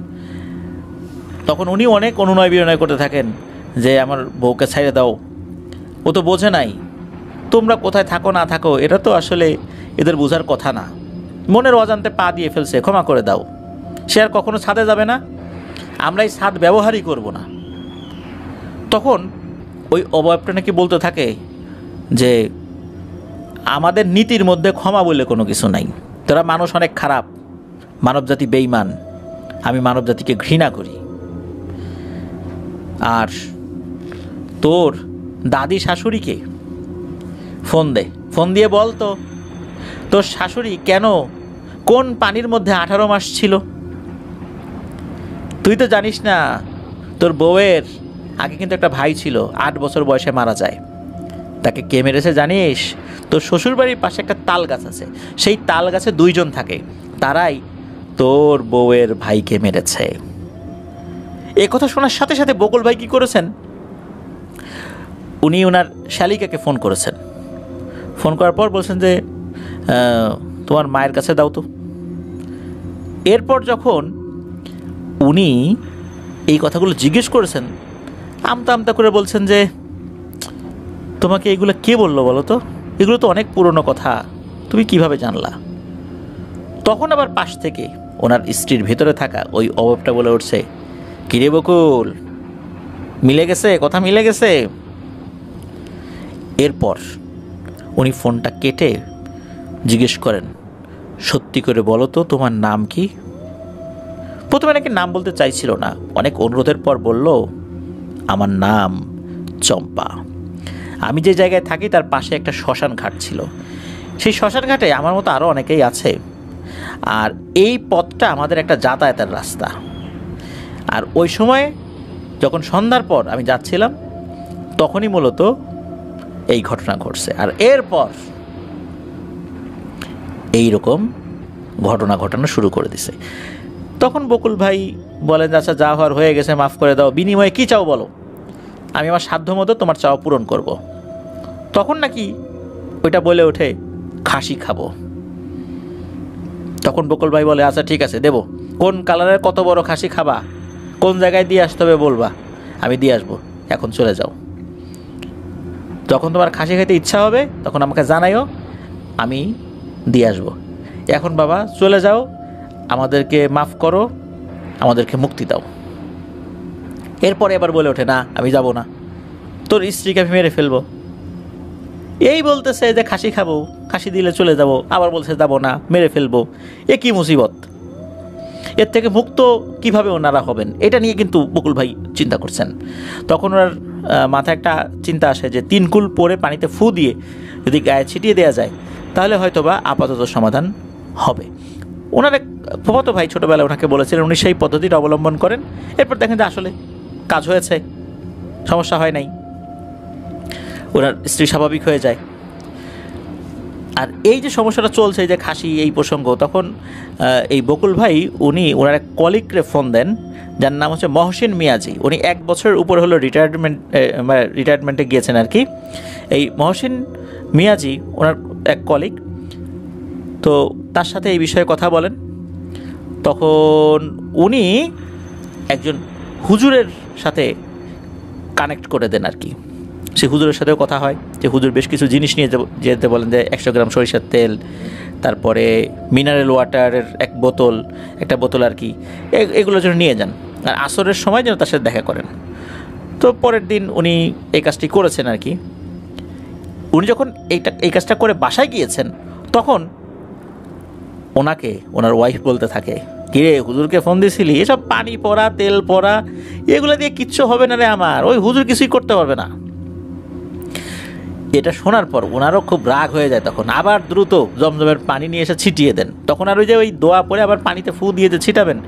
তখন উনি অনেক অনুনয় বিনয় করতে থাকেন যে আমার বউকে ছেড়ে দাও, ও তো বোঝে নাই, তোমরা কোথায় থাকো না থাকো এটা তো আসলে এদের বোঝার কথা না, মনের অজান্তে পা দিয়ে ফেলছে, ক্ষমা করে দাও, সে আর কখনো ছাদে যাবে না, আমরা এই ছাদ ব্যবহারই করব না। তখন ওই অবয়বটা নাকি বলতে থাকে যে আমাদের নীতির মধ্যে ক্ষমা বলে কোনো কিছু নাই, তোরা মানুষ অনেক খারাপ, মানবজাতি বেঈমান, আমি মানবজাতিকে ঘৃণা করি। আর তোর দাদি শাশুড়িকে ফোন দিয়ে বল তো তোর শাশুড়ি কেন কোন পানির মধ্যে 18 মাস ছিল। তুই তো জানিস না তোর বউয়ের আগে কিন্তু একটা ভাই ছিল, 8 বছর বয়সে মারা যায়। তাকে কে মেরেছে জানিস? তোর শ্বশুরবাড়ির পাশে একটা তাল গাছ আছে, সেই তাল গাছে 2 জন থাকে, তারাই তোর বউয়ের ভাইকে মেরেছে। এ কথা শোনার সাথে সাথে বকুল ভাই কী করেছেন, উনি ওনার শালিকাকে ফোন করেছেন। ফোন করার পর বলছেন যে তোমার মায়ের কাছে দাও তো। এরপর যখন উনি এই কথাগুলো জিজ্ঞেস করেছেন, আমতা আমতা করে বলছেন যে তোমাকে এগুলো কে বললো বলো তো, এগুলো তো অনেক পুরনো কথা, তুমি কিভাবে জানলা? তখন আবার পাশ থেকে ওনার স্ত্রীর ভেতরে থাকা ওই অভাবটা বলে উঠছে, কিরে বকুল, মিলে গেছে, কথা মিলে গেছে। এরপর উনি ফোনটা কেটে জিজ্ঞেস করেন, সত্যি করে বলো তো তোমার নাম কি? প্রথমে নাকি নাম বলতে চাইছিল না, অনেক অনুরোধের পর বলল, আমার নাম চম্পা। আমি যে জায়গায় থাকি তার পাশে একটা শ্মশান ঘাট ছিল, সেই শ্মশান ঘাটে আমার মতো আরও অনেকেই আছে, আর এই পথটা আমাদের একটা যাতায়াতের রাস্তা। আর ওই সময় যখন সন্ধ্যার পর আমি যাচ্ছিলাম তখনই মূলত এই ঘটনা ঘটছে। আর এরপর এই রকম ঘটনা ঘটানো শুরু করে দিছে। তখন বকুল ভাই বলেন, আচ্ছা যা হওয়ার হয়ে গেছে, মাফ করে দাও, বিনিময়ে কী চাও বলো, আমি আমার সাধ্য মতো তোমার চাওয়া পূরণ করব। তখন নাকি ওইটা বলে ওঠে, খাসি খাবো। তখন বকুল ভাই বলে, আচ্ছা ঠিক আছে দেবো, কোন কালারের কত বড় খাসি খাবা, কোন জায়গায় দিয়ে আসতে হবে বলবা, আমি দিয়ে আসবো, এখন চলে যাও। যখন তোমার খাসি খেতে ইচ্ছা হবে তখন আমাকে জানাইও, আমি দিয়ে আসবো। এখন বাবা চলে যাও, আমাদেরকে মাফ করো, আমাদেরকে মুক্তি দাও। এরপরে এবার বলে ওঠে, না আমি যাব না, তোর স্ত্রীকে আমি মেরে ফেলবো। এই বলতেছে যে খাসি খাবো, খাসি দিলে চলে যাব, আবার বলছে যাব না, মেরে ফেলবো। এ কি মুসিবত, এর থেকে মুক্ত কিভাবে ওনারা হবেন, এটা নিয়ে কিন্তু বকুল ভাই চিন্তা করছেন। তখন ওনার মাথায় একটা চিন্তা আসে যে 3 কুল পরে পানিতে ফু দিয়ে যদি গায়ে ছিটিয়ে দেওয়া যায় তাহলে হয়তো বা আপাতত সমাধান হবে। ওনার এক ফুফাতো ভাই ছোটোবেলায় ওনাকে বলেছিলেন, উনি সেই পদ্ধতিটা অবলম্বন করেন। এরপর দেখেন যে আসলে কাজ হয়েছে, সমস্যা হয় নাই, ওনার স্ত্রী স্বাভাবিক হয়ে যায়। আর এই যে সমস্যাটা চলছে, এই যে খাসি এই প্রসঙ্গ, তখন এই বকুল ভাই উনি ওনার এক কলিগকে ফোন দেন, যার নাম হচ্ছে মহসিন মিয়াজি। উনি 1 বছরের উপর হলো রিটায়ারমেন্টে গিয়েছেন আর কি। এই মহসিন মিয়াজি ওনার এক কলিগ, তো তার সাথে এই বিষয়ে কথা বলেন। তখন উনি একজন হুজুরের সাথে কানেক্ট করে দেন আর কি। সে হুজুরের সাথেও কথা হয়, যে হুজুর বেশ কিছু জিনিস নিয়ে যেতে বলেন, যে 100 গ্রাম সরিষার তেল, তারপরে মিনারেল ওয়াটারের একটা বোতল আর কি, এগুলো যেন নিয়ে যান, আর আসরের সময় যেন তার সাথে দেখা করেন। তো পরের দিন উনি এই কাজটি করেছেন আর কি। উনি যখন এই কাজটা করে বাসায় গিয়েছেন, তখন ওনাকে ওনার ওয়াইফ বলতে থাকে, কিরে হুজুরকে ফোন দিয়েছিলি, এসব পানি পড়া তেল পড়া এগুলো দিয়ে কিচ্ছু হবে না রে আমার, ওই হুজুর কিছুই করতে পারবে না। এটা শোনার পর ওনারও খুব রাগ হয়ে যায়, তখন আবার দ্রুত জমজমের পানি নিয়ে এসে ছিটিয়ে দেন। তখন আর ওই যে ওই দোয়া পরে আবার পানিতে ফু দিয়ে যে ছিটাবেন,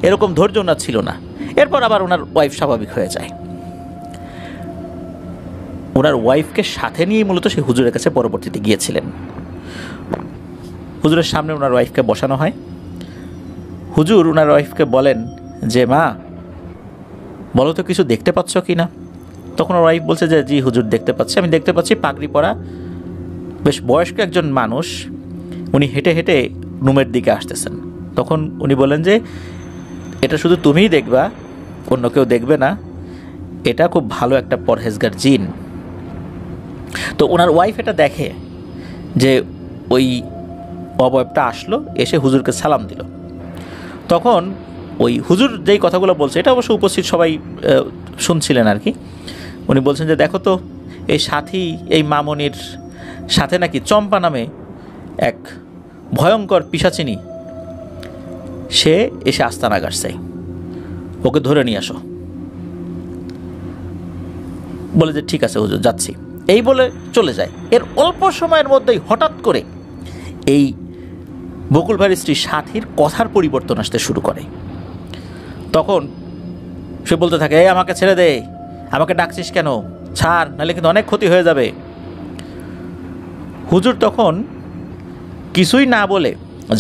এরকম ধৈর্য ওনার ছিল না। এরপর আবার ওনার ওয়াইফ স্বাভাবিক হয়ে যায়। ওনার ওয়াইফকে সাথে নিয়েই মূলত সেই হুজুরের কাছে পরবর্তীতে গিয়েছিলেন। হুজুরের সামনে ওনার ওয়াইফকে বসানো হয়। হুজুর ওনার ওয়াইফকে বলেন যে, মা বলো তো কিছু দেখতে পাচ্ছ কি না? তখন ওর ওয়াইফ বলছে যে, জি হুজুর দেখতে পাচ্ছি, আমি দেখতে পাচ্ছি পাগড়ি পরা বেশ বয়স্ক একজন মানুষ, উনি হেঁটে হেঁটে রুমের দিকে আসতেছেন। তখন উনি বলেন যে, এটা শুধু তুমিই দেখবা, অন্য কেউ দেখবে না, এটা খুব ভালো একটা পরহেজগার জিন। তো ওনার ওয়াইফ এটা দেখে যে ওই অবয়বটা আসলো, এসে হুজুরকে সালাম দিল। তখন ওই হুজুর যেই কথাগুলো বলছে, এটা অবশ্য উপস্থিত সবাই শুনছিলেন আর কি। উনি বলছেন যে, দেখো তো এই সাথী, এই মামনির সাথে নাকি চম্পা নামে এক ভয়ঙ্কর পিশাচিনী, সে এসে আস্তানা গাড়ছে, ওকে ধরে নিয়ে আসো। বলে যে ঠিক আছে হুজুর, যাচ্ছি, এই বলে চলে যায়। এর অল্প সময়ের মধ্যেই হঠাৎ করে এই বকুল ভাইয়ের স্ত্রী সাথীর কথার পরিবর্তন আসতে শুরু করে। তখন সে বলতে থাকে, এই আমাকে ছেড়ে দে, আমাকে ডাকছিস কেন, ছাড়, নাহলে কিন্তু অনেক ক্ষতি হয়ে যাবে। হুজুর তখন কিছুই না বলে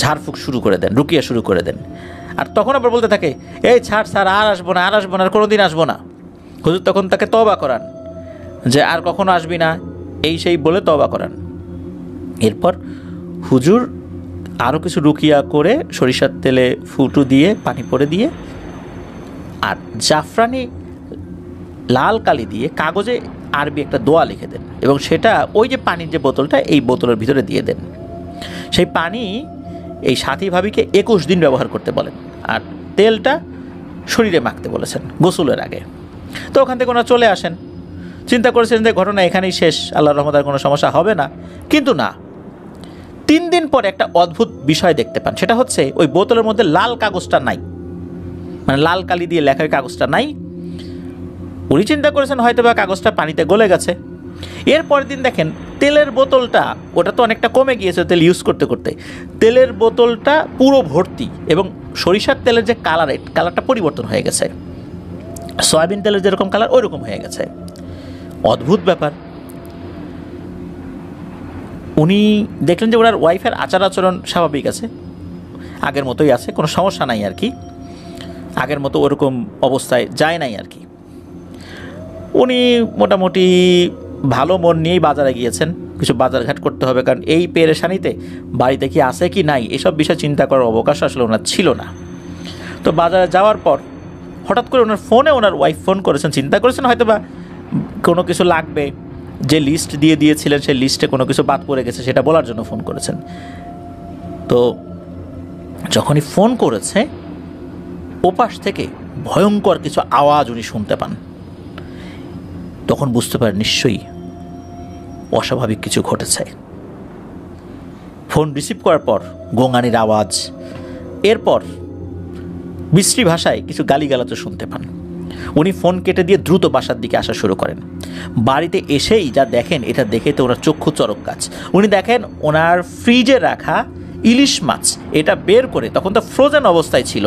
ঝাড়ফুঁক শুরু করে দেন, রুকিয়া শুরু করে দেন। আর তখন আবার বলতে থাকে, এই ছাড় ছাড়, আর আসবো না, আর আসবো না, আর কোনোদিন আসবো না। হুজুর তখন তাকে তওবা করান যে আর কখনো আসবি না, এই সেই বলে তওবা করান। এরপর হুজুর আরও কিছু রুকিয়া করে সরিষার তেলে ফুটু দিয়ে পানি পরে দিয়ে আর জাফরানি লাল কালি দিয়ে কাগজে আরবি একটা দোয়া লিখে দেন, এবং সেটা ওই যে পানির যে বোতলটা, এই বোতলের ভিতরে দিয়ে দেন। সেই পানি এই সাথী ভাবিকে 21 দিন ব্যবহার করতে বলেন, আর তেলটা শরীরে মাখতে বলেছেন গোসলের আগে। তো ওখান থেকে ওনারা চলে আসেন, চিন্তা করেছেন যে ঘটনা এখানেই শেষ, আল্লাহর রহমতে আর কোনো সমস্যা হবে না। কিন্তু না, 3 দিন পরে একটা অদ্ভুত বিষয় দেখতে পান। সেটা হচ্ছে ওই বোতলের মধ্যে লাল কাগজটা নাই, মানে লাল কালি দিয়ে লেখা কাগজটা নাই। উনি চিন্তা করেছেন হয়তো বা কাগজটা পানিতে গলে গেছে। এরপরের দিন দেখেন তেলের বোতলটা, ওটা তো অনেকটা কমে গিয়েছে তেল ইউজ করতে করতে, তেলের বোতলটা পুরো ভর্তি, এবং সরিষার তেলের যে কালারটা পরিবর্তন হয়ে গেছে, সয়াবিন তেলের যেরকম কালার ওই রকম হয়ে গেছে। অদ্ভুত ব্যাপার। উনি দেখলেন যে ওনার ওয়াইফের আচার আচরণ স্বাভাবিক আছে, আগের মতোই আছে, কোনো সমস্যা নাই আর কি, আগের মতো ওরকম অবস্থায় যায় নাই আর কি। উনি মোটামুটি ভালো মন নিয়েই বাজারে গিয়েছেন, কিছু বাজারঘাট করতে হবে, কারণ এই পেরেশানিতে বাড়িতে কি আছে কি নাই এসব বিষয় চিন্তা করার অবকাশ আসলে ওনার ছিল না। তো বাজারে যাওয়ার পর হঠাৎ করে ওনার ফোনে ওনার ওয়াইফ ফোন করেছেন, চিন্তা করেছেন হয়তো বা কোনো কিছু লাগবে, যে লিস্ট দিয়ে দিয়েছিলেন সেই লিস্টে কোনো কিছু বাদ পড়ে গেছে সেটা বলার জন্য ফোন করেছেন। তো যখনই ফোন করেছে, ওপাশ থেকে ভয়ঙ্কর কিছু আওয়াজ উনি শুনতে পান। তখন বুঝতে পারেন নিশ্চয়ই অস্বাভাবিক কিছু ঘটেছে। ফোন রিসিভ করার পর গোঙানির আওয়াজ, এরপর বিশ্রী ভাষায় কিছু গালিগালাজও শুনতে পান। উনি ফোন কেটে দিয়ে দ্রুত বাসার দিকে আসা শুরু করেন। বাড়িতে এসেই যা দেখেন, এটা দেখে তো ওনার চক্ষু চরক গাছ। উনি দেখেন ওনার ফ্রিজে রাখা ইলিশ মাছ, এটা বের করে, তখন তো ফ্রোজেন অবস্থায় ছিল,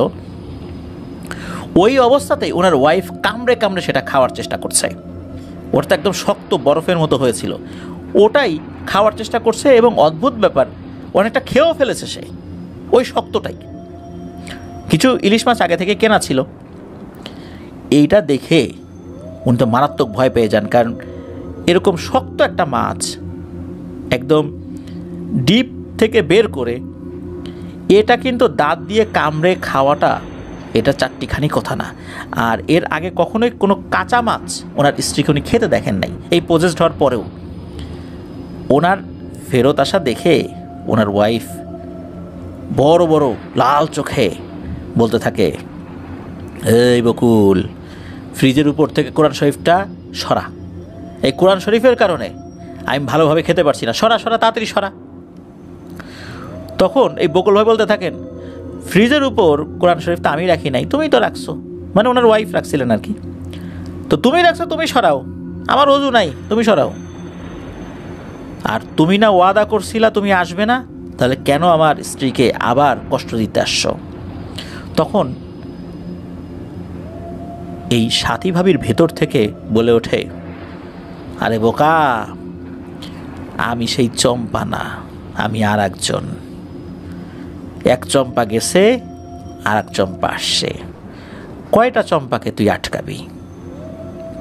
ওই অবস্থাতেই ওনার ওয়াইফ কামড়ে কামড়ে সেটা খাওয়ার চেষ্টা করছে। ওটা তো একদম শক্ত বরফের মতো হয়েছিল, ওটাই খাওয়ার চেষ্টা করছে, এবং অদ্ভুত ব্যাপার, অনেকটা খেয়েও ফেলেছে সে ওই শক্তটাই। কিছু ইলিশ মাছ আগে থেকে কেনা ছিল। এইটা দেখে উনি তো মারাত্মক ভয় পেয়ে যান, কারণ এরকম শক্ত একটা মাছ একদম ডিপ থেকে বের করে এটা কিন্তু দাঁত দিয়ে কামড়ে খাওয়াটা, এটা চারটিখানি কথা না। আর এর আগে কখনোই কোনো কাঁচা মাছ ওনার স্ত্রীকে উনি খেতে দেখেন নাই, এই প্রজেস্ট হওয়ার পরেও। ওনার ফেরত আসা দেখে ওনার ওয়াইফ বড় বড় লাল চোখে বলতে থাকে, এই বকুল, ফ্রিজের উপর থেকে কোরআন শরীফটা সরা, এই কোরআন শরীফের কারণে আমি ভালোভাবে খেতে পারছি না, সরা সরা, তাড়াতাড়ি সরা। তখন এই বকুল ভাই বলতে থাকেন, ফ্রিজের উপর কোরআন শরীফ তো আমি রাখি নাই, তুমি তো রাখছো, মানে ওনার ওয়াইফ রাখছিলেন আর কি, তো তুমি রাখছো, তুমি সরাও, আমার ওযু নাই, তুমি সরাও। আর তুমি না ওয়াদা করছিলা তুমি আসবে না, তাহলে কেন আমার স্ত্রীকে আবার কষ্ট দিতে আসছো? তখন এই সাথী ভাবির ভেতর থেকে বলে ওঠে, আরে বোকা, আমি সেই চম্পা না, আমি আর একজন। এক চম্পা গেছে, আর এক চম্পা আসছে। কয়টা চম্পাকে তুই আটকাবি?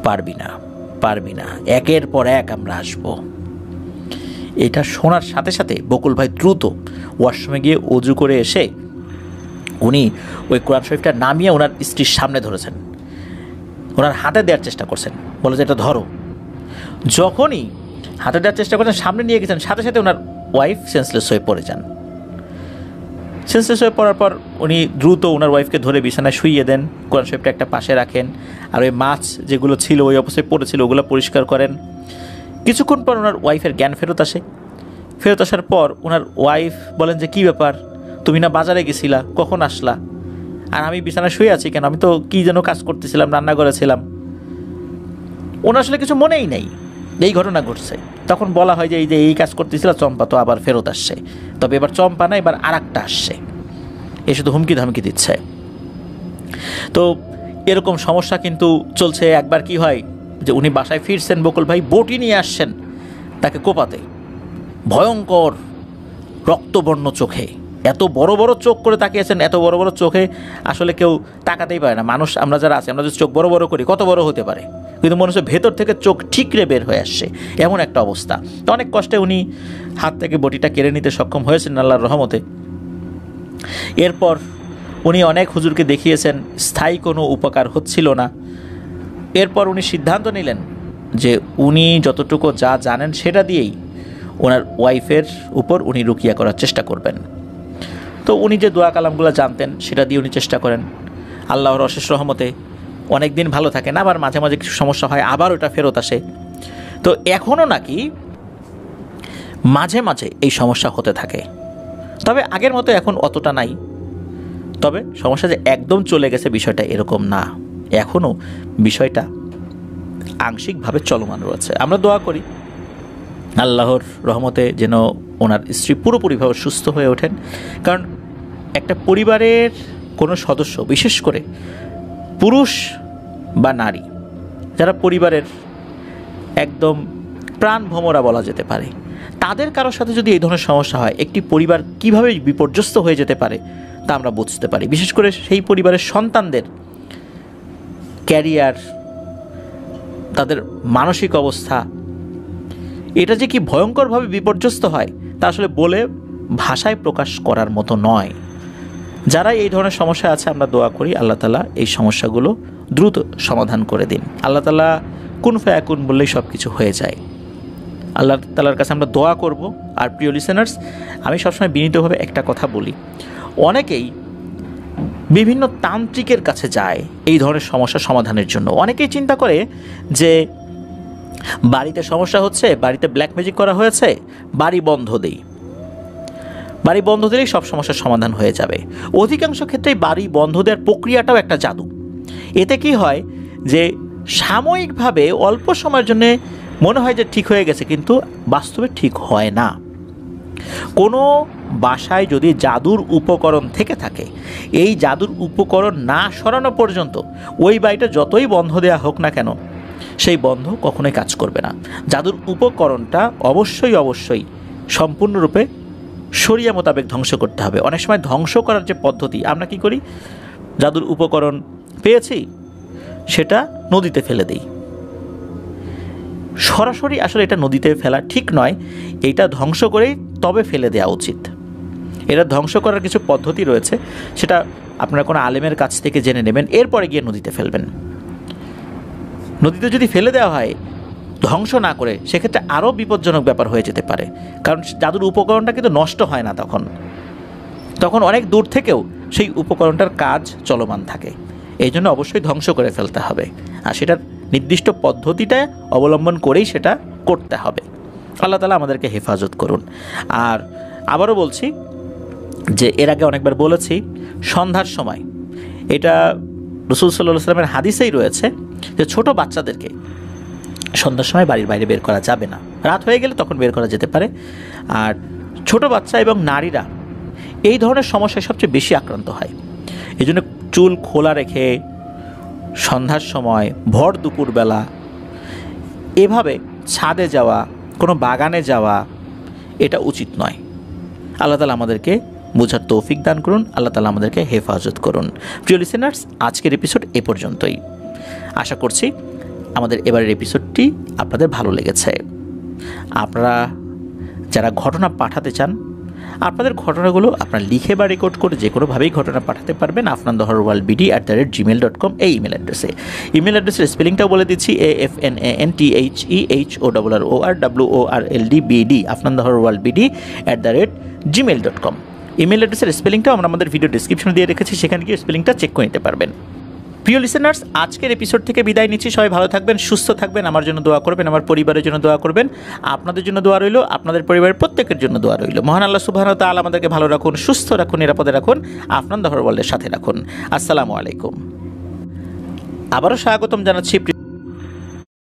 পারবি না, পারবি না, একের পর এক আমরা আসবো। এটা শোনার সাথে সাথে বকুল ভাই দ্রুত ওয়াশরুমে গিয়ে অজু করে এসে উনি ওই কোরআন শরীফটা নামিয়ে ওনার স্ত্রীর সামনে ধরেছেন, ওনার হাতে দেওয়ার চেষ্টা করছেন, বলে যে এটা ধরো। যখনই হাতে দেওয়ার চেষ্টা করছেন, সামনে নিয়ে গেছেন, সাথে সাথে ওনার ওয়াইফ সেন্সলেস হয়ে পড়ে যান। সেন্সলেস হয়ে পড়ার পর উনি দ্রুত ওনার ওয়াইফকে ধরে বিছানায় শুইয়ে দেন, কোরআন শরীফটা একটা পাশে রাখেন, আর ওই মাছ যেগুলো ছিল ওই অবস্থায় পড়েছিল ওগুলো পরিষ্কার করেন। কিছুক্ষণ পর ওনার ওয়াইফের জ্ঞান ফেরত আসে। ফেরত আসার পর ওনার ওয়াইফ বলেন যে কী ব্যাপার, তুমি না বাজারে গেছিলা, কখন আসলা? আর আমি বিছানায় শুয়ে আছি কেন? আমি তো কী যেন কাজ করতেছিলাম, রান্না করেছিলাম। ওনার আসলে কিছু মনেই নেই এই ঘটনা ঘটছে। তখন বলা হয় যে এই কাজ করতেছিল, চম্পা তো আবার ফেরত আসছে, তবে এবার চম্পা না, এবার আর একটা আসছে, এ শুধু হুমকি ধমকি দিচ্ছে। তো এরকম সমস্যা কিন্তু চলছে। একবার কি হয় যে উনি বাসায় ফিরছেন, বকুল ভাই বটি নিয়ে আসছেন তাকে কোপাতে, ভয়ঙ্কর রক্তবর্ণ চোখে, এত বড় বড় চোখ করে তাকিয়েছেন, এত বড় বড় চোখে আসলে কেউ তাকাতেই পারে না। মানুষ আমরা যারা আছি, আমরা যদি চোখ বড় বড় করি কত বড় হতে পারে, কিন্তু মনে হচ্ছে ভেতর থেকে চোখ ঠিকরে বের হয়ে আসছে, এমন একটা অবস্থা। তো অনেক কষ্টে উনি হাত থেকে বটিটা কেড়ে নিতে সক্ষম হয়েছেন আল্লাহর রহমতে। এরপর উনি অনেক হুজুরকে দেখিয়েছেন, স্থায়ী কোনো উপকার হচ্ছিল না। এরপর উনি সিদ্ধান্ত নিলেন যে উনি যতটুকু যা জানেন সেটা দিয়েই ওনার ওয়াইফের উপর উনি রুকিয়া করার চেষ্টা করবেন। তো উনি যে দোয়া কালামগুলো জানতেন সেটা দিয়ে উনি চেষ্টা করেন। আল্লাহর অশেষ রহমতে অনেক দিন ভালো থাকেন, আবার মাঝে মাঝে কিছু সমস্যা হয়, আবার ওটা ফেরত আসে। তো এখনও নাকি মাঝে মাঝে এই সমস্যা হতে থাকে, তবে আগের মতো এখন অতটা নাই। তবে সমস্যা যে একদম চলে গেছে বিষয়টা এরকম না, এখনও বিষয়টা আংশিকভাবে চলমান রয়েছে। আমরা দোয়া করি আল্লাহর রহমতে যেন ওনার স্ত্রী পুরোপুরিভাবে সুস্থ হয়ে ওঠেন। কারণ একটা পরিবারের কোনো সদস্য, বিশেষ করে পুরুষ বা নারী, যারা পরিবারের একদম প্রাণ ভোমরা বলা যেতে পারে, তাদের কারোর সাথে যদি এই ধরনের সমস্যা হয়, একটি পরিবার কীভাবে বিপর্যস্ত হয়ে যেতে পারে তা আমরা বুঝতে পারি। বিশেষ করে সেই পরিবারের সন্তানদের ক্যারিয়ার, তাদের মানসিক অবস্থা, এটা যে কি ভয়ঙ্করভাবে বিপর্যস্ত হয় তা আসলে বলে ভাষায় প্রকাশ করার মতো নয়। যারা এই ধরনের সমস্যা আছে, আমরা দোয়া করি আল্লাহ তাআলা এই সমস্যাগুলো দ্রুত সমাধান করে দিন। আল্লাহ তাআলা কুন ফায়াকুন বললেই সব কিছু হয়ে যায়। আল্লাহ তাআলার কাছে আমরা দোয়া করব। আর প্রিয় লিসেনার্স, আমি সবসময় বিনীতভাবে একটা কথা বলি, অনেকেই বিভিন্ন তান্ত্রিকের কাছে যায় এই ধরনের সমস্যা সমাধানের জন্য। অনেকেই চিন্তা করে যে বাড়িতে সমস্যা হচ্ছে, বাড়িতে ব্ল্যাক ম্যাজিক করা হয়েছে, বাড়ি বন্ধ দেই, বাড়ি বন্ধ দিলেই সব সমস্যার সমাধান হয়ে যাবে। অধিকাংশ ক্ষেত্রেই বাড়ি বন্ধ দেওয়ার প্রক্রিয়াটাও একটা জাদু। এতে কি হয় যে সাময়িকভাবে অল্প সময়ের জন্য মনে হয় যে ঠিক হয়ে গেছে, কিন্তু বাস্তবে ঠিক হয় না। কোনো বাসায় যদি জাদুর উপকরণ থেকে থাকে, এই জাদুর উপকরণ না সরানো পর্যন্ত ওই বাড়িটা যতই বন্ধ দেওয়া হোক না কেন, সেই বন্ধ কখনোই কাজ করবে না। জাদুর উপকরণটা অবশ্যই সম্পূর্ণরূপে শরিয়া মোতাবেক ধ্বংস করতে হবে। অনেক সময় ধ্বংস করার যে পদ্ধতি, আমরা কি করি, জাদুর উপকরণ পেয়েছি সেটা নদীতে ফেলে দিই। সরাসরি আসলে এটা নদীতে ফেলা ঠিক নয়, এইটা ধ্বংস করেই তবে ফেলে দেওয়া উচিত। এটা ধ্বংস করার কিছু পদ্ধতি রয়েছে, সেটা আপনারা কোনো আলেমের কাছ থেকে জেনে নেবেন, এরপরে গিয়ে নদীতে ফেলবেন। নদীতে যদি ফেলে দেওয়া হয় ধ্বংস না করে, সেক্ষেত্রে আরও বিপজ্জনক ব্যাপার হয়ে যেতে পারে। কারণ জাদুর উপকরণটা কিন্তু নষ্ট হয় না, তখন অনেক দূর থেকেও সেই উপকরণটার কাজ চলমান থাকে। এই জন্য অবশ্যই ধ্বংস করে ফেলতে হবে, আর সেটার নির্দিষ্ট পদ্ধতিটা অবলম্বন করেই সেটা করতে হবে। আল্লাহ তাআলা আমাদেরকে হেফাজত করুন। আর আবারও বলছি যে এর আগে অনেকবার বলেছি, সন্ধ্যার সময়, এটা রাসূল সাল্লাল্লাহু আলাইহি ওয়াসাল্লামের হাদিসেই রয়েছে যে ছোট বাচ্চাদেরকে সন্ধ্যার সময় বাড়ির বাইরে বের করা যাবে না। রাত হয়ে গেলে তখন বের করা যেতে পারে। আর ছোট বাচ্চা এবং নারীরা এই ধরনের সমস্যায় সবচেয়ে বেশি আক্রান্ত হয়। এই জন্য চুল খোলা রেখে সন্ধ্যার সময় ভর দুপুরবেলা এভাবে ছাদে যাওয়া, কোনো বাগানে যাওয়া, এটা উচিত নয়। আল্লাহ তাআলা আমাদেরকে বোঝার তৌফিক দান করুন, আল্লাহ তাআলা আমাদেরকে হেফাজত করুন। প্রিয় লিসেনার্স, আজকের এপিসোড এ পর্যন্তই। আশা করছি আমাদের এবারের এপিসোডটি আপনাদের ভালো লেগেছে। আপনারা যারা ঘটনা পাঠাতে চান, আপনাদের ঘটনাগুলো আপনারা লিখে বা রেকর্ড করে যে কোনোভাবেই ঘটনা পাঠাতে পারবেন afnandaharwalbd@gmail.com এই ইমেল অ্যাড্রেসে। ইমেল অ্যাড্রেসের স্পেলিংটাও বলে দিচ্ছি, AFNANTHEHORRORLDBD afnandaharwalbd@gmail.com। ইমেল অ্যাড্রেসের স্পেলিংটাও আমরা আমাদের ভিডিও ডিসক্রিপশনে দিয়ে রেখেছি, সেখানে গিয়ে স্পেলিংটা চেক করে নিতে পারবেন। প্রিয় লিসেনার্স, আজকের এপিসোড থেকে বিদায় নিচ্ছি। সবাই ভালো থাকবেন, সুস্থ থাকবেন, আমার জন্য দোয়া করবেন, আমার পরিবারের জন্য দোয়া করবেন, আপনাদের জন্য দোয়া রইল, আপনাদের পরিবারের প্রত্যেকের জন্য দোয়া রইল। মহান আল্লাহ সুবহানাহু ওয়া তাআলা আমাদেরকে ভালো রাখুন, সুস্থ রাখুন, নিরাপদে রাখুন, আফনান দ্য ওয়ার্ল্ডের সাথে রাখুন। আসসালামু আলাইকুম। আবারও স্বাগতম জানাচ্ছি